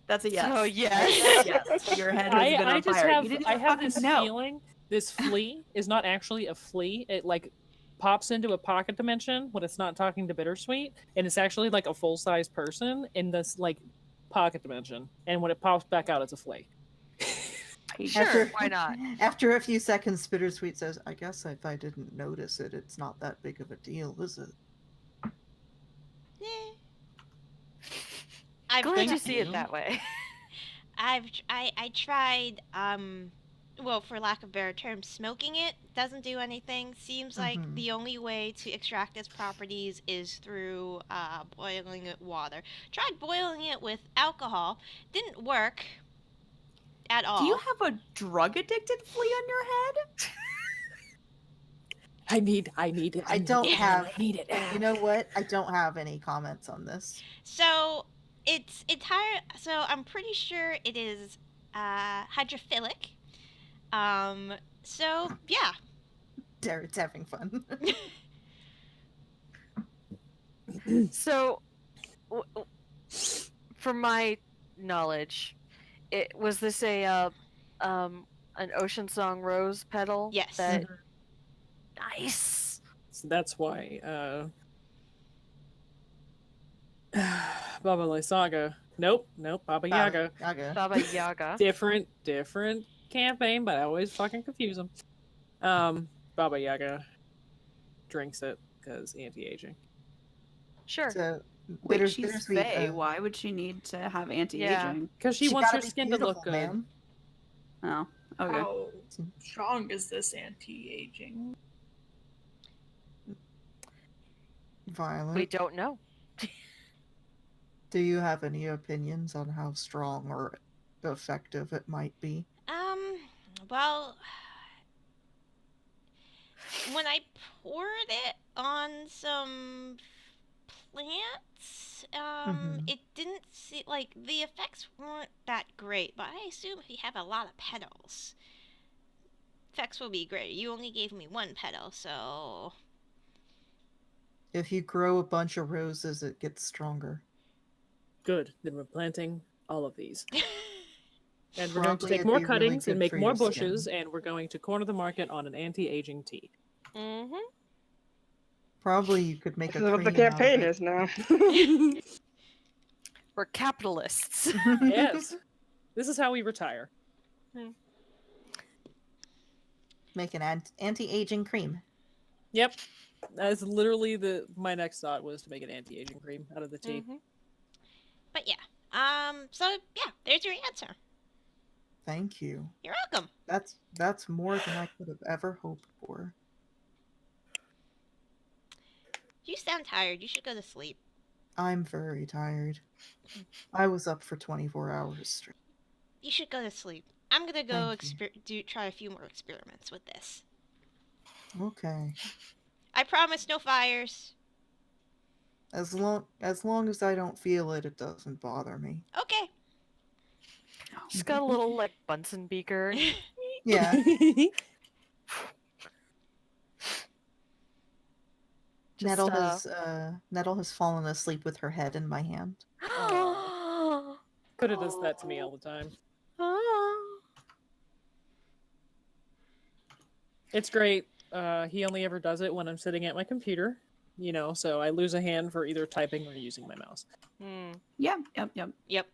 That's a yes. So yes. Yes. Your head has been I on just fire. have You didn't I even have fucking this know. feeling this flea is not actually a flea. It like pops into a pocket dimension when it's not talking to Bittersweet, and it's actually like a full-size person in this like pocket dimension. And when it pops back out, it's a flea. Sure, why not? After a few seconds, Bittersweet says, "I guess if I didn't notice it, it's not that big of a deal, is it?" Eh. I've Glad Thank you see you. it that way. I tried well, for lack of better term, smoking it. Doesn't do anything. Seems like Mhm. the only way to extract its properties is through boiling it water. Tried boiling it with alcohol. Didn't work at all. Do you have a drug addicted flea on your head? I need it. I don't have. I need it. You know what? I don't have any comments on this. So it's entire. So I'm pretty sure it is hydrophilic. So yeah. Darren's having fun. So, from my knowledge, was this an Ocean Song rose petal? Yes. That nice. So that's why Baba Lysaga. Nope, Baba Yaga. Baba Yaga. Different campaign, but I always fucking confuse them. Baba Yaga drinks it because anti-aging. Sure. So, Wait, she's bittersweet, Fae. Why would she need to have anti-aging? Yeah. Because she wants her gotta be skin to look beautiful, good. man. Oh, okay. How strong is this anti-aging? Violet, We don't know. do you have any opinions on how strong or effective it might be? Well, when I poured it on some plants, it didn't see like the effects weren't that great. But I assume if you have a lot of petals, effects will be great. You only gave me one petal, so If you grow a bunch of roses, it gets stronger. Good. Then we're planting all of these. And we're going to Probably take it'd more be really cuttings and good make for more your skin. bushes, and we're going to corner the market on an anti-aging tea. Mm-hmm. Probably you could make This a is what the cream out of campaign it. is now. We're capitalists. Yes. This is how we retire. Make an anti-aging cream. Yep. That's literally my next thought was to make an anti-aging cream out of the tea. Mhm. but yeah. So yeah, there's your answer. Thank you. You're welcome. That's more than I could have ever hoped for. You sound tired. You should go to sleep. I'm very tired. I was up for 24 hours straight. You should go to sleep. I'm gonna go Thank try a few more experiments with this. Okay. I promise no fires. As long as I don't feel it, it doesn't bother me. Okay. She's got a little like Bunsen beaker. Yeah. Just, Nettle has fallen asleep with her head in my hand. Coulda does that to me all the time. It's great. He only ever does it when I'm sitting at my computer, so I lose a hand for either typing or using my mouse. Yep. Yep.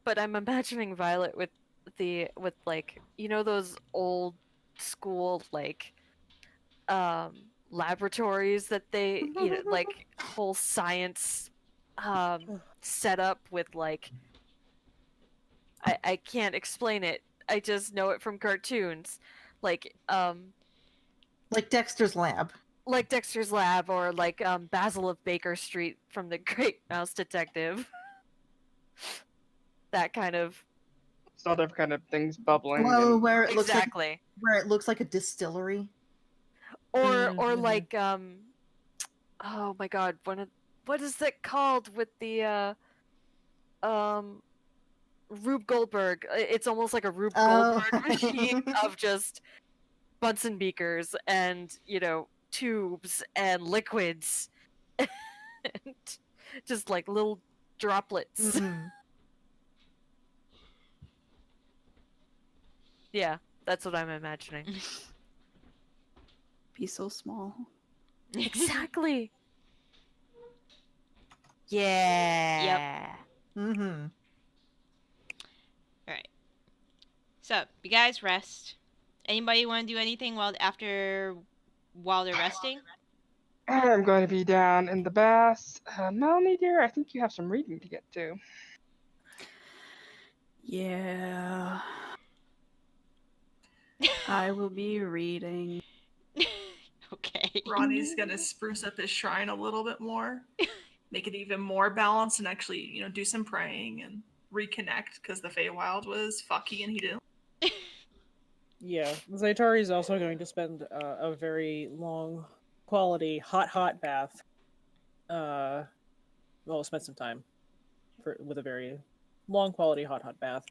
But I'm imagining Violet with like those old school like laboratories that they like whole science set up with like I can't explain it. I just know it from cartoons. Like Dexter's Lab. like Dexter's Lab or like Basil of Baker Street from the Great Mouse Detective. That kind of It's all different kind of things bubbling. Whoa, and- where it looks exactly. like a distillery. Or Mhm. like oh my god, what is that called with the Rube Goldberg? It's almost like a Rube Oh. Goldberg machine of just Bunsen beakers and tubes and liquids and just like little droplets. Mhm. Yeah, that's what I'm imagining. Be so small. Exactly. Yeah. Mm-hmm. Alright. So, you guys rest. Anybody want to do anything while they're resting? I'm going to be down in the baths. Melanie, dear, I think you have some reading to get to. Yeah. I will be reading. Okay. Ronnie's gonna spruce up his shrine a little bit more, make it even more balanced, and actually, do some praying and reconnect because the Feywild was fucky and he didn't. Yeah, Zaitari is also going to spend a very long, quality, hot bath. Well, spend some time with a very long, quality, hot bath,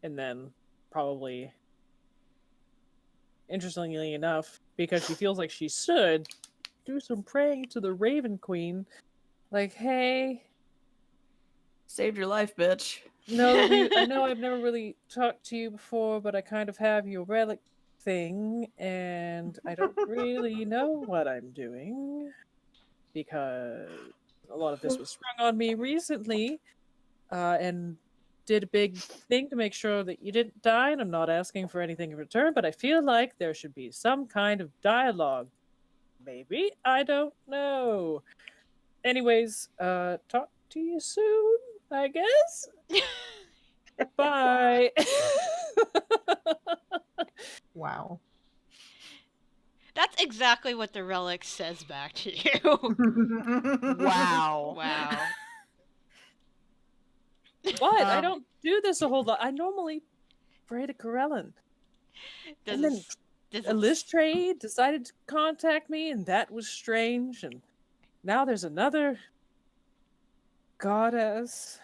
and then probably, interestingly enough, because she feels like she should, do some praying to the Raven Queen. Like, hey, Saved your life, bitch. I know I've never really talked to you before, but I kind of have your relic thing, and I don't really know what I'm doing because a lot of this was sprung on me recently, and did a big thing to make sure that you didn't die, and I'm not asking for anything in return, but I feel like there should be some kind of dialogue. Maybe? I don't know. Anyways, talk to you soon, I guess? Bye. Wow. That's exactly what the relic says back to you. Wow. Wow. What? I don't do this a whole lot. I normally pray to Corellin. Does And then it, does a it, list trade decided to contact me, and that was strange. And now there's another goddess.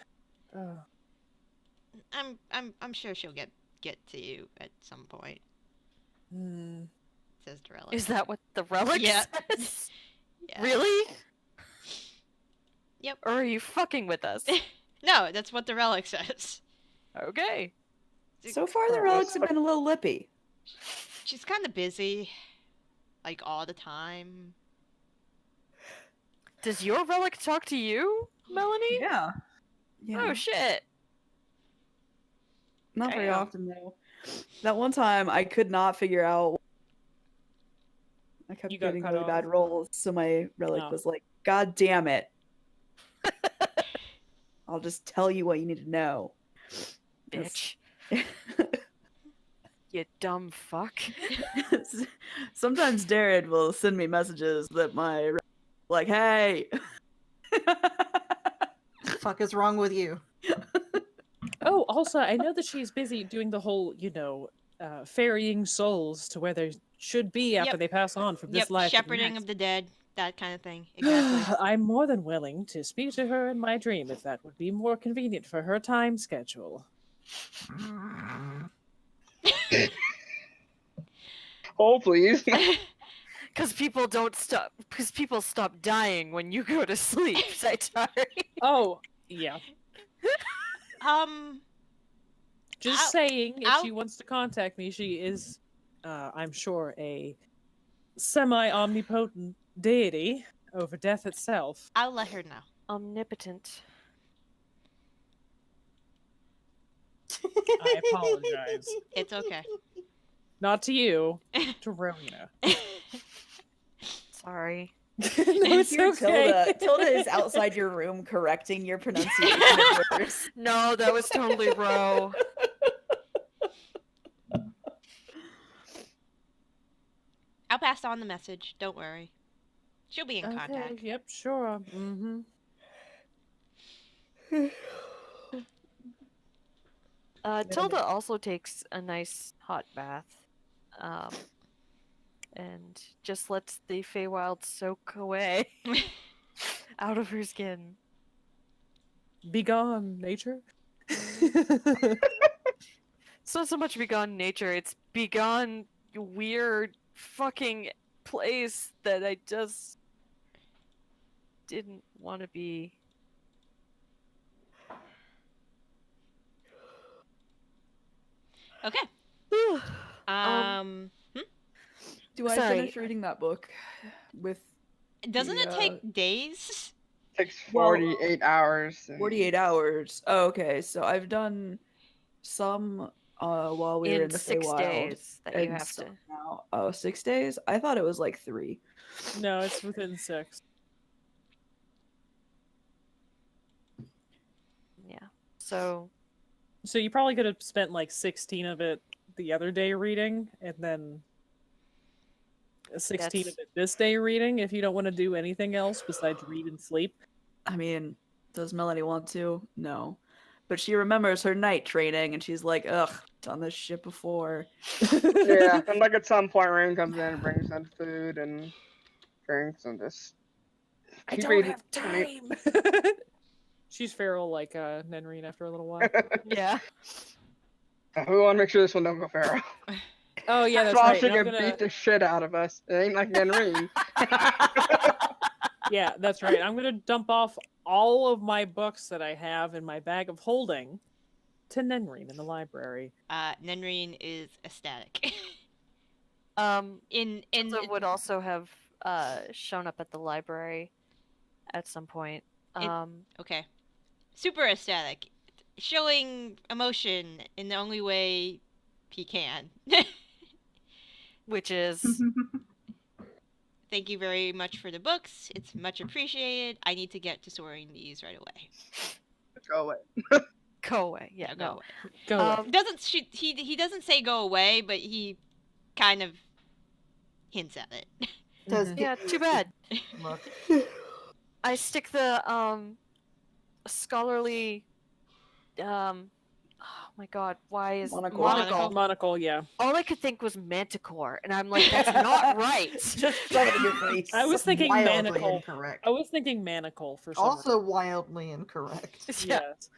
I'm sure she'll get to you at some point, Hmm. says the relic. Is that what the relic Yeah. says? Yeah. Really? Yep. Or are you fucking with us? No, that's what the relic says. Okay. So far, the relics have been a little lippy. She's kind of busy, like all the time. Does your relic talk to you, Melanie? Yeah. Oh shit. Not very Damn. often though. That one time I could not figure out. I kept You got getting cut really off. bad rolls, so my relic Oh. was like, "God damn it! I'll just tell you what you need to know." Bitch. You dumb fuck. Sometimes Darren will send me messages that my like, "Hey, Fuck is wrong with you? Oh, also, I know that she's busy doing the whole, ferrying souls to where they should be after Yep. they pass on from this Yep, life to the shepherding next. of the dead, that kind of thing. Exactly. I'm more than willing to speak to her in my dream if that would be more convenient for her time schedule. Oh, please. Because people don't stop. Because people stop dying when you go to sleep, Zaitari. Oh, yeah. Just I'll- saying, if I'll- she wants to contact me, she is, I'm sure, a semi-omnipotent deity over death itself. I'll let her know. Omnipotent. I apologize. It's okay. Not to you, to Rowena. Sorry. No, it's You're okay. Tilda is outside your room correcting your pronunciation of words. No, that was totally Ro. I'll pass on the message. Don't worry. She'll be in Okay, contact. yep, sure. Mm-hmm. Tilda also takes a nice hot bath. And just lets the Feywild soak away out of her skin. Be gone, nature. It's not so much begone nature, it's begone weird fucking place that I just didn't want to be. Okay. Do I Sorry. finish reading that book with Doesn't it the, take days? Takes Well, 48 hours. and- 48 hours? Oh, okay, so I've done some while we were in the 6 Feywild. days that you and have some to. now. Oh, 6 days? I thought it was like 3. No, it's within 6. Yeah. So So you probably could have spent like 16 of it the other day reading, and then 16 of it this day reading if you don't want to do anything else besides read and sleep. I mean, does Melanie want to? No. but she remembers her night training, and she's like, ugh, done this shit before. Yeah, and like at some point, Rain comes in and brings in food and drinks and just. I keep don't reading. have time. She's feral like Nenreen after a little while. Yeah. We want to make sure this one don't go feral. Oh yeah, that's So right. she And I'm can gonna... beat the shit out of us. It ain't like Henry. Yeah, that's right. I'm gonna dump off all of my books that I have in my bag of holding to Nenreen in the library. Nenreen is ecstatic. in Tilda would also have shown up at the library at some point. Okay. Super ecstatic. Showing emotion in the only way he can. Which is Thank you very much for the books. It's much appreciated. I need to get to sorting these right away. Go away. go away. Yeah, Go no. away. Go away. He doesn't say go away, but he kind of hints at it. Does Yeah, too bad. Look. I stick the scholarly oh my god, why is Monocle. Monocle, yeah. All I could think was manticore, and I'm like, that's not right. Just shove it in your face. I was thinking Wildly manacle. incorrect. I was thinking manacle for some Also wildly incorrect. reason. Yes.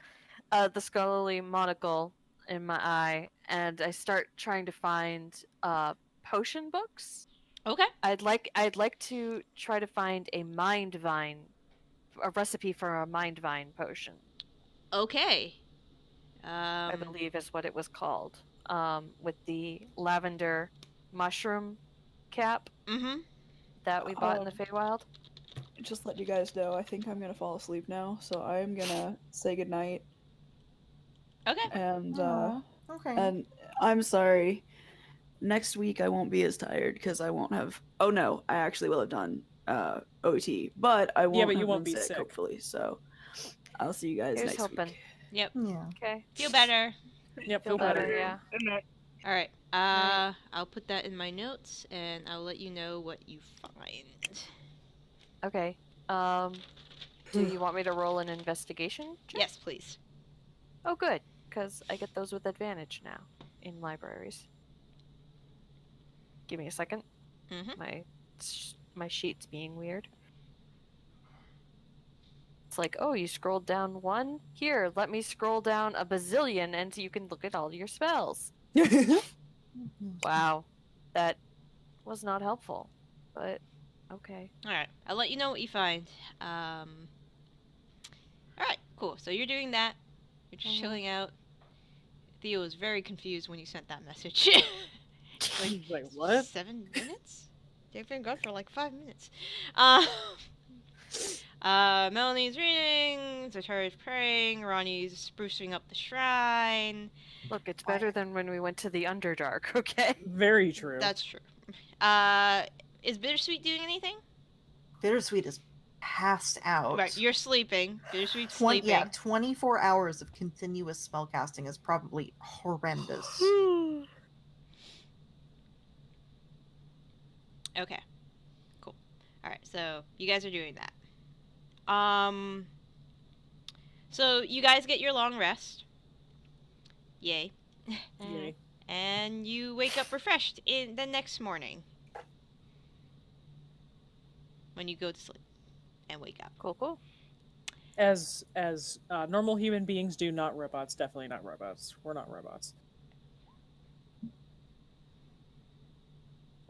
The scholarly monocle in my eye, and I start trying to find potion books. Okay. I'd like to try to find a recipe for a mind vine potion. Okay. I believe is what it was called. With the lavender mushroom cap that we bought in the Feywild. Just let you guys know, I think I'm gonna fall asleep now, so I'm gonna say goodnight. Okay. And Okay. and I'm sorry. Next week I won't be as tired because I won't have. Oh no, I actually will have done OT, but I won't. Yeah, but you have won't been be sick. hopefully. So I'll see you guys Here's next hoping. week. Yep. Yeah. Okay. Feel better. Yep, Feel better, yeah. Good night. All right. Alright. I'll put that in my notes, and I'll let you know what you find. Okay. Do you want me to roll an investigation check? Yes, please. Oh, good, because I get those with advantage now in libraries. Give me a second. Mhm. My sheet's being weird. It's like, oh, you scrolled down one? Here, let me scroll down a bazillion and you can look at all your spells. Wow. That was not helpful, but okay. All right. I'll let you know what you find. All right. Cool. So you're doing that. You're just chilling out. Theo was very confused when you sent that message. Like, what? 7 minutes? They've been gone for like 5 minutes. Melanie's reading, Zaitari's praying, Ronny's sprucing up the shrine. Look, it's better than when we went to the Underdark, okay? Very true. That's true. Is Bittersweet doing anything? Bittersweet is passed out. Right, you're sleeping. Bittersweet's sleeping. Yeah, 24 hours of continuous spellcasting is probably horrendous. Okay. Cool. Alright, so you guys are doing that. So you guys get your long rest. Yay. Yay. And you wake up refreshed in the next morning. When you go to sleep and wake up. Cool, cool. As normal human beings do, not robots. Definitely not robots. We're not robots.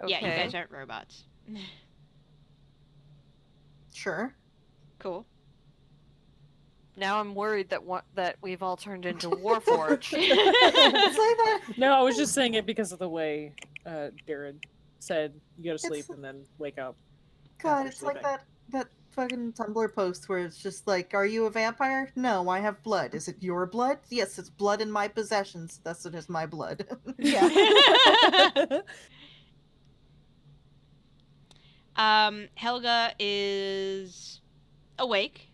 Okay. Yeah, you guys aren't robots. Sure. Cool. Now I'm worried that we've all turned into Warforged. Say that. No, I was just saying it because of the way Jared said you go to sleep It's- and then wake up. God, after it's like sleeping. that fucking Tumblr post where it's just like, are you a vampire? No, I have blood. Is it your blood? Yes, it's blood in my possessions. Thus it is my blood. Yeah. Helga is awake,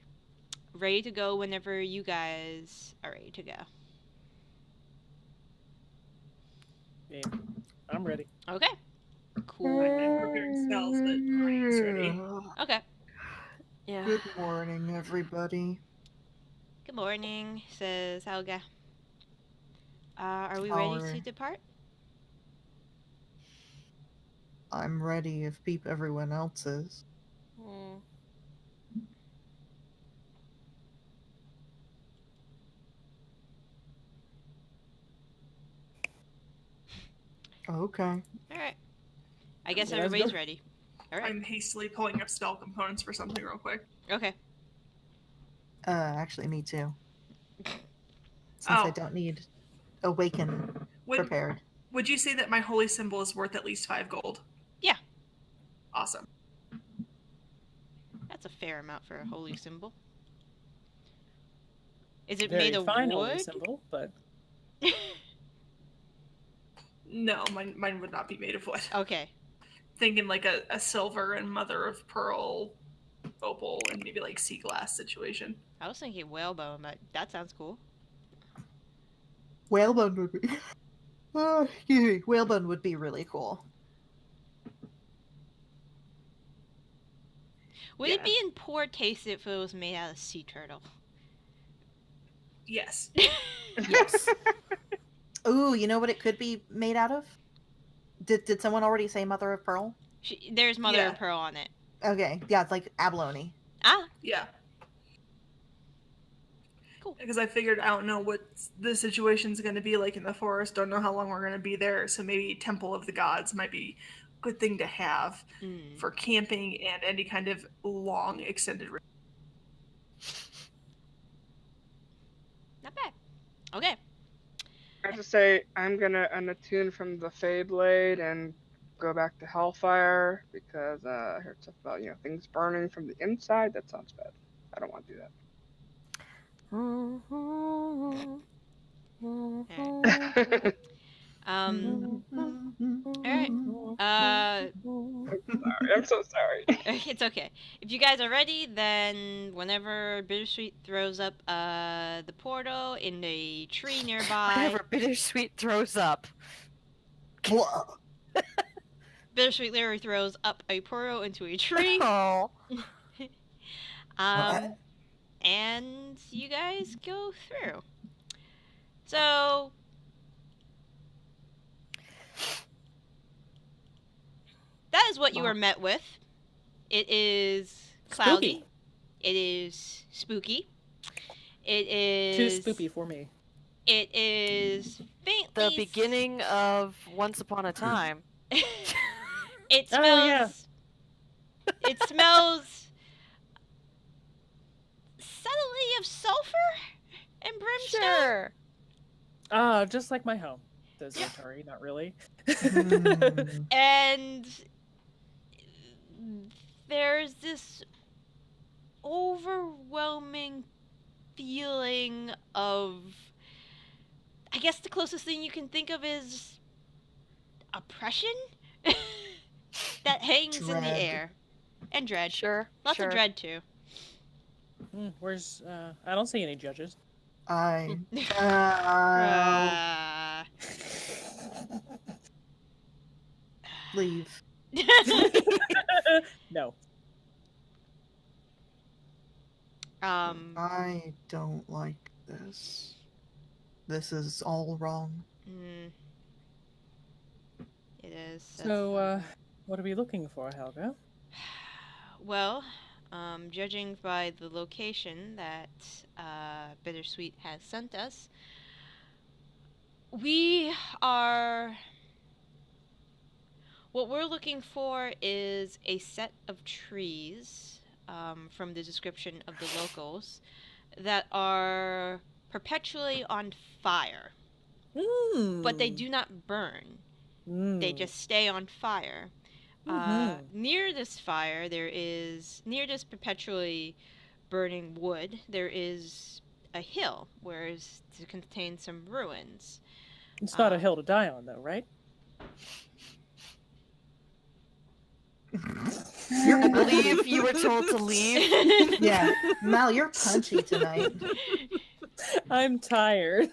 ready to go whenever you guys are ready to go. Yeah, I'm ready. Okay. I've Cool. been preparing spells, but Ryan's ready. Okay. Yeah. Good morning, everybody. Good morning, says Helga. Are we ready to Our- depart? I'm ready if everyone else is. Hmm. Okay. Alright. I guess Yeah, let's everybody's go. ready. Alright. I'm hastily pulling up spell components for something real quick. Okay. Actually, me too. Since I Oh. don't need awaken Would prepared. would you say that my holy symbol is worth at least 5 gold? Yeah. Awesome. That's a fair amount for a holy symbol. Is it Very made of fine holy wood? symbol, but No, mine would not be made of wood. Okay. Thinking like a silver and mother of pearl opal and maybe like sea glass situation. I was thinking whalebone, but that sounds cool. Whalebone would be. Excuse me. Whalebone would be really cool. Would Yeah. it be in poor taste if it was made out of sea turtle? Yes. Yes. Ooh, you know what it could be made out of? Did someone already say mother of pearl? There's mother Yeah. of pearl on it. Okay, yeah, it's like abalone. Ah, Yeah. Cool. Because I figured I don't know what the situation's going to be like in the forest. Don't know how long we're going to be there. So maybe Temple of the Gods might be a good thing to have for camping and any kind of long extended. not bad. Okay. I have to say, I'm gonna unattune from the Feyblade and go back to Hellfire because I heard stuff about things burning from the inside. That sounds bad. I don't want to do that. All right. Sorry, I'm so sorry. It's okay. If you guys are ready, then whenever Bittersweet throws up the portal in the tree nearby, Whenever Bittersweet throws up. Whoa. Bittersweet literally throws up a portal into a tree. Oh. And you guys go through. So that is what you are met with. It is cloudy. Spooky. It is spooky. It Too is spooky for me. It is faintly The beginning of Once Upon a Time. It smells. Oh, yeah. It smells subtly of sulfur and brimstone. Sure. Just like my home. Says Zaitari, not really. And there's this overwhelming feeling of, I guess the closest thing you can think of is oppression that hangs in the Dread. air. And dread. Sure. Lots sure. of dread too. Where's I don't see any judges. I. Leave. No. I don't like this. This is all wrong. It is. So, what are we looking for, Helga? Well, judging by the location that Bittersweet has sent us, we are. What we're looking for is a set of trees, from the description of the locals, that are perpetually on fire. But they do not burn. They just stay on fire. Near this fire, near this perpetually burning wood, there is a hill where it contains some ruins. It's not a hill to die on, though, right? I believe you were told to leave. Yeah, Mal, you're punchy tonight. I'm tired.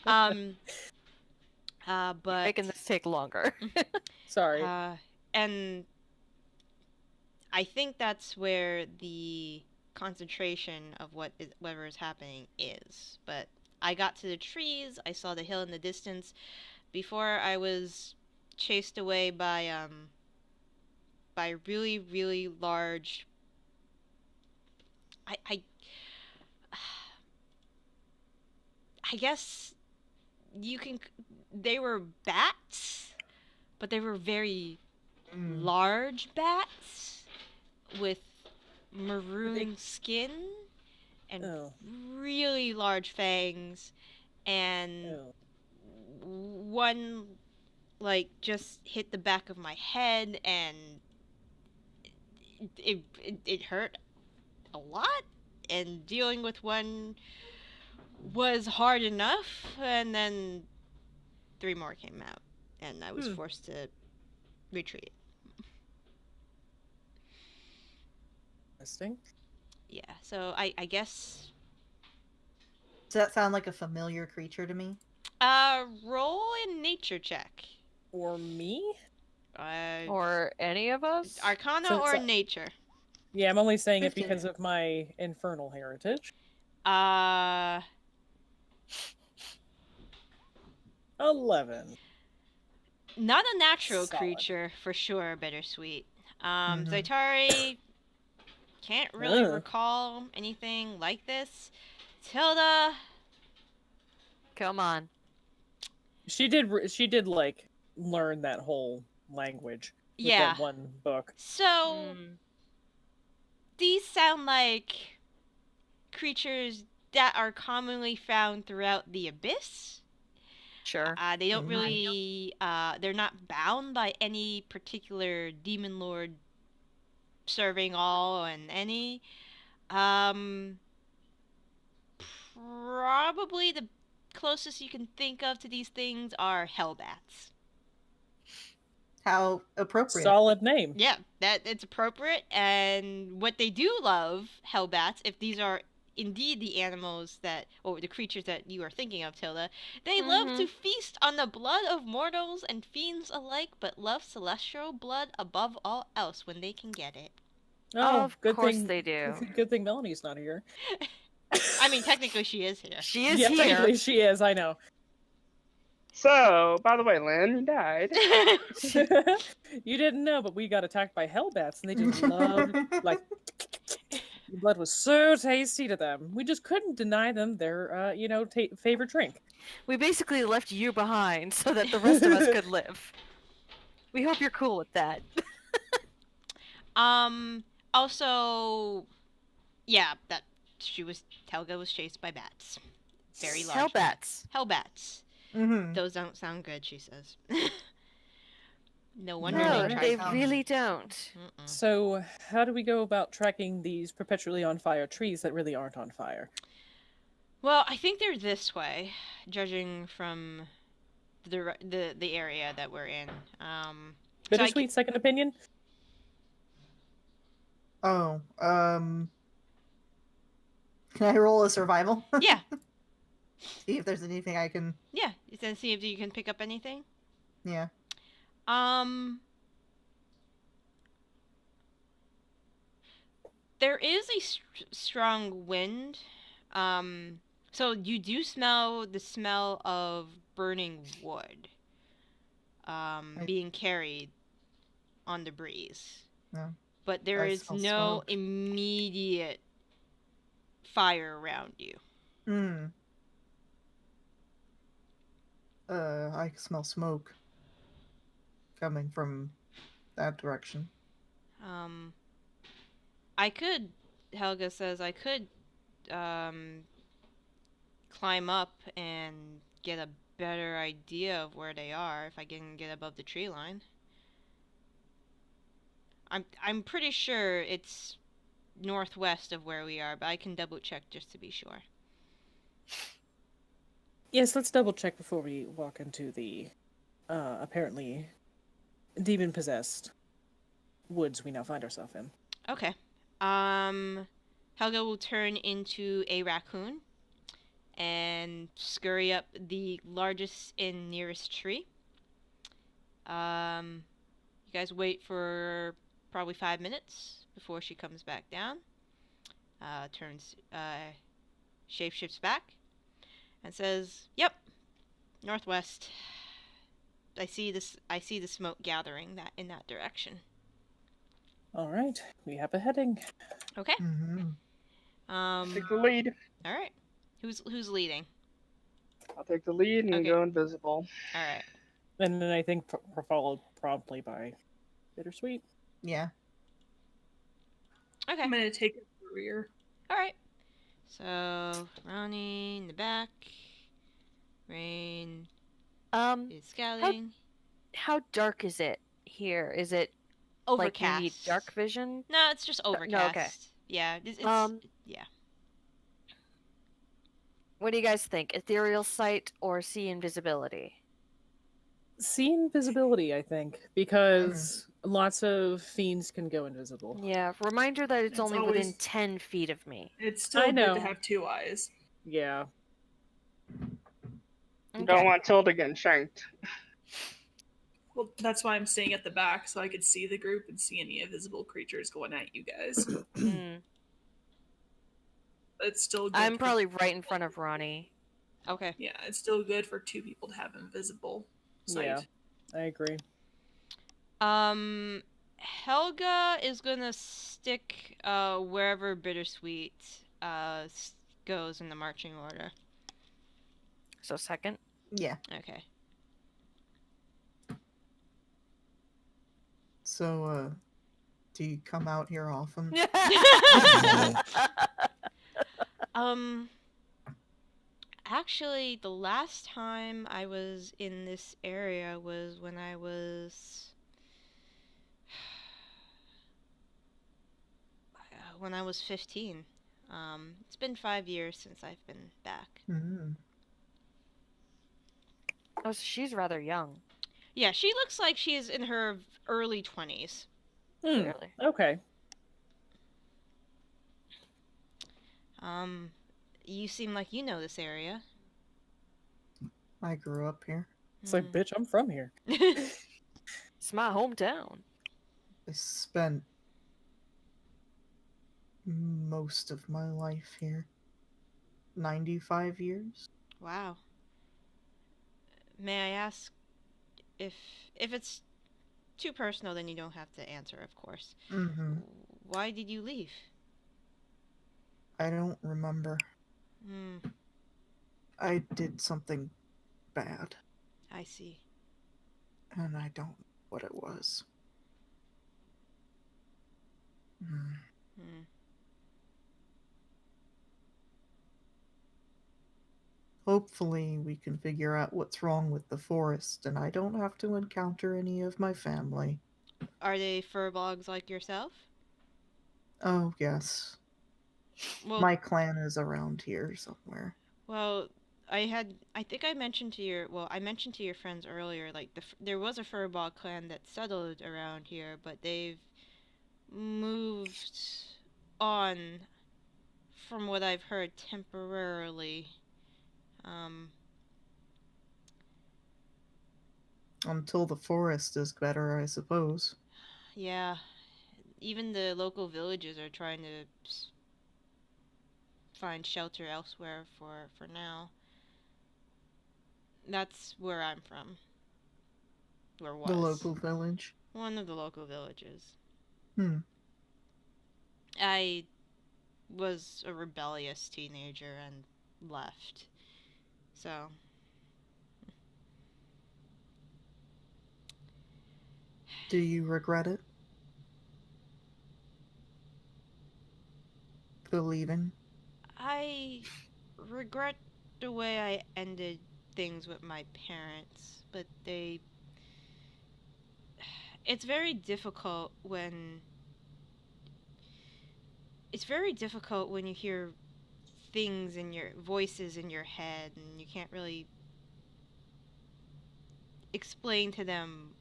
But Making this take longer. Sorry. and I think that's where the concentration of whatever is happening is. But I got to the trees. I saw the hill in the distance before I was chased away by really, really large. I I guess you can. They were bats, but they were very large bats with maroon skin and really large fangs, and one like just hit the back of my head, and it hurt a lot, and dealing with one was hard enough, and then 3 more came out, and I was forced to retreat. Interesting. Yeah, so I guess Does that sound like a familiar creature to me? roll a nature check. Or me? Or any of us? Arcana or nature? Yeah, I'm only saying 15. it because of my infernal heritage. 11. Not a natural Solid. creature, for sure, Bittersweet. Mhm. Zaitari can't really recall anything like this. Tilda, Come on. She did like learn that whole language with yeah. that one book. So, these sound like creatures that are commonly found throughout the abyss. Sure. They don't really, they're not bound by any particular demon lord serving all and any. Probably the closest you can think of to these things are hellbats. How appropriate. Solid name. Yeah, that it's appropriate, and what they do love, hellbats, if these are indeed the animals that, or the creatures that you are thinking of, Tilda, they love to feast on the blood of mortals and fiends alike, but love celestial blood above all else when they can get it. Oh, of good course thing, they do. Good thing Melanie's not here. I mean, technically she is here. She is Yeah, here. technically she is, I know. So, by the way, Lynn, you died. You didn't know, but we got attacked by hellbats, and they just loved, like, the blood was so tasty to them. We just couldn't deny them their, favorite drink. We basically left you behind so that the rest of us could live. We hope you're cool with that. Also, yeah, that Helga was chased by bats. Very large. Hellbats. Hellbats. Mm-hmm. Those don't sound good, she says. No wonder No, they tried they to- really don't. Mm-mm. So, how do we go about tracking these perpetually on fire trees that really aren't on fire? Well, I think they're this way, judging from the area that we're in. Bittersweet second opinion? Oh, can I roll a survival? Yeah, See if there's anything I can. yeah. Then see if you can pick up anything. Yeah. There is a strong wind. So you do smell the smell of burning wood. Being carried on the breeze. Yeah. But there I is smell no smoke. immediate fire around you. Hmm. I smell smoke coming from that direction. Helga says I could climb up and get a better idea of where they are if I can get above the tree line. I'm pretty sure it's northwest of where we are, but I can double check just to be sure. Yes, let's double check before we walk into the apparently demon-possessed woods we now find ourselves in. Okay. Helga will turn into a raccoon and scurry up the largest and nearest tree. You guys wait for probably 5 minutes before she comes back down. turns, shapeshifts back, and says, "Yep, northwest. I see this. I see the smoke gathering that in that direction." All right, we have a heading. Okay. Take the lead. All right. Who's leading? I'll take the lead and Okay. go invisible. All right. And then I think we're followed promptly by Bittersweet. Yeah. Okay. I'm gonna take a career. All right. So Ronnie in the back. Rain is scouting. How dark is it here? Is it Overcast. like you need dark vision? No, it's just overcast. No, okay. Yeah. It's yeah. What do you guys think? Ethereal sight or see invisibility? See invisibility, I think, because lots of fiends can go invisible. Yeah. Reminder that it's only within always- 10 feet of me. It's still I good know. to have two eyes. Yeah. You don't want Tilda getting shanked. Well, that's why I'm staying at the back, so I could see the group and see any invisible creatures going at you guys. Hmm. It's still good. I'm probably right in front of Ronnie. Okay. Yeah, it's still good for two people to have invisible sight. Yeah. I agree. Helga is gonna stick wherever Bittersweet goes in the marching order. So second. Yeah. Okay. So, do you come out here often? Actually, the last time I was in this area was when I was when I was 15. It's been 5 years since I've been back. Mm. Oh, so she's rather young. Yeah, she looks like she is in her early 20s. Clearly. Okay. You seem like you know this area. I grew up here. It's like, bitch, I'm from here. It's my hometown. I spent most of my life here. 95 years. Wow. May I ask if it's too personal, then you don't have to answer, of course. Mm-hmm. Why did you leave? I don't remember. Hmm, I did something bad, I see. and I don't know what it was. Hmm. Hmm. Hopefully, we can figure out what's wrong with the forest, and I don't have to encounter any of my family. Are they furbolgs like yourself? Oh, yes. Well, My clan is around here somewhere. well, I think I mentioned to I mentioned to your friends earlier, like there was a furbolg clan that settled around here, but they've moved on, from what I've heard, temporarily. Until the forest is better, I suppose. Yeah, even the local villages are trying to find shelter elsewhere for now. That's where I'm from. Or was. The local village. One of the local villages. Hmm. I was a rebellious teenager and left. So. Do you regret it? The leaving? I regret the way I ended things with my parents, but it's very difficult when you hear things in your voices in your head and you can't really explain to them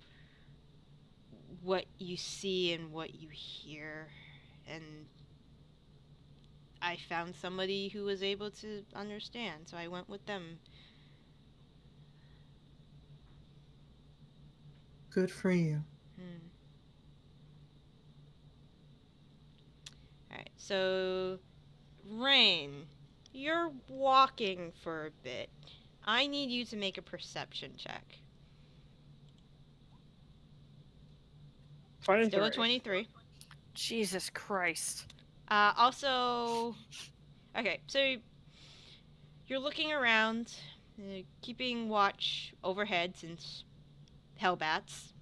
what you see and what you hear. And I found somebody who was able to understand, so I went with them. Good for you. Alright, so Rain, you're walking for a bit. I need you to make a perception check. 23. Still a 23. Jesus Christ. Also, okay, so you're looking around, keeping watch overhead since hellbats.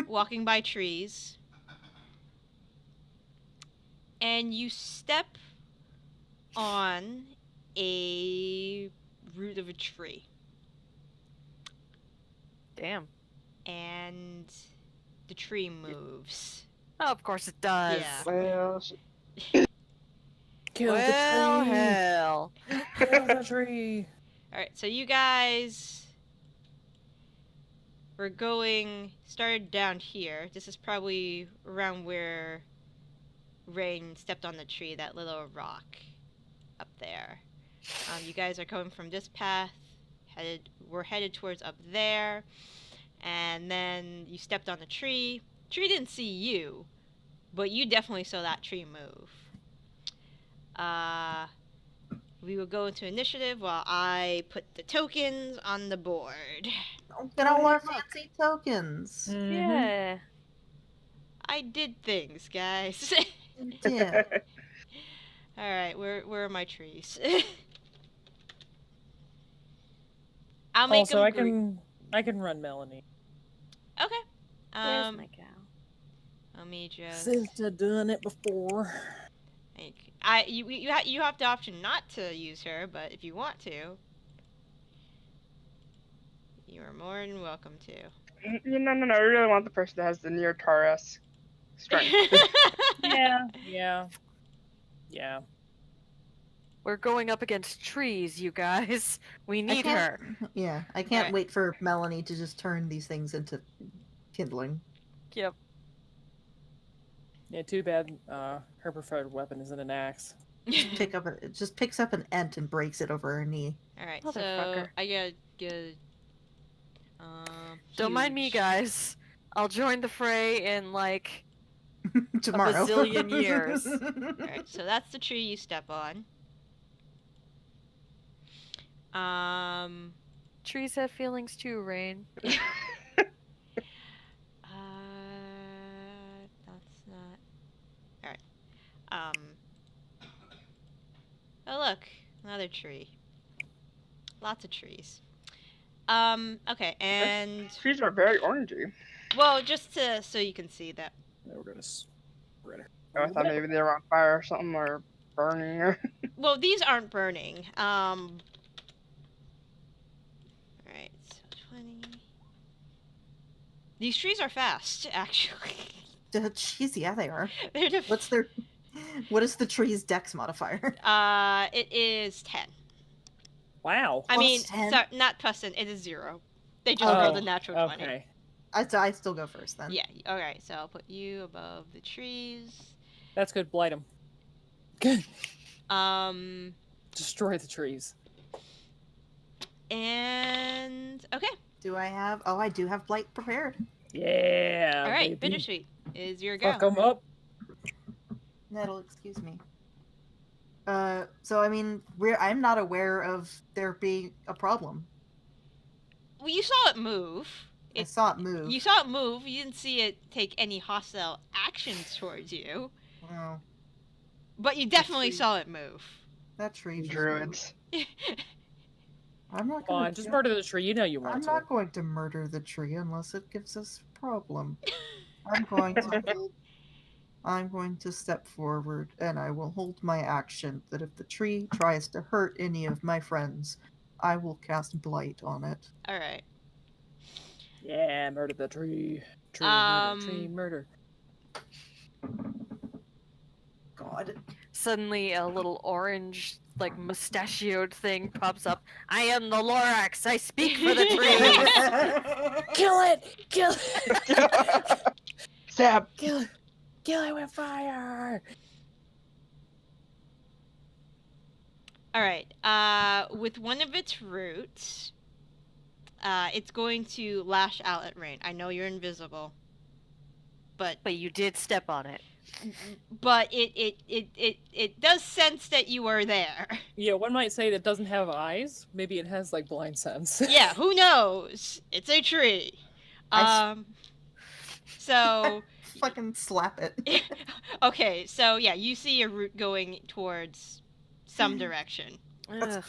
Walking by trees. And you step on a root of a tree. Damn. And the tree moves. Oh, of course it does. Yeah. Well, Kill Well, the tree. hell. Kill the tree. Alright, so you guys were started down here. This is probably around where Rain stepped on the tree, that little rock up there. You guys are coming from this path, we're headed towards up there, and then you stepped on the tree. Tree didn't see you, but you definitely saw that tree move. We will go into initiative while I put the tokens on the board. Get all our fancy tokens. Mhm. Yeah. I did things, guys. Yeah. Alright, where are my trees? I'll make Also, them I can run Melanie. Okay. Where's my cow? Let me just. Since I've done it before. You have the option not to use her, but if you want to, you are more than welcome to. no. I really want the person that has the near Taurus strength. Yeah. We're going up against trees, you guys. We need her. Yeah, I can't Alright. wait for Melanie to just turn these things into kindling. Yep. Yeah, too bad her preferred weapon isn't an axe. It just picks up an ent and breaks it over her knee. Alright, so Motherfucker. I gotta get. Don't mind me, huge. guys. I'll join the fray in like Tomorrow. a bazillion years. Alright, so that's the tree you step on. Trees have feelings too, Rain. That's not. Alright. Oh look, another tree. Lots of trees. Okay, and Trees are very orangey. well, just so you can see that. Now we're gonna spread her. Oh, I thought maybe they were on fire or something, or burning. Or... Well, these aren't burning. Alright, so 20. These trees are fast, actually. Jeez, yeah, they are. They're What is the tree's dex modifier? It is 10. Wow. I mean, 10? sorry, not plus 10, it is 0. They just Oh, rolled a natural 20. Okay. I still go first then. Yeah, alright, so I'll put you above the trees. That's good. Blight them. Good. Destroy Destroy the trees. And okay. Do I have? Oh, I do have blight prepared. Yeah. All right, baby. bittersweet is your go. Fuck them up. That'll excuse me. So I mean, I'm not aware of there being a problem. Well, you saw it move. I saw it move. You saw it move. You didn't see it take any hostile actions towards you, Oh, but you definitely see. saw it move. that tree. just moved. Druids. I'm not Come gonna. on, just murder the tree. You know you want I'm to. not going to murder the tree unless it gives us a problem. I'm going to. I'm going to step forward and I will hold my action that if the tree tries to hurt any of my friends, I will cast blight on it. All right. Yeah, murder the tree. Tree, tree, murder. God. Suddenly, a little orange, like mustachioed thing pops up. I am the Lorax. I speak for the trees. Kill it! Kill it! Stab. Kill it! Kill it with fire! All right. With one of its roots, it's going to lash out at Rain. I know you're invisible, but But you did step on it. but it does sense that you are there. Yeah, one might say that it doesn't have eyes. Maybe it has like blind sense. Yeah, who knows? It's a tree. So Fucking slap it. okay, so yeah, you see a route going towards some direction. Ugh.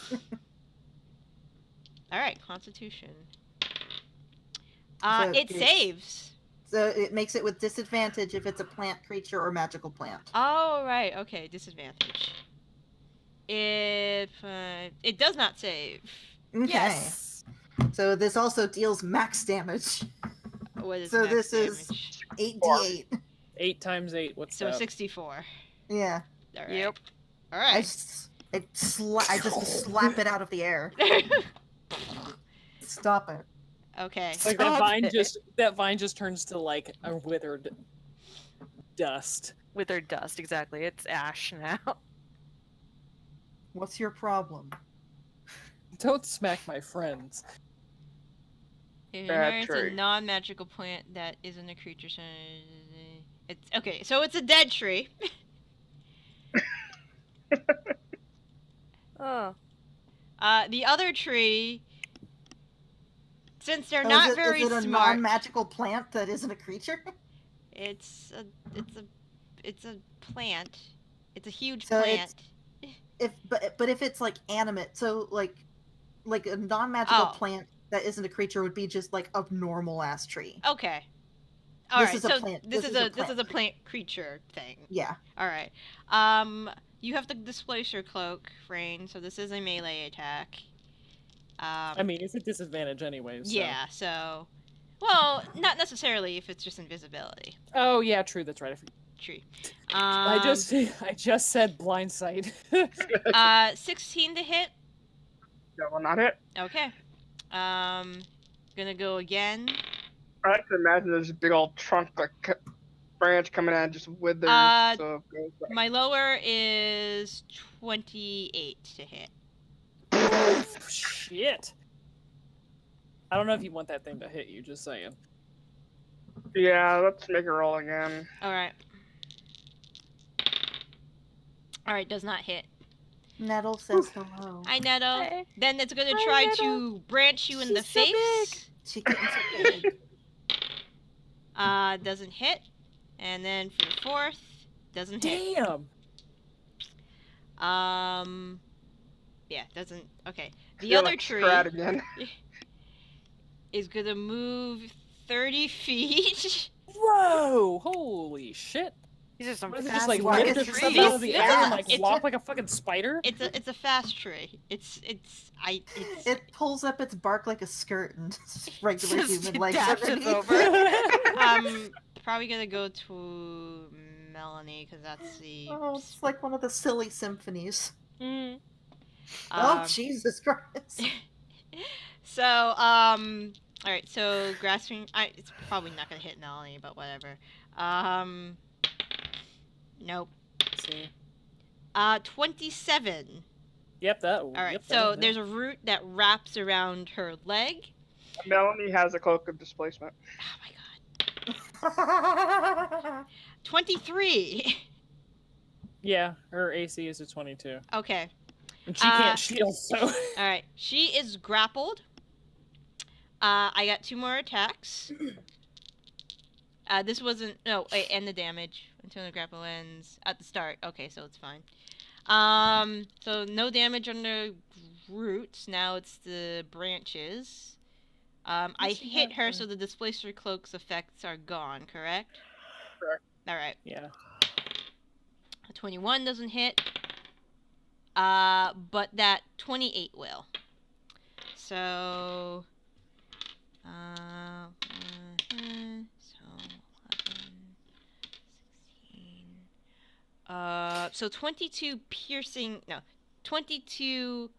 All right, Constitution. So It it's- saves. So it makes it with disadvantage if it's a plant, creature, or magical plant. Oh right, okay, disadvantage. If it does not save. Okay. Yes. So this also deals max damage. What is So max this damage? is 8d8. 8 times 8. What's So that? 64. Yeah. All right. Yep. All I right. just slap it out of the air. Stop it. Okay. Like that Stop vine just turns to like a withered dust. Withered dust, exactly. It's ash now. What's your problem? Don't smack my friends. It Bad inherits tree. a non-magical plant that isn't a creature. It's okay. So it's a dead tree. Oh. The other tree, since they're Oh, not is very it a smart, non-magical plant that isn't a creature? it's a plant. It's a huge So plant. But if it's like animate, so like a non-magical Oh. plant that isn't a creature would be just like a normal ass tree. Okay. All This right. is a So plant- this this is is a a plant plant creature thing. Yeah. All right. You have to displace your cloak, Rain. So this is a melee attack. I mean, it's a disadvantage anyways. So. Yeah. So, well, not necessarily if it's just invisibility. Oh yeah, true. That's right. I forgot. Tree. I just said blind sight. 16 to hit. That will not hit. Okay. Gonna go again. I like to imagine there's a big old trunk, like branch coming out and just withers. So it goes like, My lower is 28 to hit. Shit. I don't know if you want that thing to hit you. Just saying. yeah, let's make a roll again. All right. All right, does not hit. Nettle says hello. Hi, Nettle. Hey. Then it's gonna Hi, try Nettle. to branch you in the She's so face. She getting so big. Doesn't hit. And then for the fourth, doesn't hit. Damn. Yeah, doesn't. Okay. The Feel other like tree Strat again. is gonna move 30 feet. Whoa! Holy shit! These are some What is it, That's just like why lift it's itself really out of the air and like fast. walk like a fucking spider? It's a fast tree. It's It pulls up its bark like a skirt and regular Just human legs dashes underneath. over. probably gonna go to Melanie because that's the. Oh, it's like one of the silly symphonies. Mm. Oh, um, Jesus Christ. So, all right. So grasping. It's probably not gonna hit Melanie, but whatever. Nope. See. 27. Yep, that. All right. So there's a root that wraps around her leg. Melanie has a cloak of displacement. Oh my god. 23. Yeah, her AC is a 22. Okay. And she can't shield, so. All right. She is grappled. I got 2 more attacks. This wasn't. No, wait, and the damage until the grapple ends at the start. Okay, so it's fine. So no damage on the roots. Now it's the branches. I she hit have her, her? so the displacer cloak's effects are gone. Correct. Correct. All right. Yeah. 21 doesn't hit. But that 28 will. So. So 11, 16. So 22 piercing. No, 22.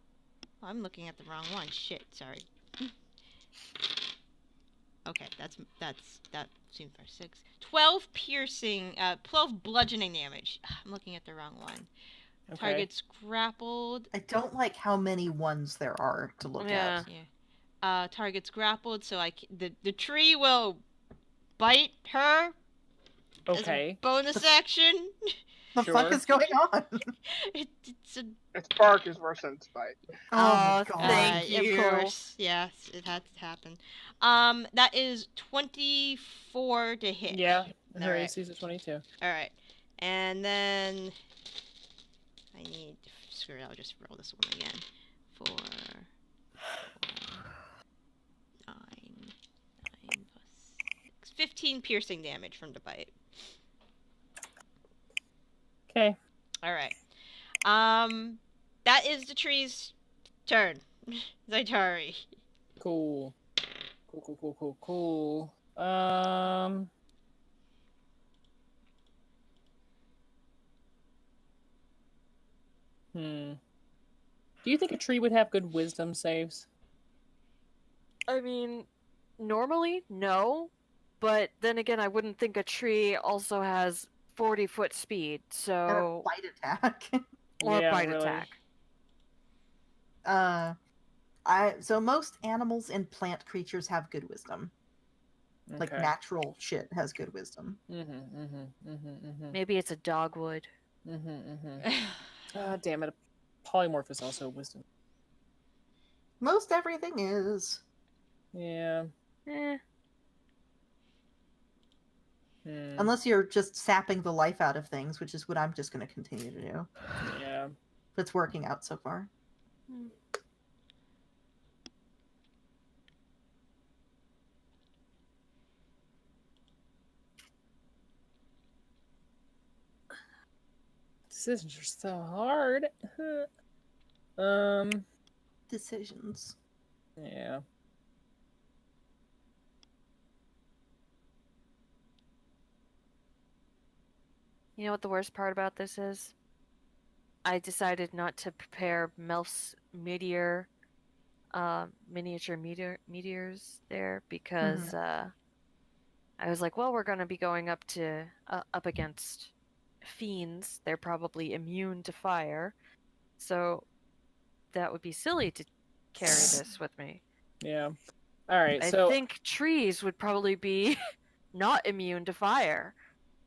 Oh, I'm looking at the wrong one. Shit, sorry. Okay, that seems for 6. 12 piercing. 12 bludgeoning damage. I'm looking at the wrong one. Okay. Target's grappled. I don't like how many ones there are to look Yeah. at. Yeah. Target's grappled, so the tree will bite her as a Okay. bonus action. The fuck Sure. is going on? It's a Its bark is worse than its bite. Oh my Oh, god. thank Of you. course, yes, it had to happen. That is 24 to hit. Yeah. Her Alright. AC is a 22. All right, and then I need. Screw it. I'll just roll this one again. 4, 9, 9 plus 6, 15 piercing damage from the bite. Okay. All right. That is the tree's turn. Zaitari. Cool. Cool. Do you think a tree would have good wisdom saves? I mean, normally, no. But then again, I wouldn't think a tree also has 40-foot speed, And a so. bite attack. Or Yeah, bite really. attack. So most animals and plant creatures have good wisdom. Like Okay. natural shit has good wisdom. Maybe it's a dogwood. Damn it. Polymorph is also wisdom. Most everything is. Yeah. Eh. Unless you're just sapping the life out of things, which is what I'm just going to continue to do. Yeah. But it's working out so far. Decisions are so hard. Decisions. Yeah. You know what the worst part about this is? I decided not to prepare Melf's meteor, miniature meteors there because I was like, well, we're gonna be going up against fiends. They're probably immune to fire, so that would be silly to carry this with me. Yeah. All right. I So think trees would probably be not immune to fire.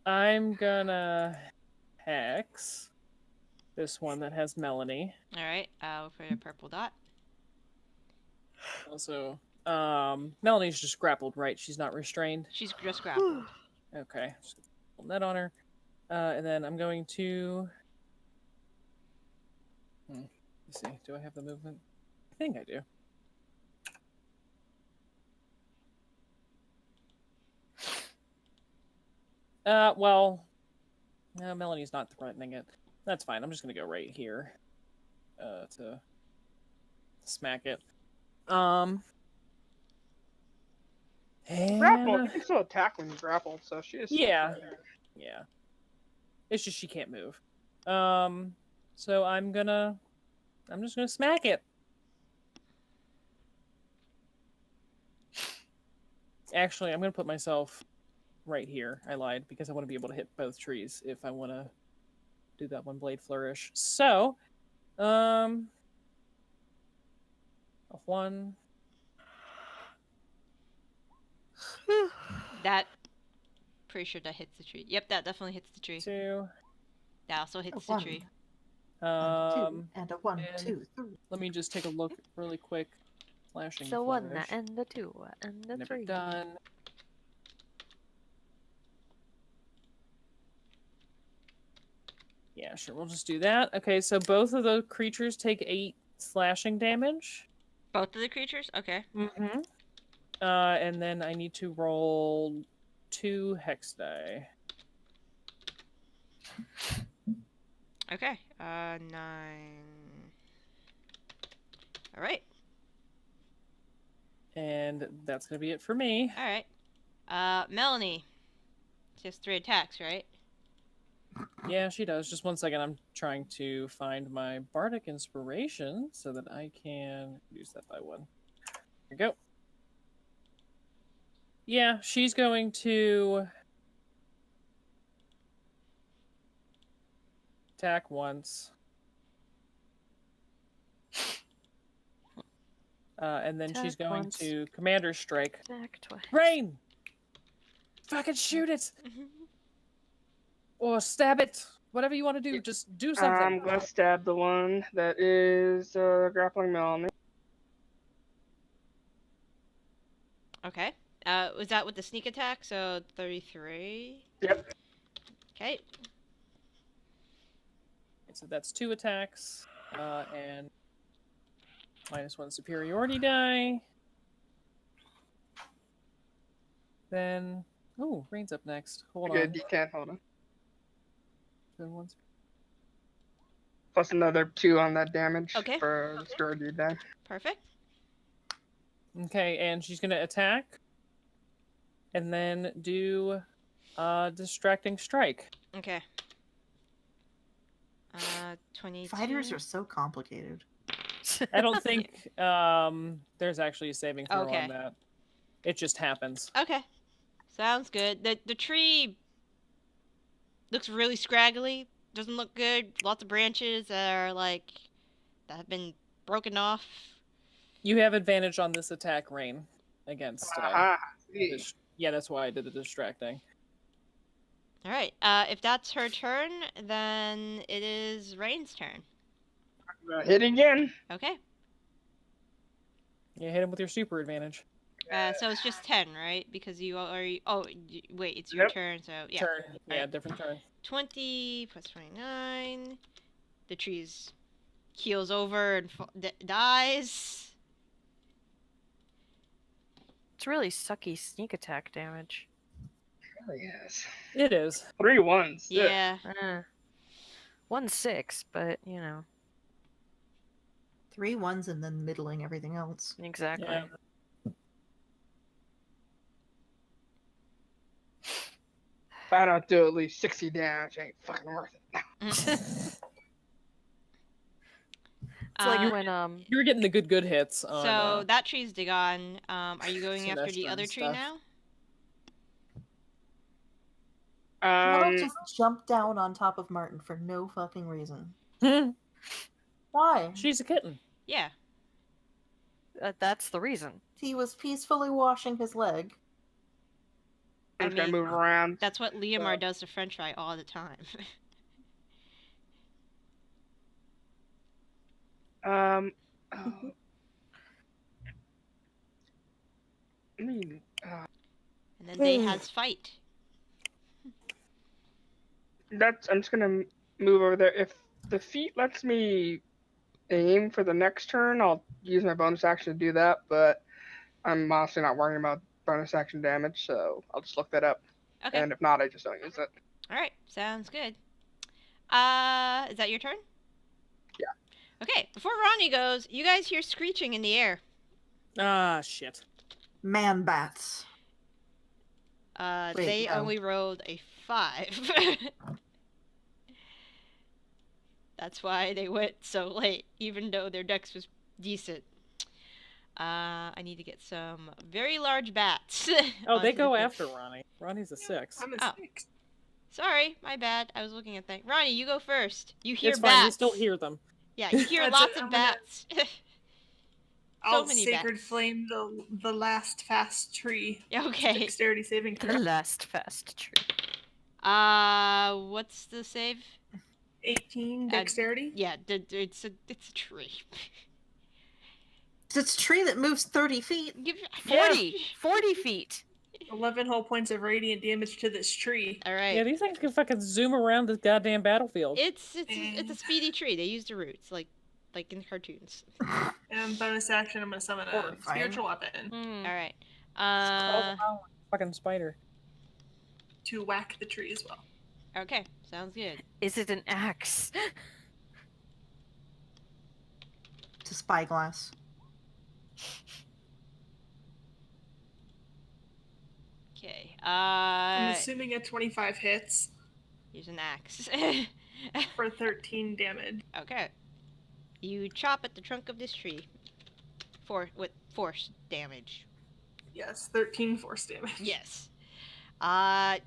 I'm gonna hex this one that has Melanie. All right. I'll put a purple dot. Also, Melanie's just grappled, right? She's not restrained. She's just grappled. Okay. Just put that on her. And then I'm going to. Let's see. Do I have the movement? I think I do. Well, no, Melanie's not threatening it. That's fine. I'm just gonna go right here, to smack it. Grapple. And... You can still attack when you grapple, so she is. Yeah. Yeah. It's just she can't move. So I'm just gonna smack it. Actually, I'm gonna put myself right here. I lied because I want to be able to hit both trees if I want to do that one blade flourish. So, a 1. That. Pretty sure that hits the tree. Yep, that definitely hits the tree. 2. That also hits A the tree. 1. And a 2. And a 1, and 2, 3. let me just take a look really quick. Flashing The 1 flourish. and the 2 and the Never 3. done. Yeah, sure. We'll just do that. Okay, so both of the creatures take 8 slashing damage. Both of the creatures? Okay. Mm-hmm. And then I need to roll 2 hex die. Okay. 9. All right. And that's gonna be it for me. All right. Melanie. She has 3 attacks, right? Yeah, she does. Just 1 second. I'm trying to find my bardic inspiration so that I can use that by 1. Here we go. Yeah, she's going to attack once. And then she's Attack going once. to Commander Strike. Attack twice. Rain! Fucking shoot it! Or stab it. Whatever you want to do, just do something. I'm gonna stab the one that is grappling Melanie. Okay. Was that with the sneak attack? So 33. Yep. Okay. So that's 2 attacks, and -1 superiority die. Then, oh, Rain's up next. Hold Okay, on. D10, hold on. Then once. Plus another 2 on that damage Okay. for the security die. Perfect. Okay, and she's gonna attack, and then do distracting strike. Okay. 22. Fighters are so complicated. I don't think there's actually a saving throw Okay. on that. It just happens. Okay. Sounds good. The tree looks really scraggly. Doesn't look good. Lots of branches that are that have been broken off. You have advantage on this attack, Rain, against. Aha! Yeah, that's why I did the distracting. All right. If that's her turn, then it is Rain's turn. Hit again. Okay. You hit him with your super advantage. So it's just 10, right? Because you already. Oh, wait. It's your Yep. turn. So yeah. Turn. Yeah, Alright. different turn. 20 plus 29. The tree's keels over and dies. It's really sucky sneak attack damage. Oh, yes. It is. 3 ones. Yeah. 1-6, but you know. 3 ones and then middling everything else. Exactly. Yeah. If I don't do at least 60 damage, ain't fucking worth it. It's like when You were getting the good hits on. So that tree's gone. Are you going after the Sanestra other and tree stuff. now? Why don't just jump down on top of Martin for no fucking reason? Why? She's a kitten. Yeah. that's the reason. He was peacefully washing his leg. I'm just gonna move around. That's what Leomar does to French fry all the time. I mean, And then they has fight. I'm just gonna move over there. If the feat lets me aim for the next turn, I'll use my bonus action to do that, but I'm honestly not worrying about bonus action damage, so I'll just look that up. Okay. And if not, I just don't use it. Alright, sounds good. Is that your turn? Yeah. Okay, before Ronnie goes, you guys hear screeching in the air. Ah, shit. Man bats. Wait, They no. only rolled a 5. That's why they went so late, even though their dex was decent. I need to get some very large bats. Oh, they onto go the field. after Ronnie. Ronnie's a 6. I'm a Oh. 6. Sorry, my bad. I was looking at things. Ronnie, you go first. You hear It's bats. fine. You still hear them. Yeah, you hear That's lots it, of I'm gonna- bats. I'll many sacred bats. flame the last fast tree. Okay. Dexterity saving The throw. last fast tree. What's the save? 18 dexterity. Yeah, it's a tree. It's a tree that moves 30 feet. Give 40 feet. 11 whole points of radiant damage to this tree. All right. Yeah, these things can fucking zoom around the goddamn battlefield. It's a speedy tree. They use the roots, like in cartoons. And bonus action, I'm gonna summon a Horrifying. spiritual weapon Hmm. All right. Fucking spider. to whack the tree as well. Okay, sounds good. Is it an axe? It's a spyglass. Okay. I'm assuming a 25 hits Use an axe. for 13 damage. Okay. You chop at the trunk of this tree. With force damage. Yes, 13 force damage. Yes.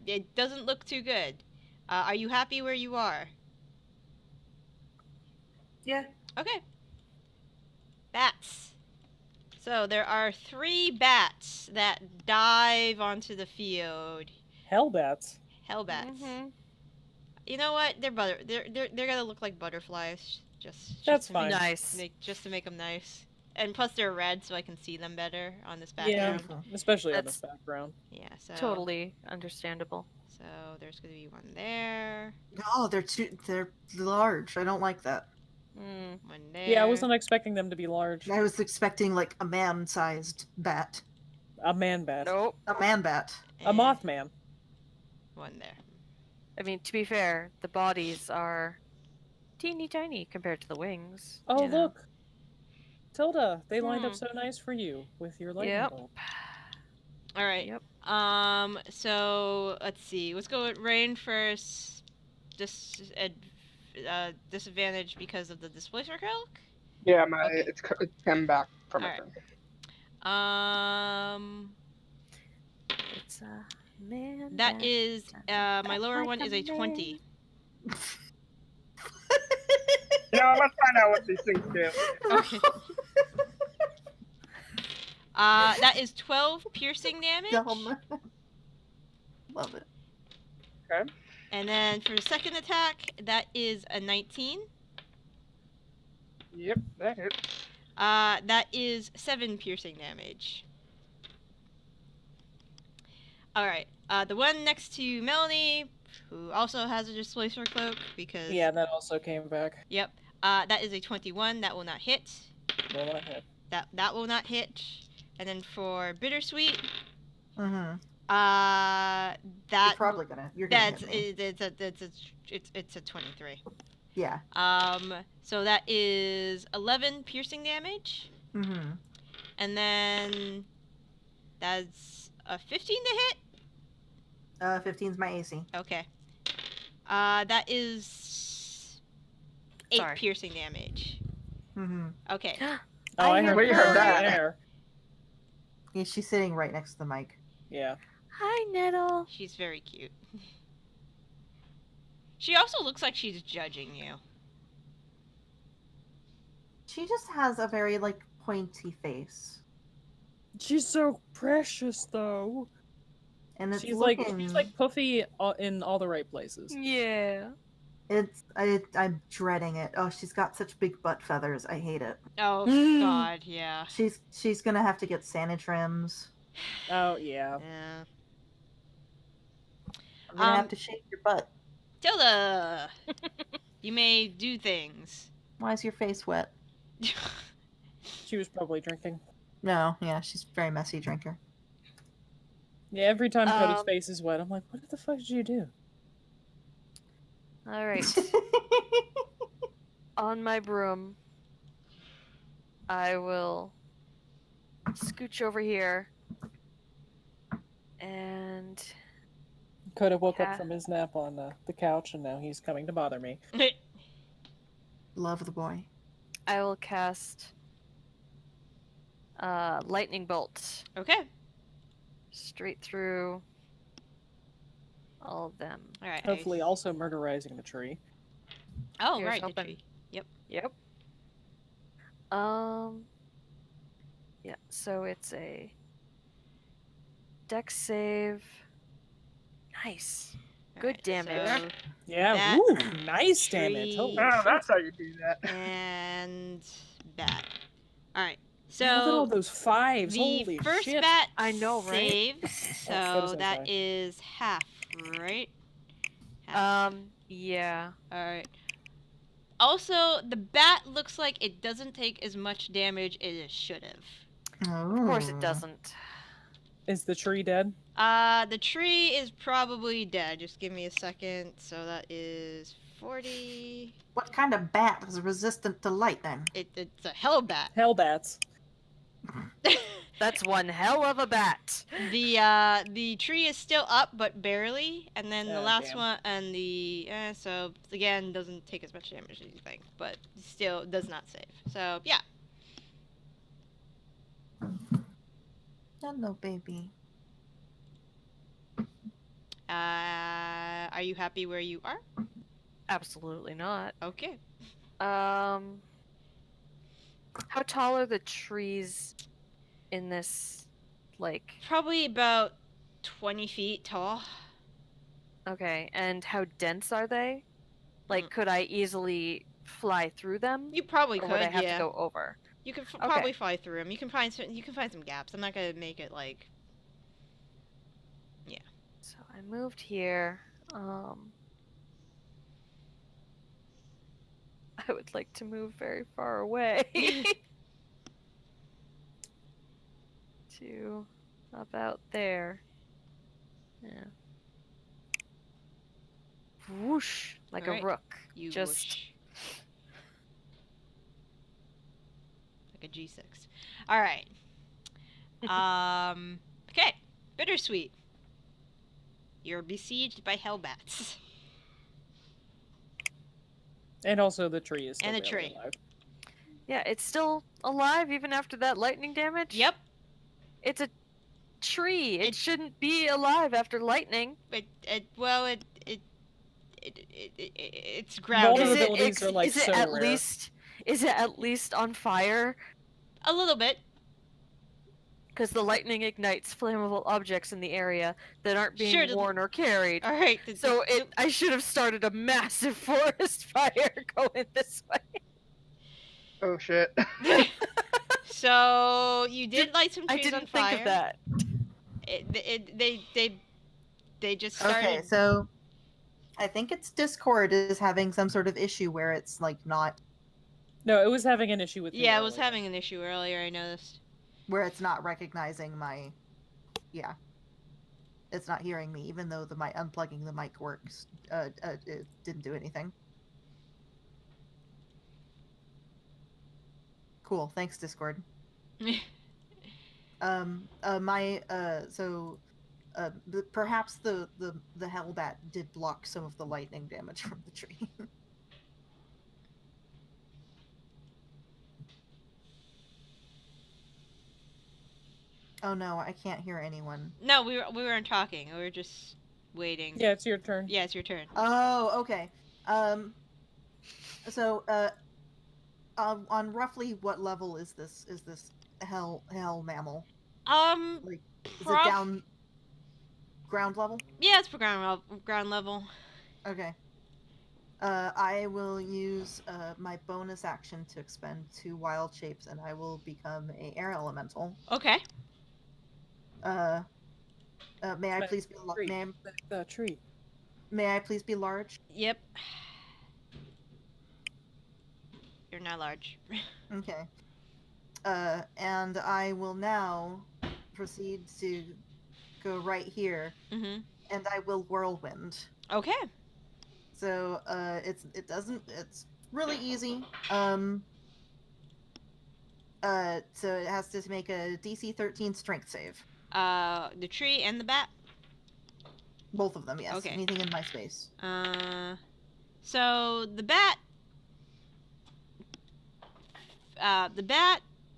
It doesn't look too good. Are you happy where you are? Yeah. Okay. Bats. So there are 3 bats that dive onto the field. Hellbats. Hellbats. Mhm. You know what? They're gonna look like butterflies. That's to fine. Nice. Just to make them nice. And plus they're red, so I can see them better on this Yeah, background. Beautiful. especially on That's this background. Yeah. So totally understandable. So there's gonna be one there, Oh, they're large. I don't like that. Mm. one there. Yeah, I wasn't expecting them to be large. I was expecting like a man-sized bat. A man bat. Nope. A man bat. A and Mothman. One there. I mean, to be fair, the bodies are teeny tiny compared to the wings. Oh, you know? look. Tilda, they lined up Hmm. so nice for you with your lightning Yep. bolt. All right. Yep. So let's see. Let's go with rain first. Disadvantage because of the displacer calc. Yeah, Okay. it's come back from Alright. it. It's a man. That is my lower one is a 20. Let's find out what these things do. Okay. That is 12 piercing damage. Dumb. Love it. Okay. And then for the second attack, that is a 19. Yep, that hits. That is 7 piercing damage. Alright, the one next to Melanie, who also has a displacer cloak, because... Yeah, that also came back. Yep. That is a 21, that will not hit. Will not hit. That will not hit. And then for Bittersweet, Mm-hmm. that... You're probably gonna. You're gonna. That's hit me. it's a 23. Yeah. So that is 11 piercing damage, Mm-hmm. and then that's a 15 to hit. 15's my AC. Okay. That is 8 Sorry. piercing damage. Mm-hmm. Okay. Oh, I I heard, We heard that. there. Yeah, she's sitting right next to the mic. Yeah. Hi, Nettle. She's very cute. She also looks like she's judging you. She just has a very like pointy face, She's so precious, though. and it's She's looking. like puffy in all the right places. Yeah. I'm dreading it. Oh, she's got such big butt feathers. I hate it. Oh God, yeah. She's gonna have to get Sanetrims. Oh, yeah. Yeah. I'm gonna have to shave your butt. Tilda, you may do things. Why is your face wet? She was probably drinking. No, yeah, she's a very messy drinker. Yeah, every time Cody's Um, face is wet, I'm like, what the fuck did you do? All right. On my broom, I will scooch over here and Coda woke Yeah. up from his nap on the couch, and now he's coming to bother me. Love the boy. I will cast lightning bolt Okay. straight through all of them. All right. Hopefully, also murderizing the tree. Oh, Here's right. The hoping. tree. Yep. Yeah, so it's a dex save. Nice. Good damage. Yeah, That ooh, nice damage. tree- Holy Oh, shit. that's how you do that. And bat. All right. Man, look at all So those fives. the Holy first shit. bat I know, right? saves. Coda's So gonna that say. is half, right? Half. Yeah. All right. Also, the bat looks like it doesn't take as much damage as it should have. Oh. Of course it doesn't. Is the tree dead? The tree is probably dead. Just give me a second. So that is 40. What kind of bat is resistant to lightning? It's a hell bat. Hellbats. That's one hell of a bat. The tree is still up, but barely. And then the Oh, last damn. one, and so again doesn't take as much damage as you think, but still does not save. So yeah. Hello, baby. Are you happy where you are? Absolutely not. Okay. How tall are the trees in this, like... Probably about 20 feet tall. Okay, and how dense are they? Like, Mm. could I easily fly through them, You probably or would I could, have yeah. to go over? You could Okay. probably fly through them. You can find some gaps. I'm not gonna make it like. So I moved here. I would like to move very far away. To about there. Yeah. Whoosh, like Alright. a rook. You Just whoosh. Like a G6. All right. Okay. Bittersweet. You're besieged by hellbats. And also the tree is still And a barely tree. alive. yeah, it's still alive even after that lightning damage. Yep. It's a tree. It It- shouldn't be alive after lightning. It's grounded. Vulnerabilities are, like, is it so at rare. least is it at least on fire? A little bit. Because the lightning ignites flammable objects in the area that aren't being Sure, the- worn or carried. All right. So I should have started a massive forest fire going this way. Oh shit. So you did light some I trees on didn't fire. think of that. They just started. Okay, so I think it's Discord is having some sort of issue where it's like not No, it was having an issue with me Yeah, I was earlier. having an issue earlier. I noticed. where it's not recognizing my it's not hearing me even though the mic unplugging the mic works it didn't do anything. Cool, thanks Discord. Perhaps the hellbat did block some of the lightning damage from the tree. Oh no, I can't hear anyone. No, we weren't talking. We were just waiting. Yeah, it's your turn. Yeah, it's your turn. Oh, okay. So on roughly what level is this hell mammal? Like, is it down ground level? Yeah, it's for ground level. Okay. I will use my bonus action to expend 2 wild shapes, and I will become a air elemental. Okay. May I But please be tree. The tree. May I please be large? Yep. You're not large. Okay. And I will now proceed to go right here, Mhm. and I will whirlwind. Okay. So it's really easy. So it has to make a DC 13 strength save. The tree and the bat. Both of them, yes. Okay. Anything in my space. So the bat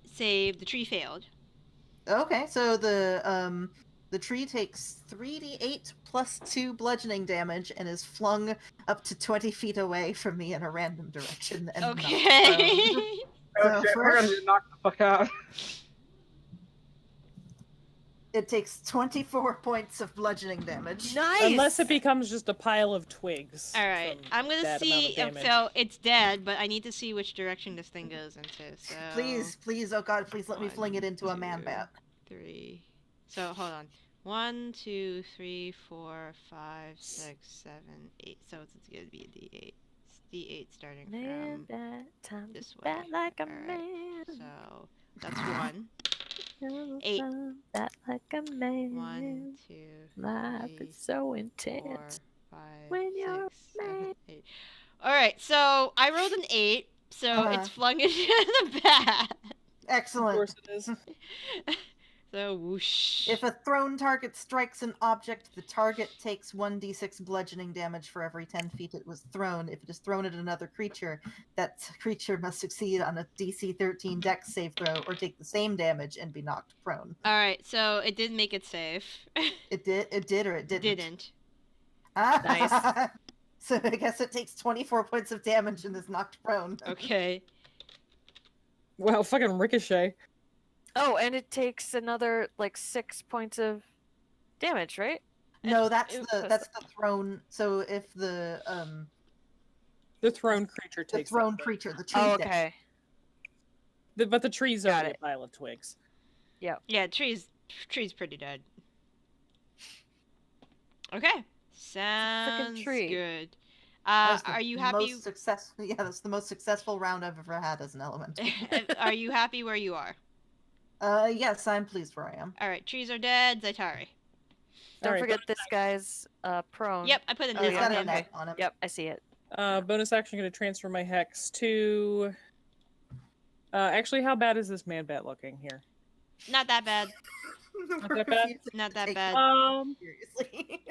saved, the tree failed. Okay, so the tree takes 3d8 plus 2 bludgeoning damage and is flung up to 20 feet away from me in a random direction. And Okay. Oh So shit, we're gonna first- get knocked the fuck out. it takes 24 points of bludgeoning damage. Nice. Unless it becomes just a pile of twigs. All right. from I'm gonna that see. amount of damage. So it's dead, but I need to see which direction this thing goes into. So Please, oh god, please let me fling it into a 1, man 2, bat. 3. So hold on. 1, 2, 3, 4, 5, 6, 7, 8. So it's gonna be a D8. It's D8 starting Man, from that time this way. bat like a Alright, man. So that's 1. Never 8. found Bat like a man. 1, 2, Life 3, is so 4, intense. 5, when you're 6, a 7, man. 8. All right. So I rolled an 8. So Uh-huh. it's flung into the bat. Of Excellent. course it is. So whoosh. If a thrown target strikes an object, the target takes 1d6 bludgeoning damage for every 10 feet it was thrown. If it is thrown at another creature, that creature must succeed on a DC 13 Dex save throw or take the same damage and be knocked prone. All right. So it did make it safe. It did, or it didn't? Didn't. Nice. So I guess it takes 24 points of damage and is knocked prone. Okay. Wow, fucking ricochet. Oh, and it takes another like 6 points of damage, right? No, that's it- the throne. So if the throne creature the takes throne that. creature, the tree Oh, dead. okay. But the tree's Got already it. a pile of twigs. Yeah, tree's pretty dead. Okay, sounds tree. good. That was the Are you happy? most successful? Yeah, that's the most successful round I've ever had as an element. Are you happy where you are? Yes, I'm pleased where I am. All right, trees are dead. Zaitari. Don't Alright, forget this guy's prone. Yep, I put a Oh, net he's on got a him. net on him. Yep, I see it. bonus action, going to transfer my hex to. Actually, how bad is this man bat looking here? Not that bad. Not that bad? Not that Take bad. Seriously.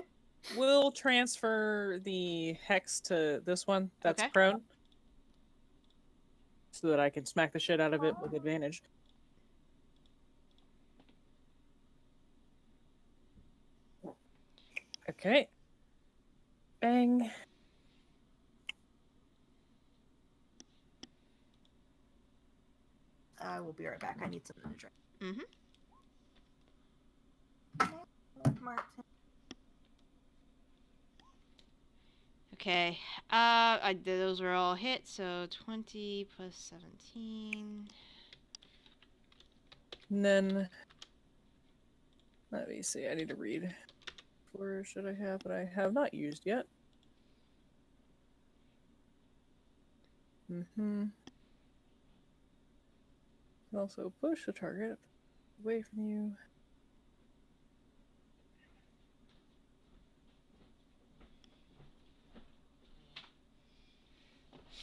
We'll transfer the hex to this one that's Okay. prone, so that I can smack the shit out of it with advantage. Okay. Bang. I will be right back. I need something to drink. Mm-hmm. Martin. Okay. Those were all hit. So 20 plus 17. And then, let me see, I need to read. Where should I have, but I have not used yet. Mm-hmm. Also push the target away from you.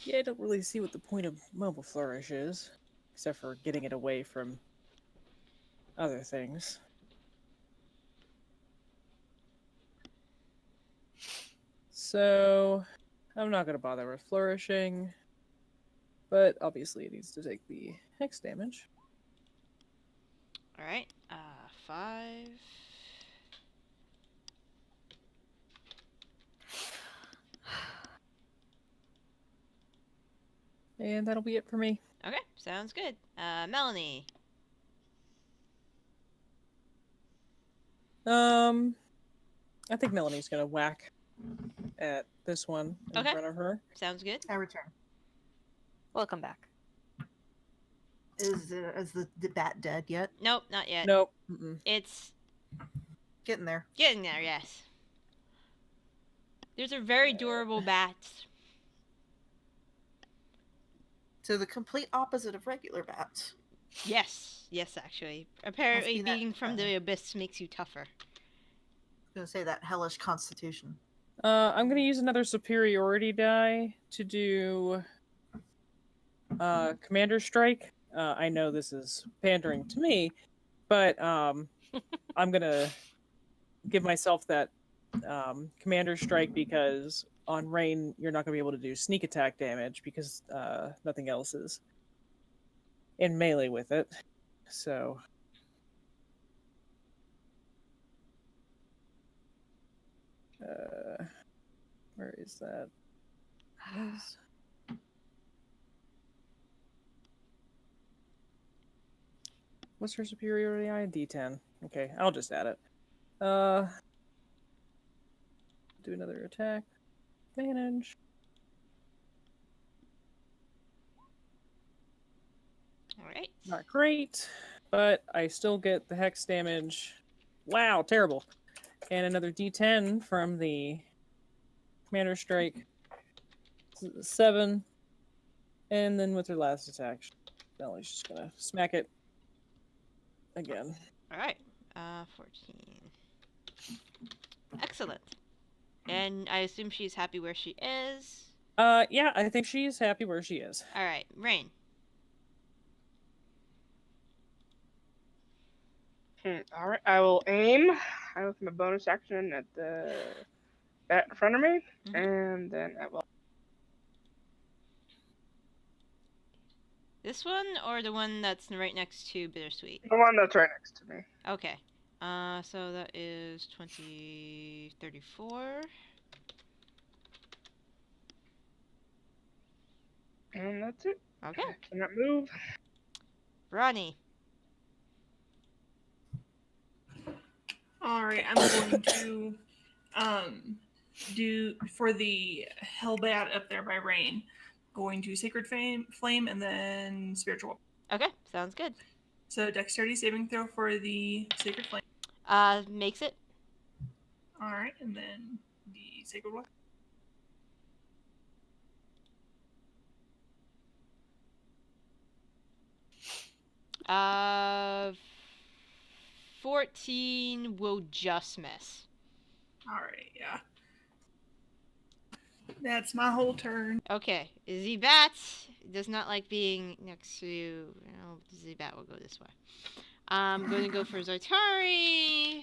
Yeah, I don't really see what the point of mobile flourish is, except for getting it away from other things. So, I'm not going to bother with flourishing, but obviously it needs to take the hex damage. All right. 5. And that'll be it for me. Okay, sounds good. Melanie. I think Melanie's going to whack at this one in Okay. front of her. Sounds good. I return. Welcome back. Is the bat dead yet? Nope, not yet. Nope. Mm-mm. It's Getting there. getting there. Yes. These are very durable bats. So the complete opposite of regular bats. Yes. Yes, actually. Apparently, that, being from the abyss makes you tougher. I was gonna say that hellish constitution. I'm going to use another superiority die to do Commander Strike. I know this is pandering to me, but I'm going to give myself that Commander Strike because on Rain, you're not going to be able to do sneak attack damage because nothing else is in melee with it. So... where is that? What's her superiority I? D10. Okay, I'll just add it. Do another attack. Manage. All right. Not great, but I still get the hex damage. Wow, terrible. And another D10 from the Commander Strike. 7. And then with her last attack, Ellie's just gonna smack it again. All right. 14. Excellent. And I assume she's happy where she is. Yeah, I think she's happy where she is. All right, Rain. All right, I will aim. I will put my bonus action at the bat in front of me, and then I will. This one or the one that's right next to Bittersweet? The one that's right next to me. Okay. So that is 20, 34. And that's it. Okay. I cannot move. Ronny. All right, I'm going to Do for the Hellbat up there by Rain, going to Sacred Flame and then Spiritual. Okay, sounds good. So Dexterity saving throw for the Sacred Flame. Makes it. All right, and then the Sacred Weapon. 14 will just miss. All right, yeah. That's my whole turn. Okay, Zibat does not like being next to. No, Zibat will go this way. I'm going to go for Zaitari.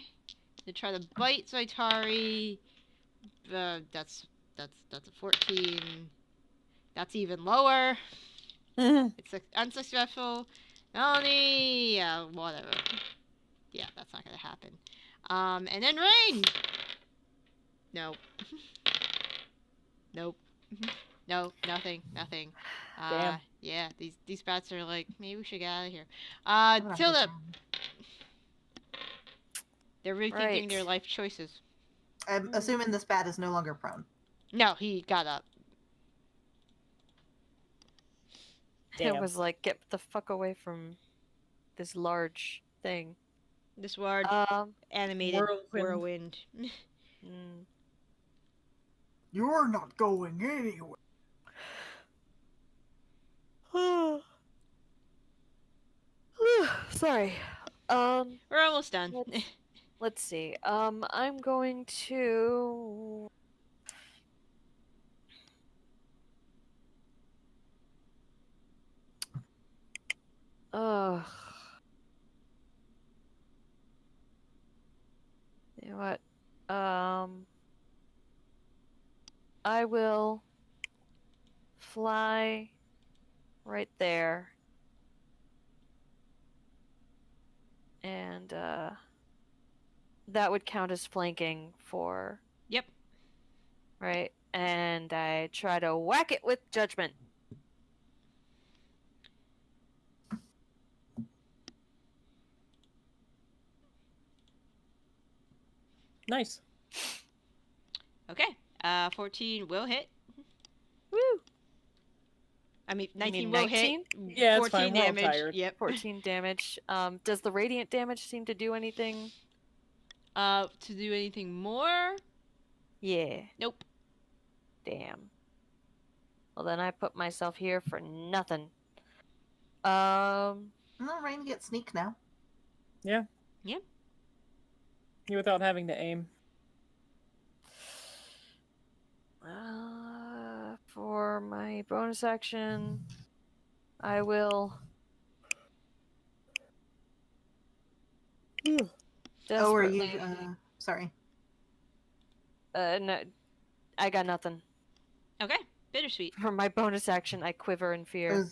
To try to bite Zaitari. That's a 14. That's even lower. It's unsuccessful. Melanie, yeah, whatever. Yeah, that's not gonna happen. And then Rain. No. Nope. No, nothing. Damn. Yeah, these bats are like, maybe we should get out of here. Whatever, Tilda, fine. they're rethinking Right. their life choices. I'm assuming this bat is no longer prone. No, he got up. Damn. It was like, get the fuck away from this large thing. This large animated whirlwind. Mm. You're not going anywhere. Sorry. We're almost done. Let's see. I'm going to. Ugh. You know what? I will fly right there. And that would count as flanking for. Yep. Right. And I try to whack it with judgment. Nice. Okay. 14 will hit. Woo! I mean, You 19 mean will 19? hit. Yeah, it's 14 fine. We're all damage. tired. Yep. 14 damage. Does the radiant damage seem to do anything? To do anything more? Yeah. Nope. Damn. Well, then I put myself here for nothing. Um. No, Rain gets sneak now. Yeah. Yep. You without having to aim. For my bonus action, I will. Oh, are you? desperately- Sorry. No, I got nothing. Okay. Bittersweet. For my bonus action, I quiver in fear.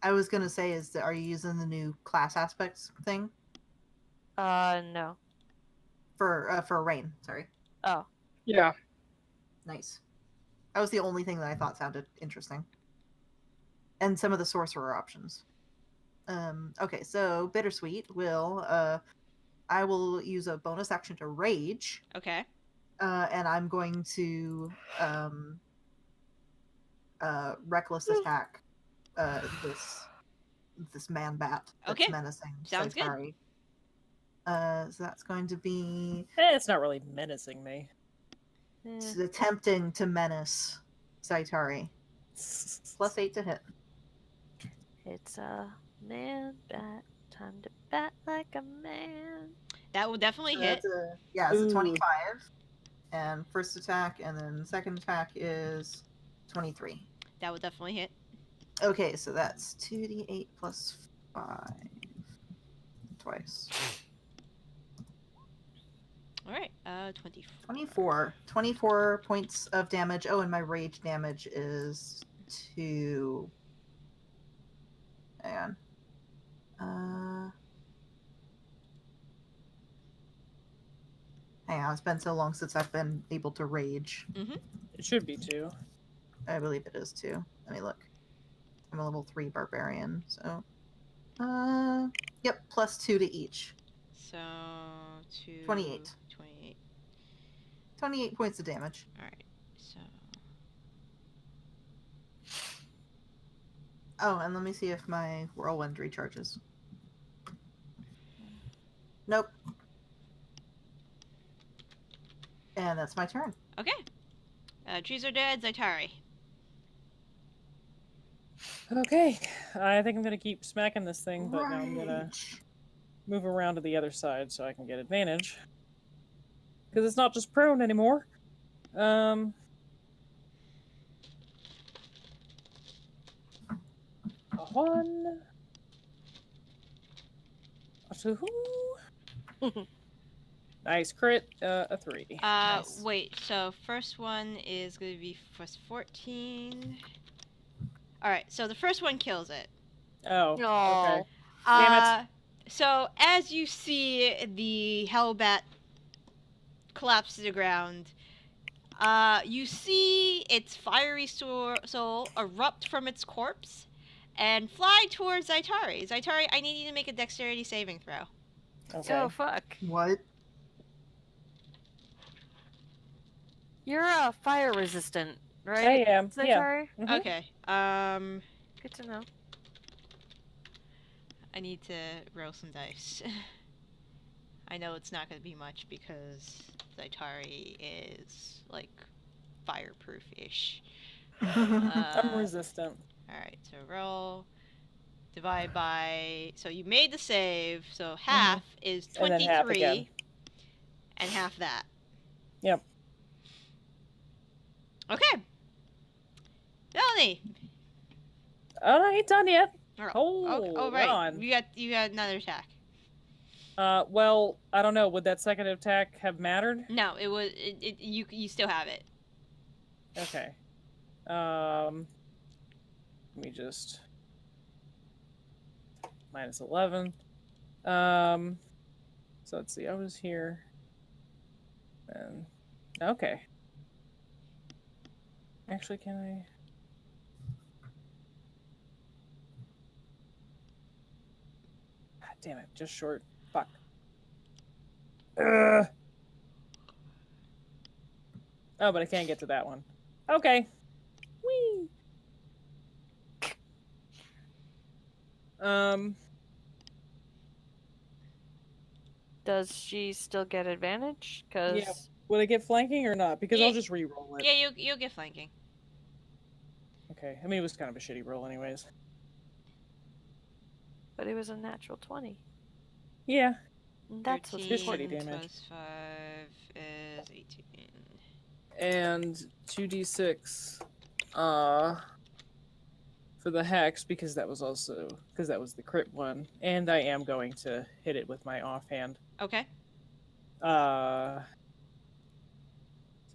I was gonna say, are you using the new class aspects thing No. for Rain? Sorry. Oh. Yeah. Nice. That was the only thing that I thought sounded interesting. And some of the sorcerer options. Okay, so Bittersweet will I will use a bonus action to rage. Okay. And I'm going to reckless attack this man bat that's Okay, menacing. sounds good. Zaitari. So that's going to be It's not really menacing me. it's attempting to menace Zaitari. Plus 8 to hit. It's a man bat. Time to bat like a man. That will definitely So hit. it's a Ooh. 25. And first attack, and then second attack is 23. That will definitely hit. Okay, so that's 2d8 plus 5. Twice. All right. 24. 24 points of damage. Oh, and my rage damage is 2. Hang on. Hang on, it's been so long since I've been able to rage. It should be 2. I believe it is 2. Let me look. I'm a level 3 barbarian, so. Yep, plus 2 to each. So 28. 28. 28 points of damage. All right. So Oh, and let me see if my whirlwind recharges. Nope. And that's my turn. okay. Trees are dead. Zaitari. Okay, I think I'm gonna keep smacking this thing, but now I'm gonna Rage. move around to the other side so I can get advantage. Because it's not just prone anymore. A 1. A 2. Nice crit. A 3. Nice. Wait. So first one is gonna be plus 14. All right. So the first one kills it. Oh. Okay. No. Damn it. So as you see the hellbat collapse to the ground, you see its fiery soul erupt from its corpse and fly towards Zaitari. Zaitari, I need you to make a dexterity saving throw. Okay. Oh fuck! What? You're fire resistant, I right? am. Yeah. Zaitari? Mhm. Okay. Good to know. I need to roll some dice. I know it's not going to be much because Zaitari is like fireproof-ish. I'm resistant. Alright, so roll, divide by, so you made the save, so half is And then half 23, again. and half that. Yep. Okay. Melanie! Oh, no, I ain't done yet. Oh, right, on. you got another attack. Well, I don't know. Would that second attack have mattered? No, you still have it. Okay. Let me just minus 11. So let's see. I was here. And okay. Actually, can I? God damn it! Just short. Fuck. Oh, but I can't get to that one. Okay. Whee! Does she still get advantage? Because Yeah. Would I get flanking or not? Because Yeah. I'll just re-roll it. Yeah, you'll get flanking. Okay. I mean, it was kind of a shitty roll anyways. but it was a natural 20. Yeah. And that's what's 13 shitty important. damage. plus 5 is 18. And 2d6 for the hex because that was the crit one, and I am going to hit it with my offhand. Okay. So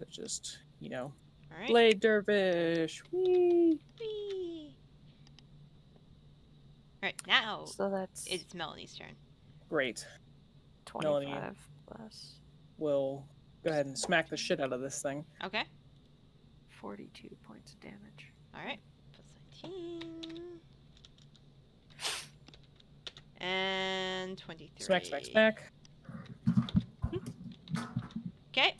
just, Alright. Blade Dervish. Whee! Whee! Alright, now So that's it's Melanie's turn. Great. 25 Melanie. plus We'll go ahead and smack the shit out of this thing. Okay. 42 points of damage. Alright. Plus 19. And 23. Smack, smack, smack. Okay.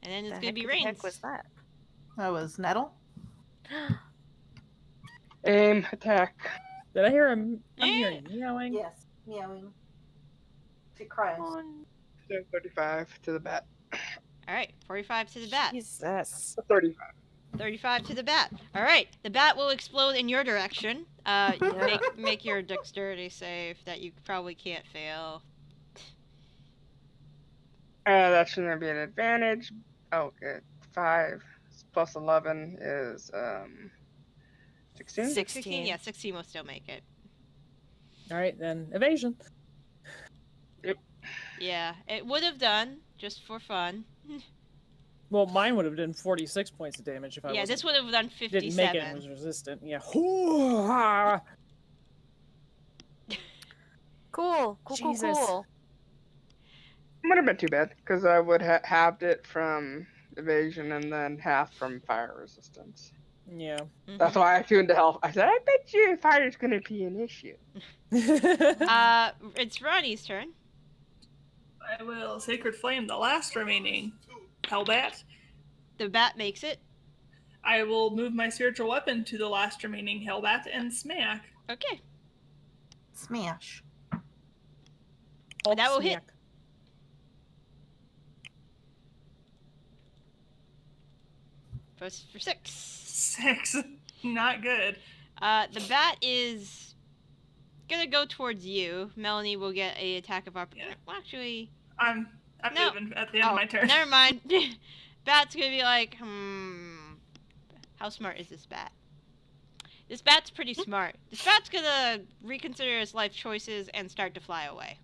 And then it's The gonna be heck Rains. heck was that? That was Nettle. Aim, attack. Did I hear I'm hearing meowing? Yes, meowing. She cries. On 35 to the bat. Alright, 45 to the bat. Jesus. 35. 35 to the bat. Alright, the bat will explode in your direction. Make your dexterity save that you probably can't fail. That's gonna be an advantage. Oh, good. 5 plus 11 is 16. 16? Yeah, 16 will still make it. Alright, then evasion. Yeah, it would have done, just for fun. Well, mine would have done 46 points of damage if I Yeah, wasn't- this would have done didn't make it 57. and was resistant. Yeah. Hoo-ha! Cool. Jesus. Cool. Would have been too bad because I would have halved it from evasion and then half from fire resistance. Yeah. Mhm. That's why I tuned to health. I said, I bet you fire's gonna be an issue. It's Ronnie's turn. I will Sacred Flame the last remaining Hellbat. The bat makes it. I will move my spiritual weapon to the last remaining Hellbat and smack. Okay. Smash. That will hit. For 6. 6. Not good. The bat is gonna go towards you. Melanie will get a attack of opportunity. Yeah. Well, actually, I'm No. moving at the end of my turn. Never mind. Bat's gonna be like, how smart is this bat? This bat's pretty smart. This bat's gonna reconsider his life choices and start to fly away.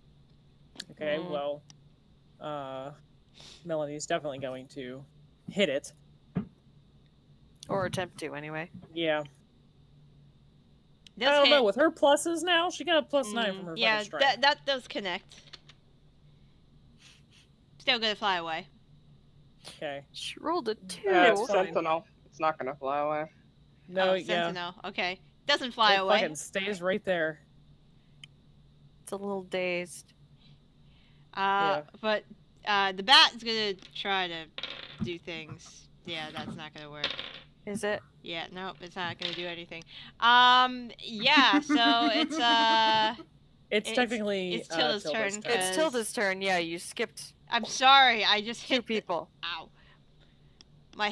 Okay, well, Melanie's definitely going to hit it. Or attempt to, anyway. Yeah. Does I don't hit. know, with her pluses now, she got a +9 from her Yeah, fucking strength. that does connect. Still gonna fly away. Okay. She rolled a 2. That's It's fine. Sentinel. It's not gonna fly away. No, Oh, yeah. Sentinel. Okay. Doesn't fly It away. fucking stays right there. It's a little dazed. But the bat is gonna try to do things. Yeah, that's not gonna work. Is it? Yeah, nope, it's not gonna do anything. Yeah, so It's technically it's Tilda's turn. turn. It's Tilda's turn. Yeah, you skipped I'm sorry, I just 2 hit people. Ow. My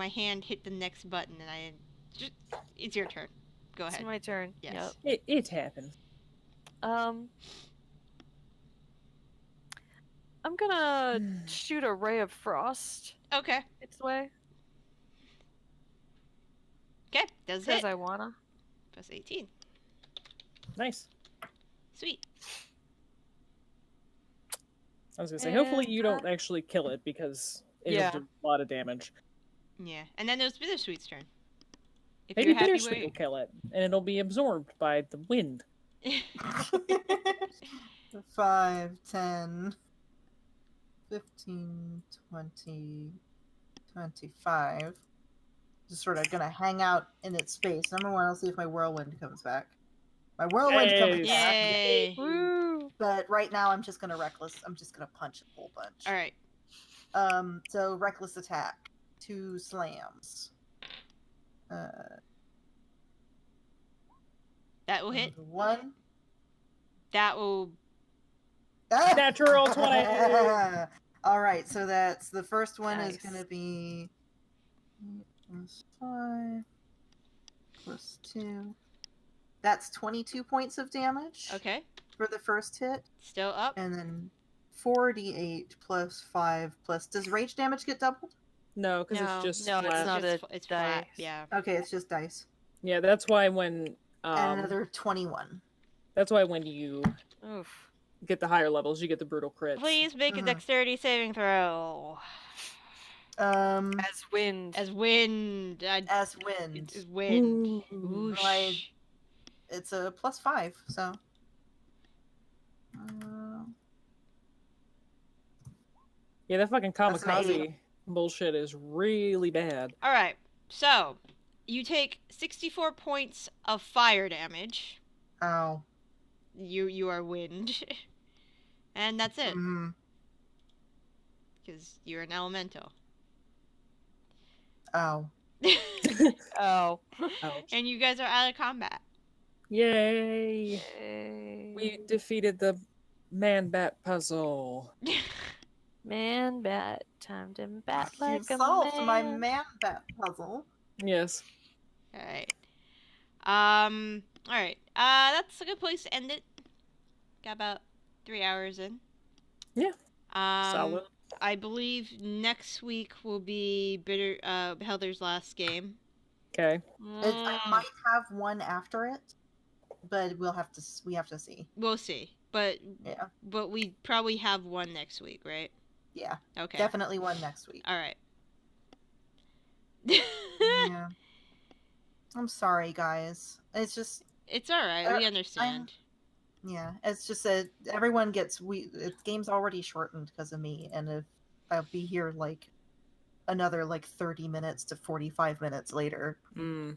hand hit the next button and I just it's your turn. Go It's ahead. my turn. Yes. It happens. Yep. I'm gonna shoot a ray of frost Okay. its way. Okay, does Because hit. I wanna. Plus 18. Nice. Sweet. I was gonna say, hopefully And you don't actually kill it because it'll Yeah. do a lot of damage. Yeah. And then there's Bittersweet's turn. If Maybe you're happy Bittersweet will with kill it, and it'll be absorbed by the wind. 5, 10, 15, 20, 25. Just sort of gonna hang out in its space. Number one, I'll see if my whirlwind comes back. My whirlwind comes back. Yay. Woo! But right now I'm just gonna reckless. I'm just gonna punch a whole bunch. Alright. So reckless attack. 2 slams. That will hit. 1. That will Natural 20. All right, so that's the first one is Nice. gonna be 8 plus 5 plus 2. That's 22 points of damage okay. for the first hit, Still up. and then 4d8 plus 5 plus. Does rage damage get doubled? No, because No, it's just no, it's flat. not. It's flat. dice. Yeah. Okay, it's just dice. Yeah, that's why when And another 21. that's why when you Oof. get the higher levels, you get the brutal crits. Please make a Mhm. dexterity saving throw. As wind. As wind. As wind. As wind. Ooh. Whoosh. Right. It's a plus 5, so. Yeah, that fucking That's an kamikaze bullshit is really bad. All right. So, you take 64 points of fire damage. Ow. You are wind. And that's it. Mhm. Because you're an elemental. Ow. Oh. Ouch. And you guys are out of combat. Yay! Yay. We defeated the man-bat puzzle. Man bat. Time to bat like You've a solved man. my man bat puzzle. Yes. Alright. Alright. That's a good place to end it. Got about 3 hours in. Yeah. Um, Solid. I believe next week will be Helder's last game. Okay. I might have one after it, but we have to see. We'll see. But Yeah. we probably have one next week, right? Yeah. Okay. Definitely one next week. Alright. Yeah. I'm sorry, guys. It's just It's alright, we understand. yeah. It's just that everyone gets the game's already shortened because of me, and if I'll be here like another like 30 minutes to 45 minutes later. Mm.